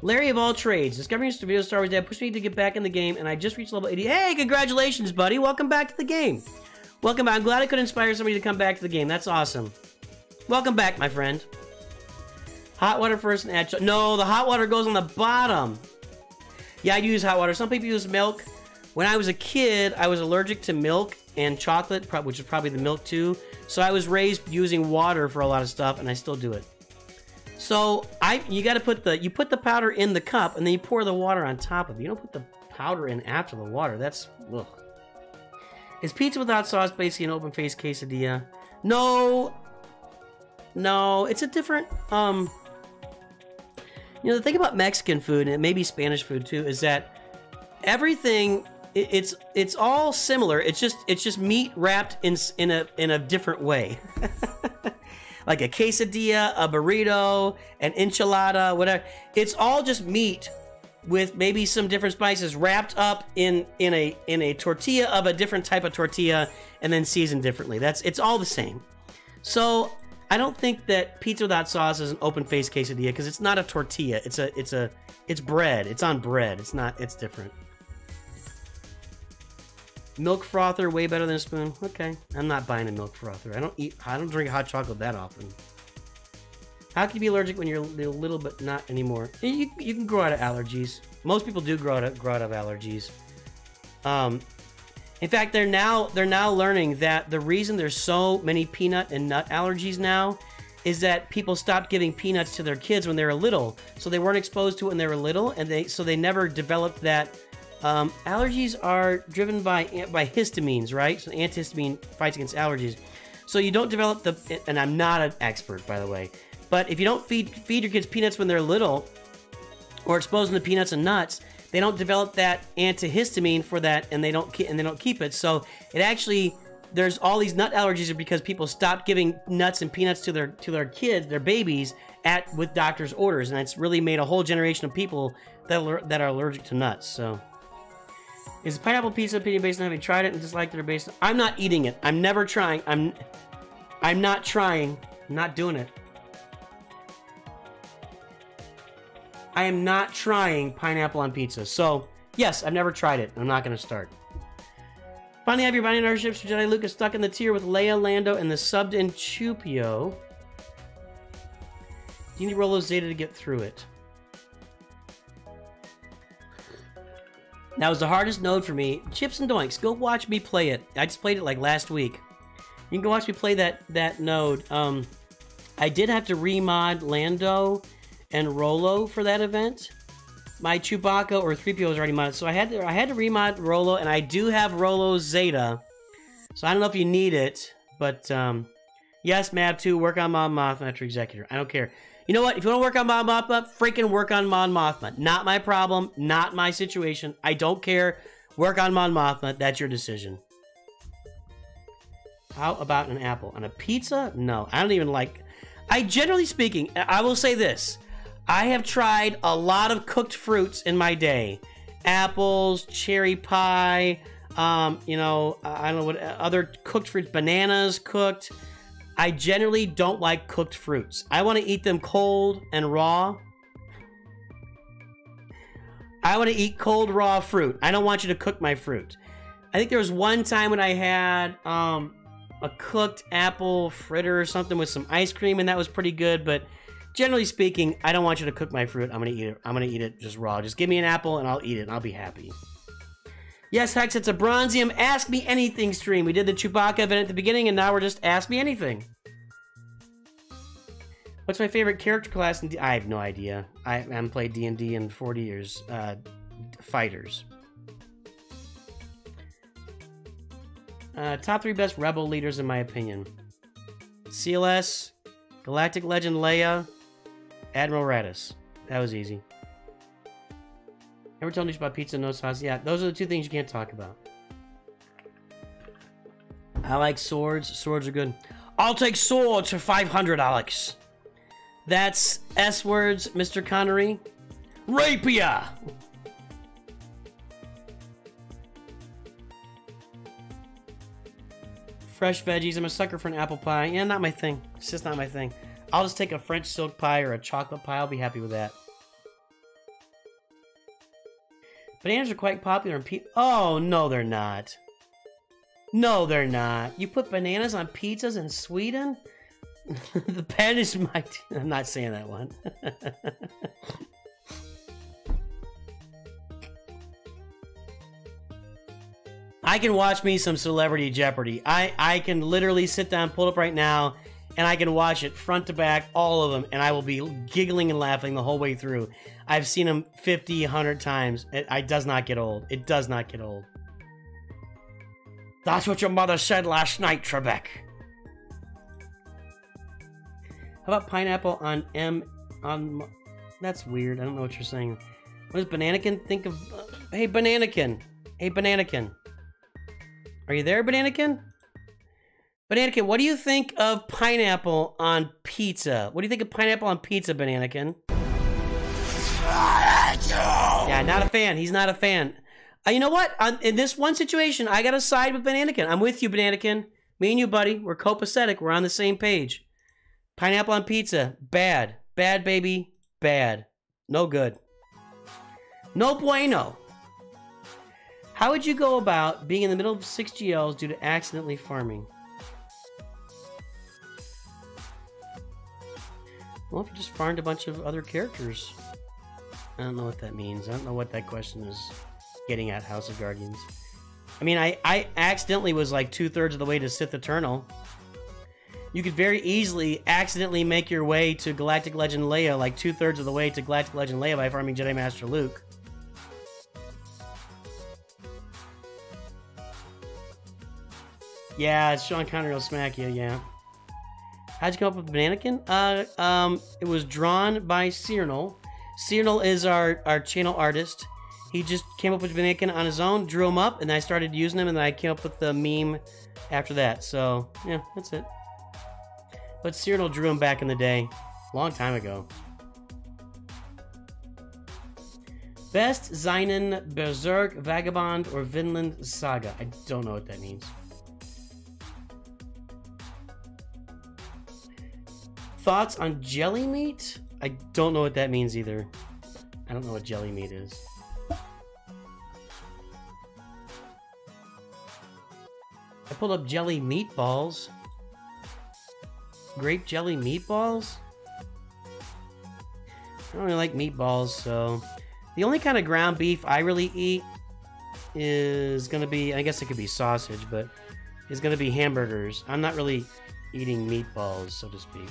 Larry of all trades. Discovering video Star Wars Dad pushed me to get back in the game, and I just reached level 80. Hey, congratulations, buddy. Welcome back to the game. Welcome back. I'm glad I could inspire somebody to come back to the game. That's awesome. Welcome back, my friend. Hot water first and add... No, the hot water goes on the bottom. Yeah, I use hot water. Some people use milk. When I was a kid, I was allergic to milk and chocolate, which is probably the milk too. So I was raised using water for a lot of stuff, and I still do it. So you got to put the powder in the cup and then you pour the water on top of it. You don't put the powder in after the water. That's ugh. Is pizza without sauce basically an open faced quesadilla? No. No, it's a different you know, the thing about Mexican food, and maybe Spanish food too, is that everything it's all similar. It's just meat wrapped in a different way. Like a quesadilla, a burrito, an enchilada, whatever. It's all just meat with maybe some different spices wrapped up in a tortilla of a different type of tortilla and then seasoned differently. It's all the same. So I don't think that pizza without sauce is an open-faced quesadilla because it's not a tortilla. It's bread. It's on bread. It's different. Milk frother, way better than a spoon. Okay, I'm not buying a milk frother. I don't drink hot chocolate that often. How can you be allergic when you're little but not anymore? You can grow out of allergies. Most people do grow out of allergies. In fact, they're now learning that the reason there's so many peanut and nut allergies now is that people stopped giving peanuts to their kids when they were little, so they weren't exposed to it when they were little, and they never developed that. Allergies are driven by histamines, right? So antihistamine fights against allergies. So you don't develop and I'm not an expert, by the way, but if you don't feed your kids peanuts when they're little, or expose them to peanuts and nuts, they don't develop that antihistamine for that, and they don't keep it. So it actually, there's all these nut allergies are because people stopped giving nuts and peanuts to their kids, their babies, with doctor's orders, and it's really made a whole generation of people that are allergic to nuts. So. Is pineapple pizza opinion based on having tried it and disliked it or based on... I'm not eating it. I'm never trying. I'm not trying. I'm not doing it. I am not trying pineapple on pizza. So, yes, I've never tried it. I'm not going to start. Finally, have your binding ownerships for Jedi Luke is stuck in the tier with Leia, Lando, and the subbed-in Chewpio. You need Rolo Zeta to get through it. That was the hardest node for me. Chips and Doinks, go watch me play it. I just played it like last week. You can go watch me play that node. I did have to remod Lando and Rolo for that event. My Chewbacca or 3PO was already modded, so I had to remod Rolo, and I do have Rolo Zeta. So I don't know if you need it, but yes, Mab2, work on Mon Mothma after Executor. I don't care. You know what? If you want to work on Mon Mothma, freaking work on Mon Mothma. Not my problem. Not my situation. I don't care. Work on Mon Mothma. That's your decision. How about an apple? On a pizza? No. I don't even like... generally speaking, I will say this. I have tried a lot of cooked fruits in my day. Apples, cherry pie, you know, I don't know what other cooked fruits, bananas cooked. I generally don't like cooked fruits. I want to eat them cold and raw. I want to eat cold, raw fruit. I don't want you to cook my fruit. I think there was one time when I had a cooked apple fritter or something with some ice cream, and that was pretty good, but generally speaking, I don't want you to cook my fruit. I'm going to eat it. I'm going to eat it just raw. Just give me an apple, and I'll eat it, and I'll be happy. Yes, Hex, it's a Bronzium Ask Me Anything stream. We did the Chewbacca event at the beginning, and now we're just Ask Me Anything. What's my favorite character class in I have no idea. I haven't played D&D in 40 years. Fighters. Top 3 best Rebel leaders in my opinion. CLS, Galactic Legend Leia, Admiral Raddus. That was easy. Ever told me about pizza no sauce? Yeah, those are the 2 things you can't talk about. I like swords. Swords are good. I'll take swords for 500, Alex. That's S words, Mr. Connery. Rapier! Fresh veggies. I'm a sucker for an apple pie. Yeah, not my thing. It's just not my thing. I'll just take a French silk pie or a chocolate pie. I'll be happy with that. Bananas are quite popular in pizza. Oh, no, they're not. No, they're not. You put bananas on pizzas in Sweden? The pen is my... I'm not saying that one. I can watch me some Celebrity Jeopardy. I can literally sit down, pull it up right now, and I can watch it front to back, all of them, and I will be giggling and laughing the whole way through. I've seen them 50, 100 times. It does not get old. It does not get old. That's what your mother said last night, Trebek. How about pineapple on that's weird. I don't know what you're saying. What does Bananakin think of... hey, Bananakin. Hey, Bananakin. Are you there, Bananakin? Bananakin, what do you think of pineapple on pizza? What do you think of pineapple on pizza, Bananakin? Yeah, not a fan. He's not a fan. You know what? In this one situation, I gotta side with Bananakin. I'm with you, Bananakin. Me and you, buddy. We're copacetic. We're on the same page. Pineapple on pizza. Bad. Bad, baby. Bad. No good. No bueno. How would you go about being in the middle of 6 GLs due to accidentally farming? Well, if you just farmed a bunch of other characters. I don't know what that means. I don't know what that question is getting at, House of Guardians. I mean, I accidentally was like 2/3 of the way to Sith Eternal. You could very easily accidentally make your way to Galactic Legend Leia, like 2/3 of the way to Galactic Legend Leia by farming Jedi Master Luke. Yeah, Sean Connery will smack you, yeah. How'd you come up with Bananakin? It was drawn by Cyrnal. Cyrnal is our channel artist. He just came up with Bananakin on his own, drew him up, and I started using him, and then I came up with the meme after that. So, yeah, that's it. But Cyrnal drew him back in the day. Long time ago. Best Zeinen, Berserk, Vagabond, or Vinland Saga? I don't know what that means. Thoughts on jelly meat? I don't know what that means either. I don't know what jelly meat is. I pulled up jelly meatballs. Grape jelly meatballs? I don't really like meatballs, so... The only kind of ground beef I really eat is gonna be... I guess it could be sausage, but... It's gonna be hamburgers. I'm not really eating meatballs, so to speak.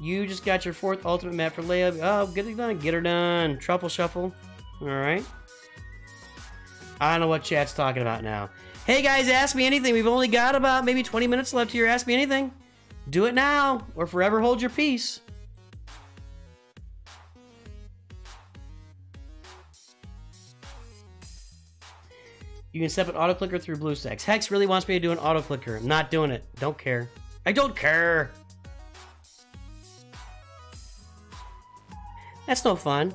You just got your 4th ultimate map for Leia. Oh, get it done. Get her done. Truffle Shuffle. Alright. I don't know what chat's talking about now. Hey guys, ask me anything. We've only got about maybe 20 minutes left here. Ask me anything. Do it now, or forever hold your peace. You can step an auto clicker through BlueStacks. Hex really wants me to do an auto clicker. I'm not doing it. Don't care. I don't care. That's no fun.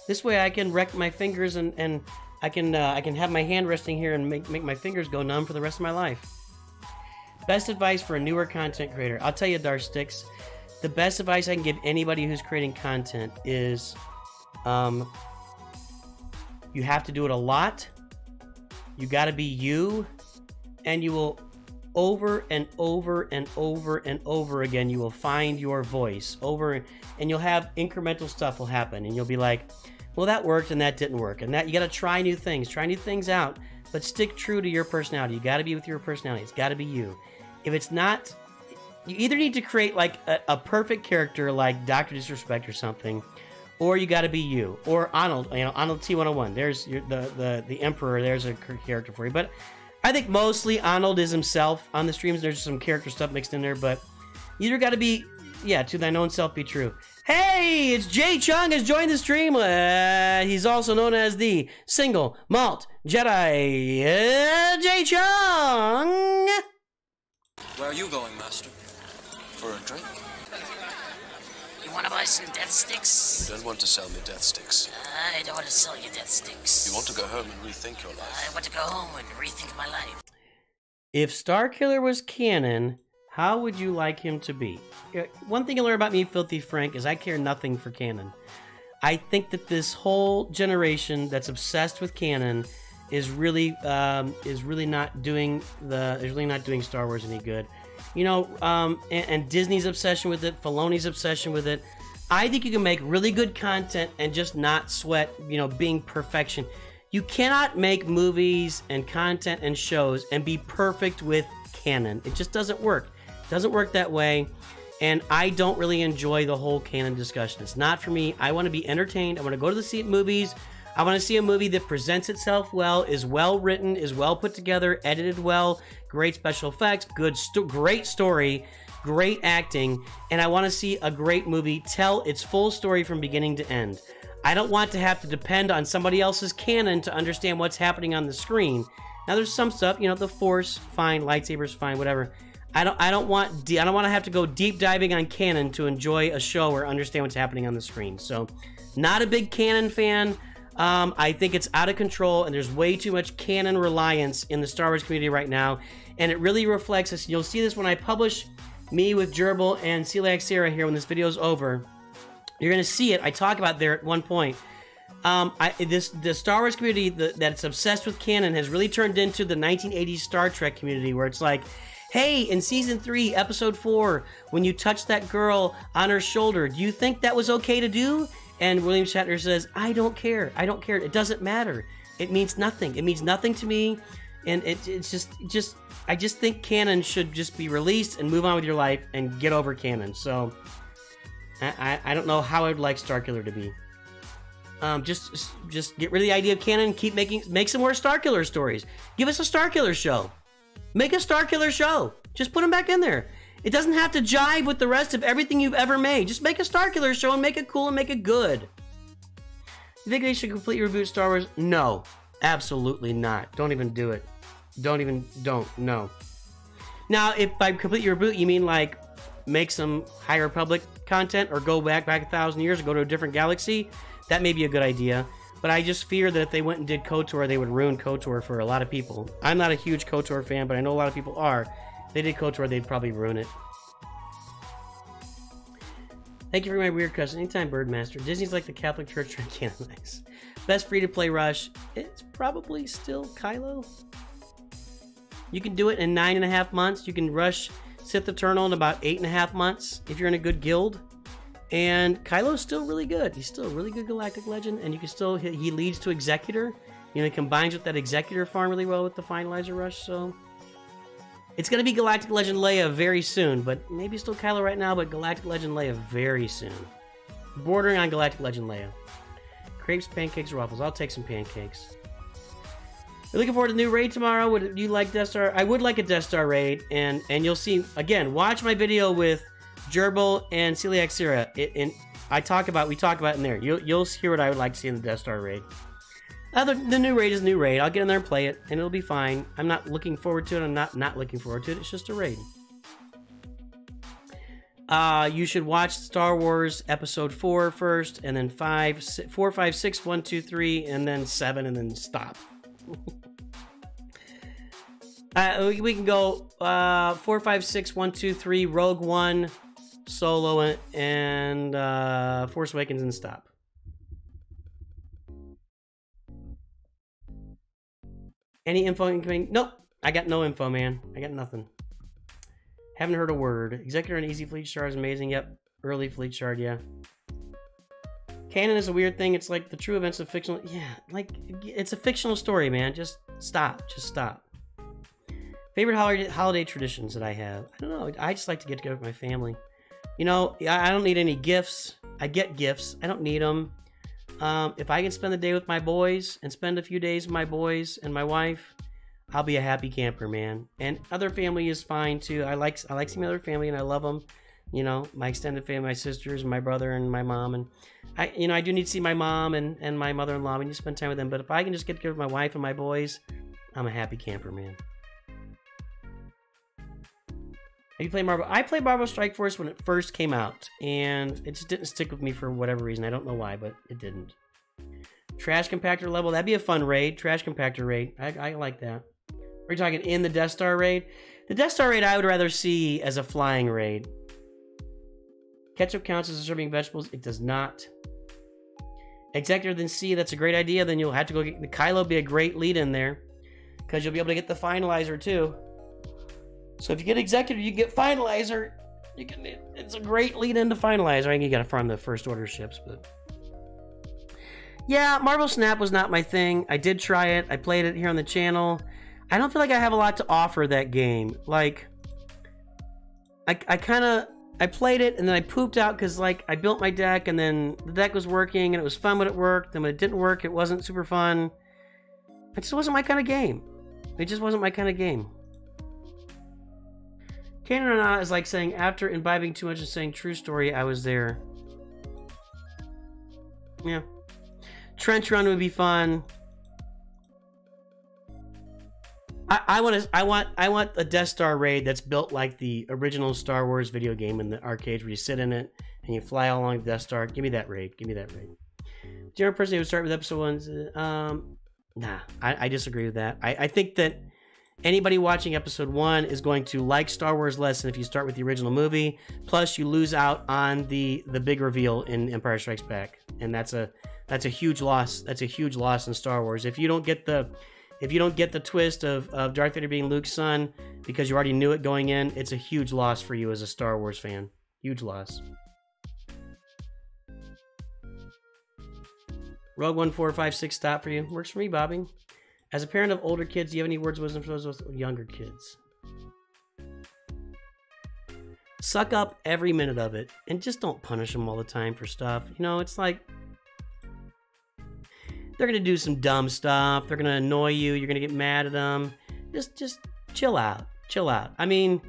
This way I can wreck my fingers and I can have my hand resting here and make my fingers go numb for the rest of my life. Best advice for a newer content creator. I'll tell you, Darsticks, the best advice I can give anybody who's creating content is you have to do it a lot. You got to be you, and you will over and over and over and over again, you will find your voice and you'll have incremental stuff will happen, and you'll be like, well, that worked and that didn't work, and that you got to try new things out, but stick true to your personality. You got to be with your personality. It's got to be you. If it's not, you either need to create like a perfect character like Dr. Disrespect or something, or you got to be you, or Arnold. You know, Arnold T101. There's the Emperor. There's a character for you, but I think mostly Arnold is himself on the streams. There's some character stuff mixed in there, but you either got to be, yeah, to thine own self be true. Hey, it's Jay Chung has joined the stream. He's also known as the Single Malt Jedi. Jay Chung!
Where are you going, Master? For a drink?
You want to buy some death sticks?
You don't want to sell me death sticks.
I don't want to sell you death sticks.
You want to go home and rethink your life.
I want to go home and rethink my life.
If Starkiller was canon, how would you like him to be? One thing you learn about me, Filthy Frank, is I care nothing for canon. I think that this whole generation that's obsessed with canon is really not doing Star Wars any good. You know, and Disney's obsession with it, Filoni's obsession with it. I think you can make really good content and just not sweat, you know, being perfection. You cannot make movies and content and shows and be perfect with canon. It just doesn't work. Doesn't work that way. And I don't really enjoy the whole canon discussion. It's not for me. I want to be entertained. I want to go to the movies. I want to see a movie that presents itself well, is well written, is well put together, edited well, great special effects, great story, great acting, and I want to see a great movie tell its full story from beginning to end. I don't want to have to depend on somebody else's canon to understand what's happening on the screen. Now there's some stuff, you know, the Force, fine, lightsabers, fine, whatever. I don't want to have to go deep diving on canon to enjoy a show or understand what's happening on the screen. So, not a big canon fan. I think it's out of control, and there's way too much canon reliance in the Star Wars community right now, and it really reflects this. You'll see this when I publish me with Gerbil and Celiac Sarah here when this video is over. You're going to see it. I talk about there at one point. The Star Wars community that's obsessed with canon has really turned into the 1980s Star Trek community, where it's like, hey, in Season 3, Episode 4, when you touched that girl on her shoulder, do you think that was okay to do? And William Shatner says, I don't care. I don't care. It doesn't matter. It means nothing. It means nothing to me. And it's just I just think canon should just be released and move on with your life and get over canon. So I don't know how I would like Starkiller to be. Just get rid of the idea of canon and make some more Starkiller stories. Give us a Starkiller show. Make a Starkiller show. Just put them back in there. It doesn't have to jive with the rest of everything you've ever made. Just make a Starkiller show and make it cool and make it good. You think they should completely reboot Star Wars? No. Absolutely not. Don't even do it. Don't. No. Now, if by completely reboot you mean like make some High Republic content or go back 1,000 years or go to a different galaxy, that may be a good idea. But I just fear that if they went and did KOTOR, they would ruin KOTOR for a lot of people. I'm not a huge KOTOR fan, but I know a lot of people are. If they did KOTOR, they'd probably ruin it. Thank you for my weird question. Anytime, Birdmaster. Disney's like the Catholic Church trying to canonize. Best free-to-play rush. It's probably still Kylo. You can do it in 9.5 months. You can rush Sith Eternal in about 8.5 months if you're in a good guild. And Kylo's still really good. He's still a really good Galactic Legend, and you can still he leads to Executor. You know, he combines with that Executor farm really well with the Finalizer Rush, so it's going to be Galactic Legend Leia very soon, but maybe still Kylo right now, but Galactic Legend Leia very soon. Bordering on Galactic Legend Leia. Crepes, pancakes, or waffles? I'll take some pancakes. We're looking forward to the new raid tomorrow. Would you like Death Star? I would like a Death Star raid, and you'll see, again, watch my video with Gerbil and Celiac Sarah. We talk about it in there. You'll hear what I would like to see in the Death Star raid. The new raid is new raid. I'll get in there and play it, and it'll be fine. I'm not looking forward to it. I'm not looking forward to it. It's just a raid. You should watch Star Wars Episode 4 first, and then 4, 5, 6, 1, 2, 3, and then 7, and then stop. We can go 4, 5, 6, 1, 2, 3, Rogue One, Solo, and Force Awakens, and stop. Any info incoming? Nope. I got no info, man. I got nothing. Haven't heard a word. Executor and Easy Fleet Shard is amazing. Yep. Early Fleet Shard, yeah. Canon is a weird thing. It's like the true events of fictional... Yeah, like, it's a fictional story, man. Just stop. Just stop. Favorite holiday traditions that I have? I don't know. I just like to get together with my family. You know, I don't need any gifts. I get gifts. I don't need them. If I can spend the day with my boys and spend a few days with my boys and my wife, I'll be a happy camper, man. And other family is fine too. I like seeing other family, and I love them. You know, my extended family, my sisters, and my brother, and my mom. And I do need to see my mom and my mother-in-law. We need to spend time with them. But if I can just get together with my wife and my boys, I'm a happy camper, man. Have you played Marvel? I played Marvel Strike Force when it first came out, and it just didn't stick with me for whatever reason. I don't know why, but it didn't. Trash compactor level, that'd be a fun raid. Trash compactor raid, I like that. Are you talking in the Death Star raid? The Death Star raid I would rather see as a flying raid. Ketchup counts as serving vegetables. It does not. Executor then C, that's a great idea. Then you'll have to go get the Kylo, be a great lead in there, because you'll be able to get the Finalizer too. So if you get Executor, you get Finalizer. It's a great lead into Finalizer. I think you gotta farm the First Order ships, but yeah, Marvel Snap was not my thing. I did try it. I played it here on the channel. I don't feel like I have a lot to offer that game. Like, I played it and then I pooped out because like I built my deck and then the deck was working and it was fun when it worked. And when it didn't work, it wasn't super fun. It just wasn't my kind of game. It just wasn't my kind of game. Canon or not is like saying after imbibing too much and saying true story, I was there. Yeah. Trench run would be fun. I want a Death Star raid that's built like the original Star Wars video game in the arcades where you sit in it and you fly all along the Death Star. Give me that raid. Give me that raid. Do you ever personally would start with episode 1? Nah, I disagree with that. I think that anybody watching episode 1 is going to like Star Wars less than if you start with the original movie. Plus, you lose out on the big reveal in Empire Strikes Back, and that's a huge loss. That's a huge loss in Star Wars. If you don't get the twist of Darth Vader being Luke's son because you already knew it going in, it's a huge loss for you as a Star Wars fan. Huge loss. Rogue 1456 stop for you. Works for me, Bobby. As a parent of older kids, do you have any words of wisdom for those with younger kids? Suck up every minute of it and just don't punish them all the time for stuff. You know, it's like they're gonna do some dumb stuff. They're gonna annoy you. You're gonna get mad at them. Just chill out. Chill out. I mean,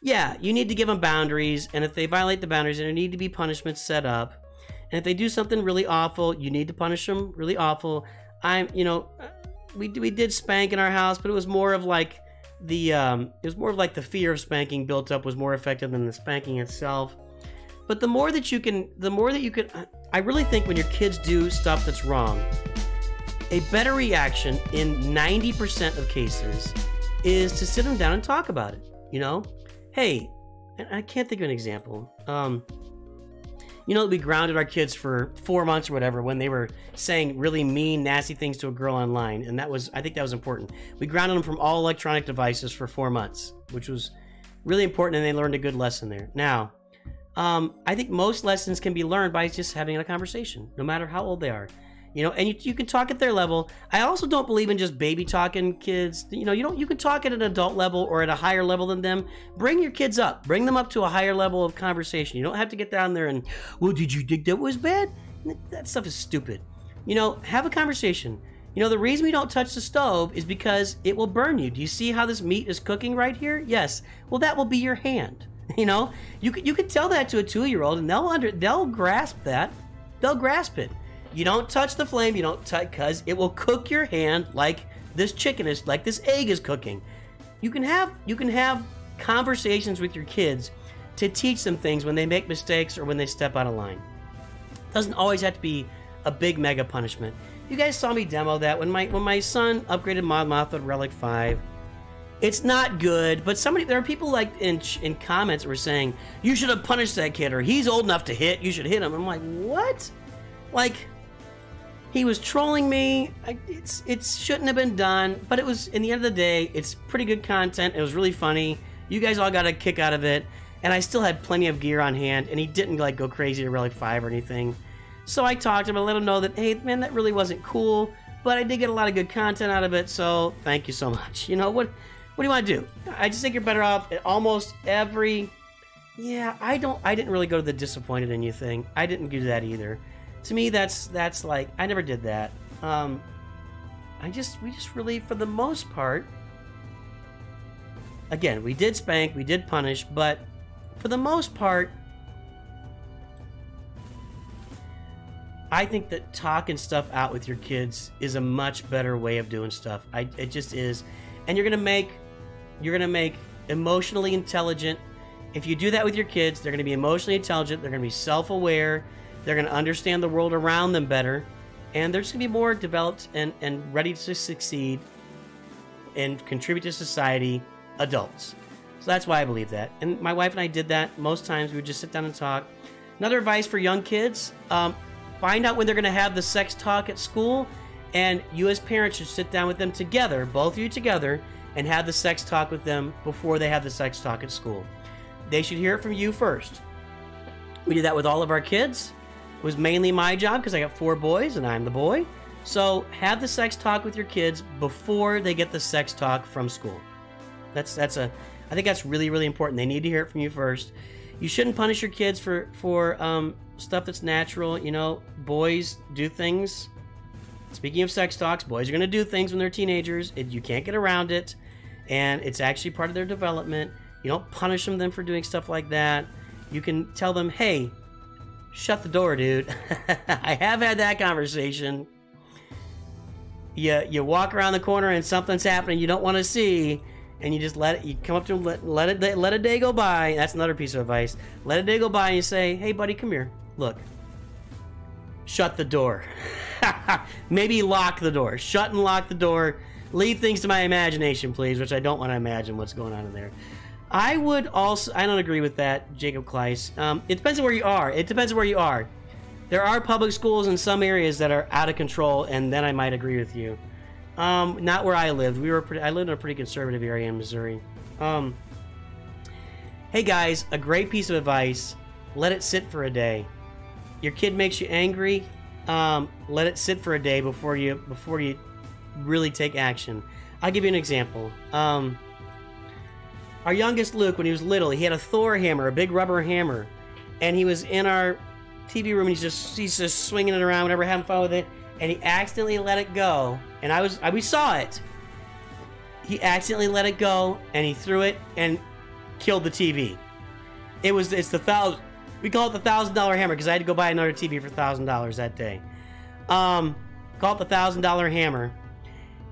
yeah, you need to give them boundaries, and if they violate the boundaries, there need to be punishments set up. And if they do something really awful, you need to punish them really awful. We did spank in our house, but it was more of like the fear of spanking built up was more effective than the spanking itself. But the more that you can, I really think when your kids do stuff that's wrong, a better reaction in 90% of cases is to sit them down and talk about it. You know, hey, and I can't think of an example. We grounded our kids for 4 months or whatever when they were saying really mean, nasty things to a girl online, and I think that was important. We grounded them from all electronic devices for 4 months, which was really important, and they learned a good lesson there. Now, I think most lessons can be learned by just having a conversation, no matter how old they are. And you can talk at their level. I also don't believe in just baby talking kids. You can talk at an adult level or at a higher level than them. Bring your kids up. Bring them up to a higher level of conversation. You don't have to get down there and, well, did you think that was bad? That stuff is stupid. Have a conversation. The reason we don't touch the stove is because it will burn you. Do you see how this meat is cooking right here? Yes. Well, that will be your hand. You can tell that to a 2-year-old and they'll grasp that. They'll grasp it. You don't touch the flame, you don't touch, because it will cook your hand like this chicken is, like this egg is cooking. You can have conversations with your kids to teach them things when they make mistakes or when they step out of line. Doesn't always have to be a big mega punishment. You guys saw me demo that when my son upgraded Mod Mothra to Relic 5. It's not good, but there are people like in comments that were saying, you should have punished that kid, or he's old enough to hit, you should hit him. I'm like, what? Like, he was trolling me. It shouldn't have been done, but it was, in the end of the day, it's pretty good content. It was really funny. You guys all got a kick out of it, and I still had plenty of gear on hand, and he didn't like go crazy to Relic 5 or anything. So I talked to him and let him know that, hey, man, that really wasn't cool, but I did get a lot of good content out of it, so thank you so much. What do you want to do? I just think you're better off at almost every... Yeah, I didn't really go to the disappointed in you thing. I didn't do that either. To me, that's like, I never did that. We just really, for the most part, again, we did spank, we did punish, but for the most part, I think that talking stuff out with your kids is a much better way of doing stuff. It just is. And you're gonna make emotionally intelligent. If you do that with your kids, they're gonna be emotionally intelligent, they're gonna be self-aware, they're going to understand the world around them better, and they're just going to be more developed and ready to succeed and contribute to society adults. So that's why I believe that. And my wife and I did that. Most times we would just sit down and talk. Another advice for young kids, find out when they're going to have the sex talk at school, and you as parents should sit down with them together, both of you together, and have the sex talk with them before they have the sex talk at school. They should hear it from you first. We did that with all of our kids. It was mainly my job because I got 4 boys and I'm the boy. So have the sex talk with your kids before they get the sex talk from school. That's a I think that's really, really important. They need to hear it from you first. You shouldn't punish your kids for stuff that's natural. You know, boys do things. Speaking of sex talks, boys are going to do things when they're teenagers. You can't get around it, and it's actually part of their development. You don't punish them for doing stuff like that. You can tell them, hey, shut the door, dude. I have had that conversation. You walk around the corner and something's happening you don't want to see, and you just you come up to them, let a day go by. That's another piece of advice. Let a day go by and you say, hey, buddy, come here. Look. Shut the door. Maybe lock the door. Shut and lock the door. Leave things to my imagination, please, which I don't want to imagine what's going on in there. I don't agree with that, Jacob Kleiss. It depends on where you are. It depends on where you are. There are public schools in some areas that are out of control, and then I might agree with you. Not where I lived. I lived in a pretty conservative area in Missouri. Hey guys, a great piece of advice. Let it sit for a day. Your kid makes you angry. Let it sit for a day before you really take action. I'll give you an example. Our youngest Luke, when he was little, he had a Thor hammer, a big rubber hammer, and he was in our TV room, and he's just swinging it around, whatever, having fun with it, and he accidentally let it go, and we saw it. He accidentally let it go, and he threw it and killed the TV. We call it the $1,000 hammer because I had to go buy another TV for $1,000 that day. Call it the $1,000 hammer,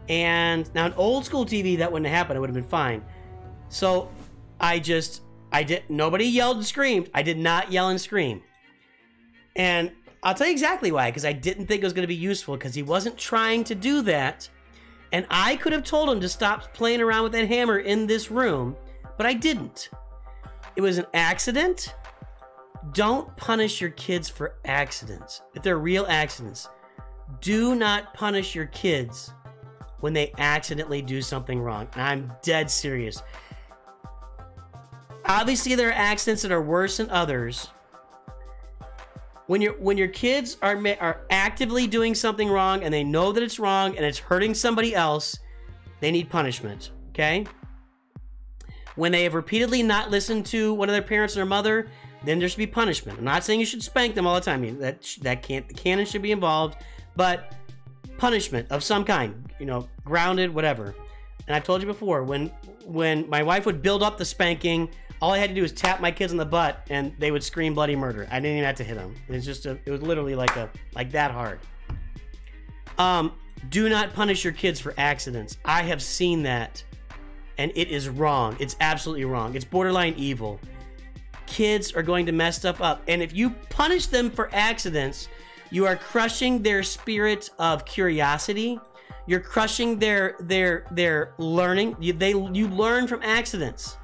and now an old school TV that wouldn't have happened. It would have been fine. So nobody yelled and screamed. I did not yell and scream. And I'll tell you exactly why, because I didn't think it was going to be useful, because he wasn't trying to do that. And I could have told him to stop playing around with that hammer in this room, but I didn't. It was an accident. Don't punish your kids for accidents. If they're real accidents, do not punish your kids when they accidentally do something wrong. And I'm dead serious. Obviously, there are accidents that are worse than others. When your kids are actively doing something wrong and they know that it's wrong and it's hurting somebody else, they need punishment, okay? When they have repeatedly not listened to one of their parents or their mother, then there should be punishment. I'm not saying you should spank them all the time. I mean, the canon should be involved, but punishment of some kind, you know, grounded, whatever. And I've told you before, when my wife would build up the spanking, all I had to do was tap my kids in the butt, and they would scream bloody murder. I didn't even have to hit them. It was literally like that hard. Do not punish your kids for accidents. I have seen that, and it is wrong. It's absolutely wrong. It's borderline evil. Kids are going to mess stuff up, and if you punish them for accidents, you are crushing their spirit of curiosity. You're crushing their learning. You learn from accidents.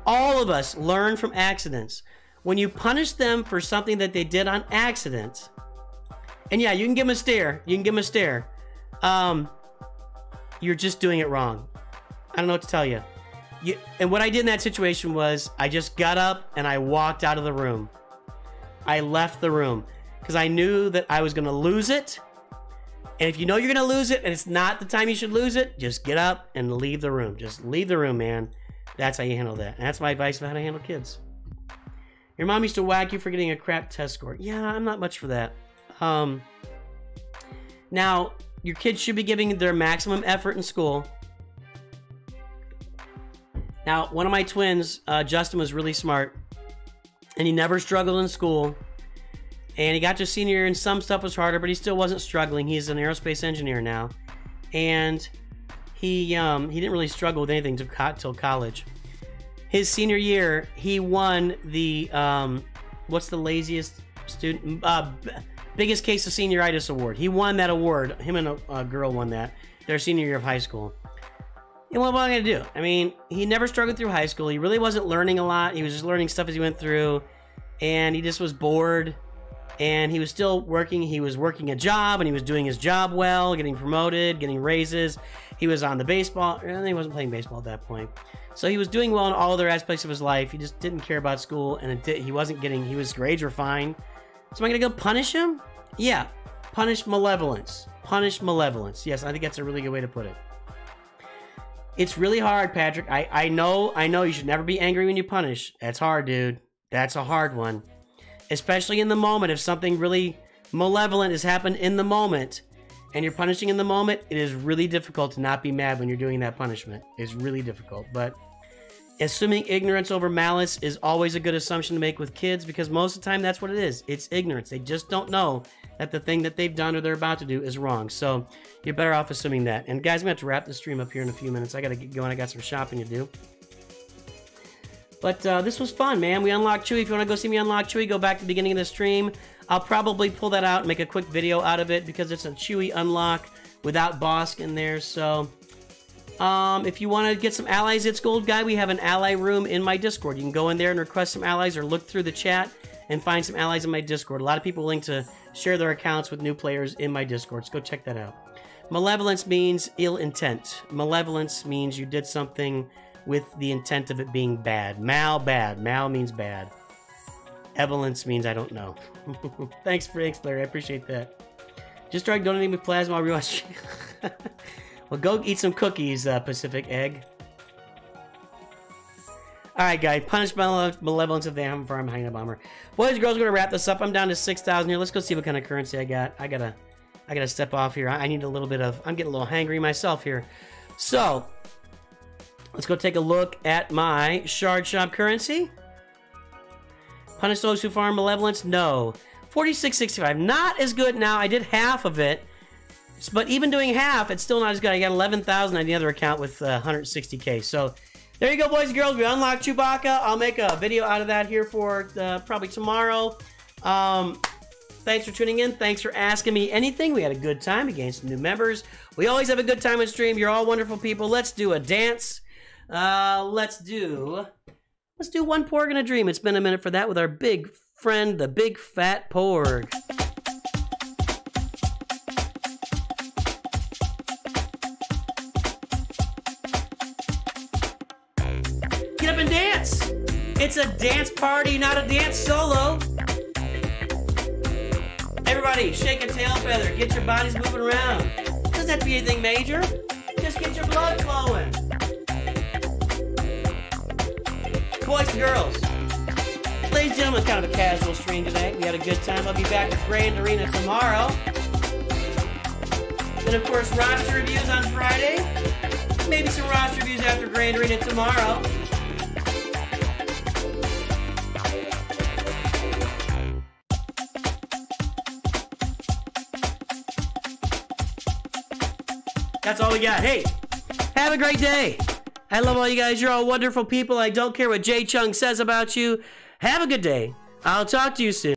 All of us learn from accidents. When you punish them for something that they did on accident, and yeah, you can give them a stare. You can give them a stare. You're just doing it wrong. I don't know what to tell you. And what I did in that situation was I just got up and I walked out of the room. I left the room because I knew that I was going to lose it. And if you know you're going to lose it and it's not the time you should lose it, just get up and leave the room. Just leave the room, man. That's how you handle that. And that's my advice on how to handle kids. Your mom used to whack you for getting a crap test score. Yeah, I'm not much for that. Now, your kids should be giving their maximum effort in school. Now, one of my twins, Justin, was really smart. And he never struggled in school. And he got to senior year and some stuff was harder, but he still wasn't struggling. He's an aerospace engineer now. And he didn't really struggle with anything till college. His senior year, he won the, what's the laziest student? Biggest case of senioritis award. He won that award. Him and a girl won that their senior year of high school. And what am I going to do? I mean, he never struggled through high school. He really wasn't learning a lot. He was just learning stuff as he went through. And he just was bored. And he was still working. He was working a job, and he was doing his job well, getting promoted, getting raises. He was on the baseball. He wasn't playing baseball at that point. So he was doing well in all other aspects of his life. He just didn't care about school, and his grades were fine. So am I going to go punish him? Yeah. Punish malevolence. Punish malevolence. Yes, I think that's a really good way to put it. It's really hard, Patrick. I know you should never be angry when you punish. That's hard, dude. That's a hard one. Especially in the moment. If something really malevolent has happened in the moment and you're punishing in the moment, it is really difficult to not be mad when you're doing that punishment. It's really difficult. But assuming ignorance over malice is always a good assumption to make with kids, because most of the time that's what it is. It's ignorance. They just don't know that the thing that they've done or they're about to do is wrong. So you're better off assuming that. And guys, I'm going to have to wrap the stream up here in a few minutes. I got to get going. I got some shopping to do. But this was fun, man. We unlocked Chewie. If you want to go see me unlock Chewie, go back to the beginning of the stream. I'll probably pull that out and make a quick video out of it because it's a Chewie unlock without Bosk in there. So if you want to get some allies, It's Gold Guy, we have an ally room in my Discord. You can go in there and request some allies or look through the chat and find some allies in my Discord. A lot of people willing to share their accounts with new players in my Discord, so go check that out. Malevolence means ill intent. Malevolence means you did something with the intent of it being bad. Bad. Mal means bad. Evolence means I don't know. Thanks, Larry. I appreciate that. Just started donating with plasma. I'll rewatch. Well, go eat some cookies, Pacific Egg. Alright, guys. Punish malevolence of the Amber Farm behind the bomber. Boys and girls, we're going to wrap this up. I'm down to 6,000 here. Let's go see what kind of currency I got. I gotta step off here. I need a little bit of... I'm getting a little hangry myself here. So, let's go take a look at my Shard Shop currency. Punish those who farm malevolence? No. 46.65. Not as good now. I did half of it. But even doing half, it's still not as good. I got 11,000 on the other account with 160k. So, there you go, boys and girls. We unlocked Chewbacca. I'll make a video out of that here for probably tomorrow. Thanks for tuning in. Thanks for asking me anything. We had a good time against some new members. We always have a good time on stream. You're all wonderful people. Let's do a dance. Let's do one porg and a dream. It's been a minute for that with our big friend, the big fat porg. Get up and dance. It's a dance party, not a dance solo. Everybody, shake a tail feather. Get your bodies moving around. Doesn't have to be anything major. Just get your blood flowing. Boys and girls. Ladies and gentlemen, kind of a casual stream today. We had a good time. I'll be back at Grand Arena tomorrow. Then, of course, roster reviews on Friday. Maybe some roster reviews after Grand Arena tomorrow. That's all we got. Hey, have a great day. I love all you guys. You're all wonderful people. I don't care what Jay Chung says about you. Have a good day. I'll talk to you soon.